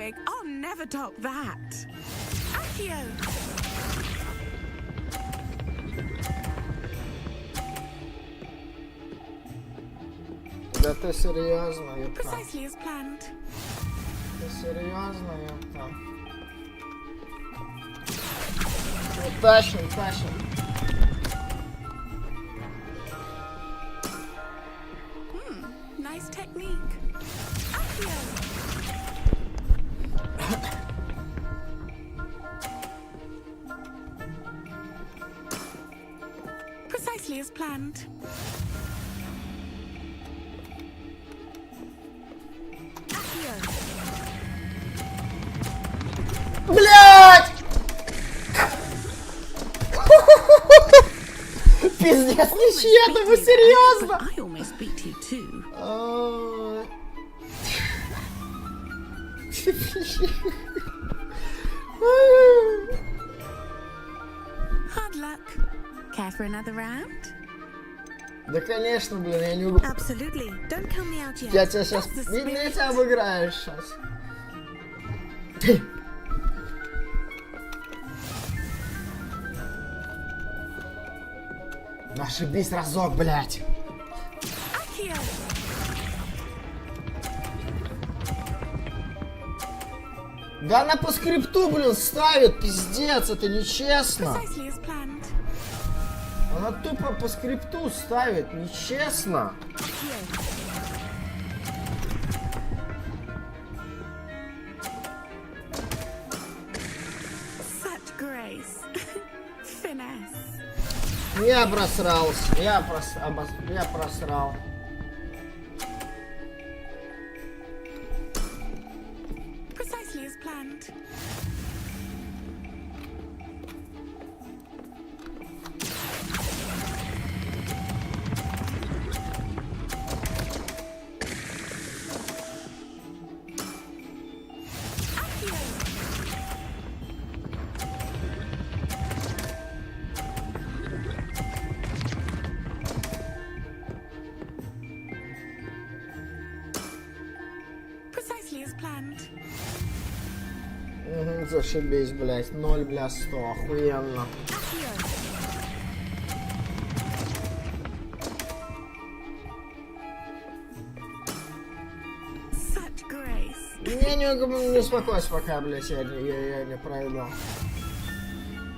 Bigwig. I'll never top that. Accio! Да ты серьезно, ёпта? Precisely as planned. Ты серьезно, ёпта? Ну, тащим, тащим. Nice technique. Accio! Precisely as planned. Блять! Пиздец, ничья, да вы серьезно? I almost beat you too. Hard luck. Care for another round? Да конечно, блин, я не угу. Absolutely. Don't count me out yet. Я тебя сейчас... Я тебя обыграю сейчас. Ошибись разок, блядь. Да она по скрипту, блин, ставит, пиздец, это нечестно. Она тупо по скрипту ставит, нечестно. Я просрался, я просрал. Precisely as planned. Зашибись, блять. 0, бля, 100. Охуенно. Я не успокойся пока, блять, я не пройду.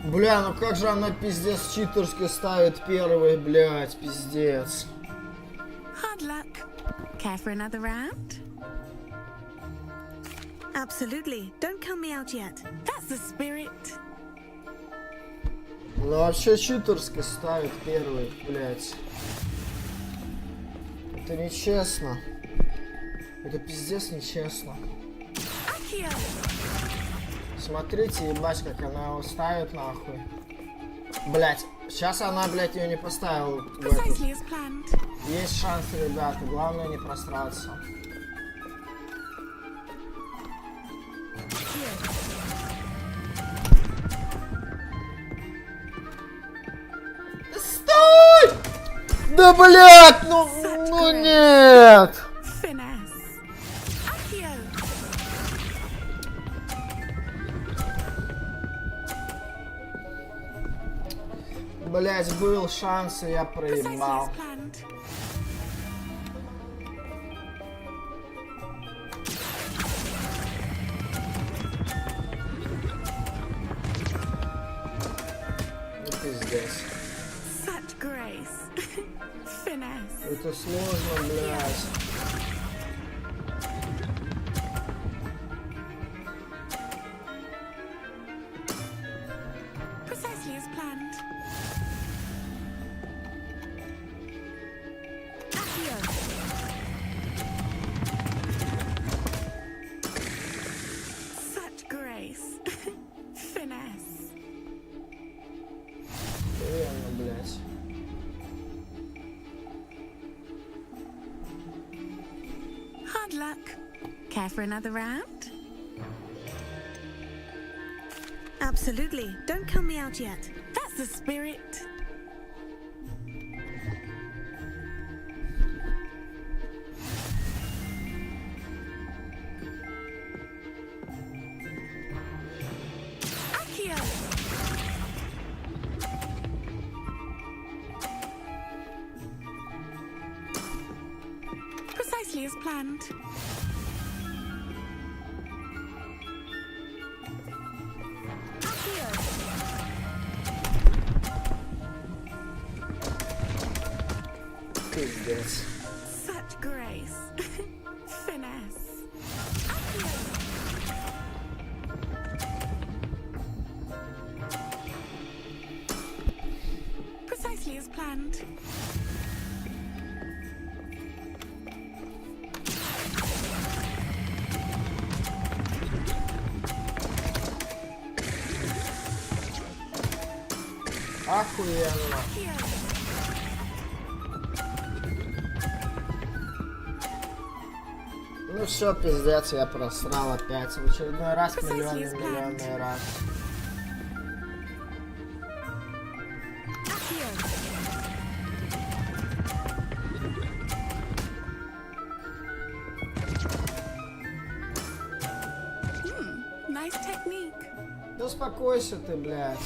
Бля, ну как же она пиздец читерски ставит первый, блять, пиздец. Hard luck. Care for another round? Absolutely. Don't count me out yet. That's the spirit. Ну вообще читерски ставит первый, блять. Это нечестно. Это пиздец нечестно. Смотрите, ебать, как она его ставит нахуй. Блять, сейчас она, блять, ее не поставила. Есть шанс, ребята, главное не просраться. Стой! Да, блядь, ну нет! Блять, был шанс, и я проебал. Ну пиздец. Это сложно, блядь. Care for another round? Absolutely. Don't count me out yet. That's the spirit. Precisely as planned. Пиздец. Such grace. Finesse. Precisely as planned. Охуенно. Ну все, пиздец, я просрал опять. В очередной раз, миллионный раз. Nice technique. Да успокойся ты, блядь.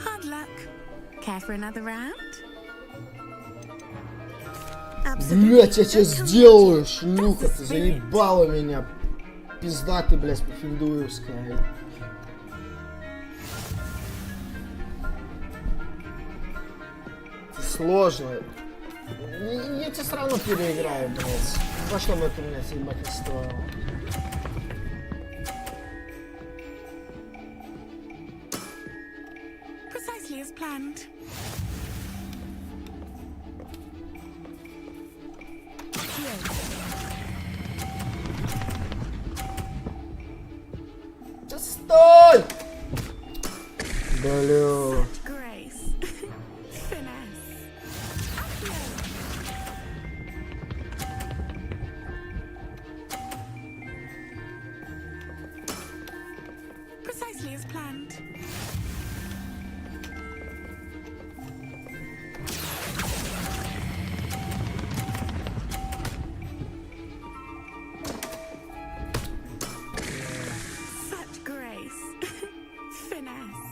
Hard luck. Care for another round? Блять, я тебя сделаю, шлюха, ты заебала меня. Пизда ты, блядь, по-финдуевская. Сложно. Я тебя все равно переиграю, блядь. Во что бы это, блядь, ебать не стоило. Precisely as planned. Да стой! Блю. Grace. Finesse. Precisely as planned. Such grace. Finesse.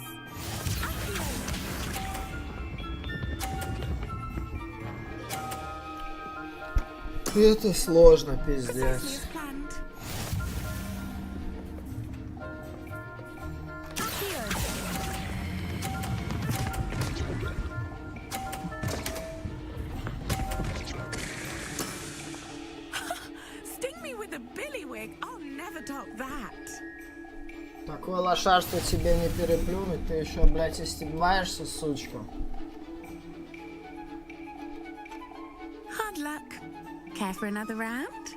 Это сложно, пиздец. Sting me with a billywig. I'll never top that. Такое лошадство тебе не переплюнуть, ты еще, блядь, истебаешься, сучка. Hard luck. Care for another round?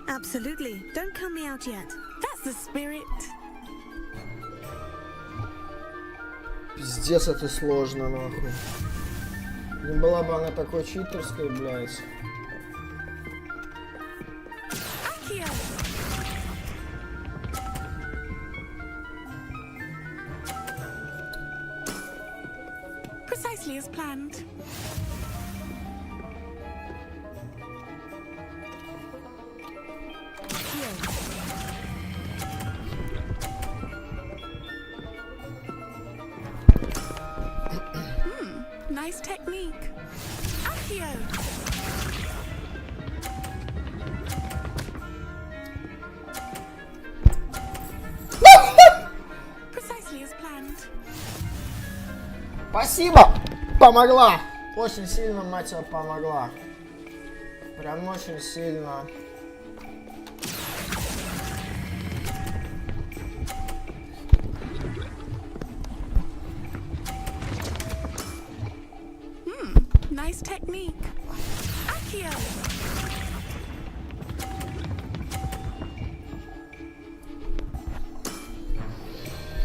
Absolutely. Don't count me out yet. That's the spirit. Пиздец, это сложно, нахуй. Не была бы она такой читерской, блядь. Precisely as planned. Nice technique. Accio. Precisely as planned. Спасибо! Помогла! Очень сильно, мать его, помогла. Прям очень сильно. Nice technique. Accio.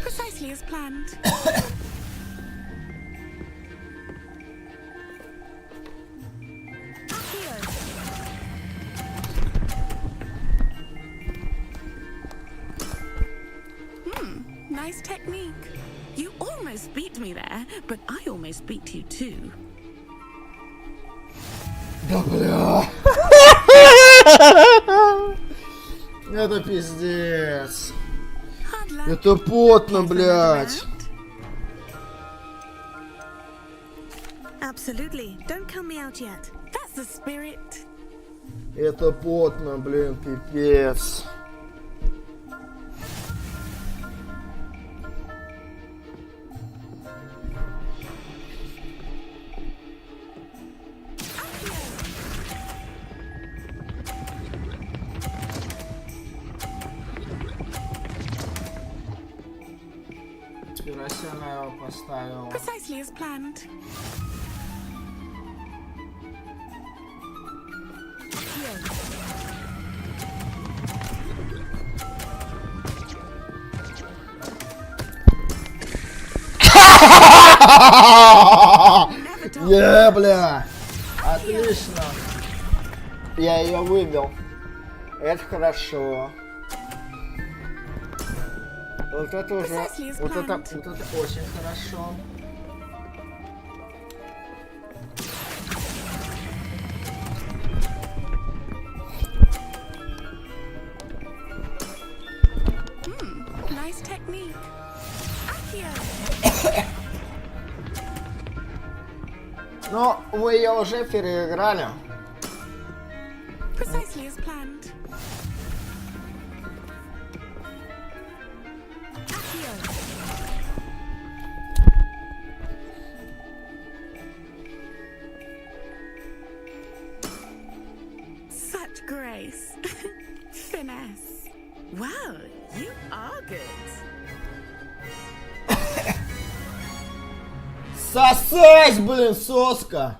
Precisely as planned. Nice technique. You almost beat me there, but I almost beat you too. Да бля. Это пиздец. Это потно, блядь. Absolutely. Don't count me out yet. That's the spirit. Это потно, блин, пипец. Керосина его поставил. Precisely as planned. Бля! Отлично! Я ее выбил. Это хорошо. Вот это уже... Вот это очень хорошо. Nice technique. Но вы ее уже переиграли. Precisely as planned. Such grace. Finesse. Well, you are good. Сосать, блин, соска!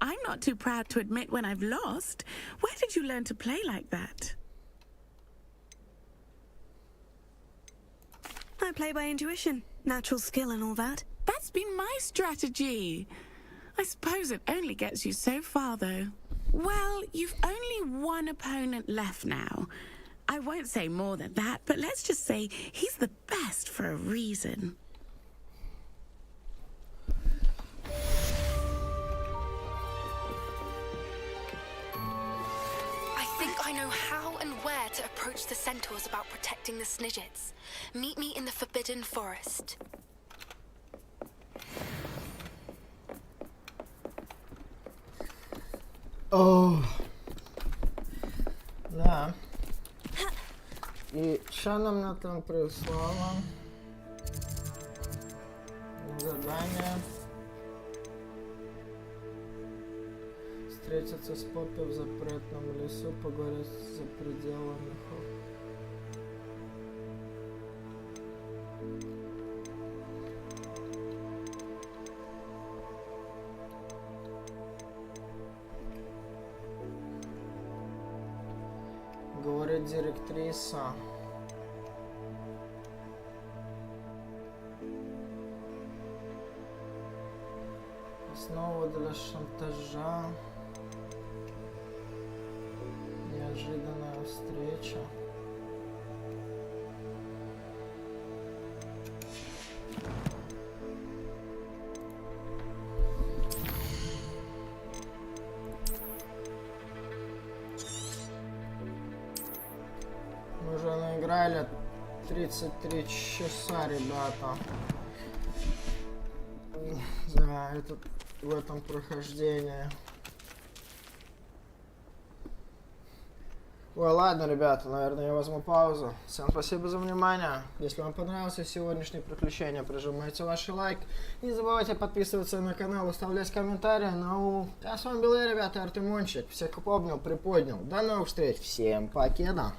I'm not too proud to admit when I've lost. Where did you learn to play like that? I play by intuition. Natural skill and all that. That's been my strategy. I suppose it only gets you so far, though. Well, you've only one opponent left now. I won't say more than that, but let's just say he's the best for a reason. I think I know how and where to approach the centaurs about protecting the Snidgets. Meet me in the Forbidden Forest. О, да. И что нам на там прислало? Задание. Встретиться с Поппи в запретном лесу, поговорить за пределами Говорит директриса. Основа для шантажа. Неожиданная встреча. Мы уже наиграли 33 часа, ребята. Да, это в этом прохождении. Ой, ладно, ребята, наверное, я возьму паузу. Всем спасибо за внимание. Если вам понравилось сегодняшнее приключение, прижимайте ваши лайки. Не забывайте подписываться на канал, оставлять комментарии. Ну, а с вами был я, ребята, Artemonchik. Всех обнял, приподнял. До новых встреч. Всем покеда.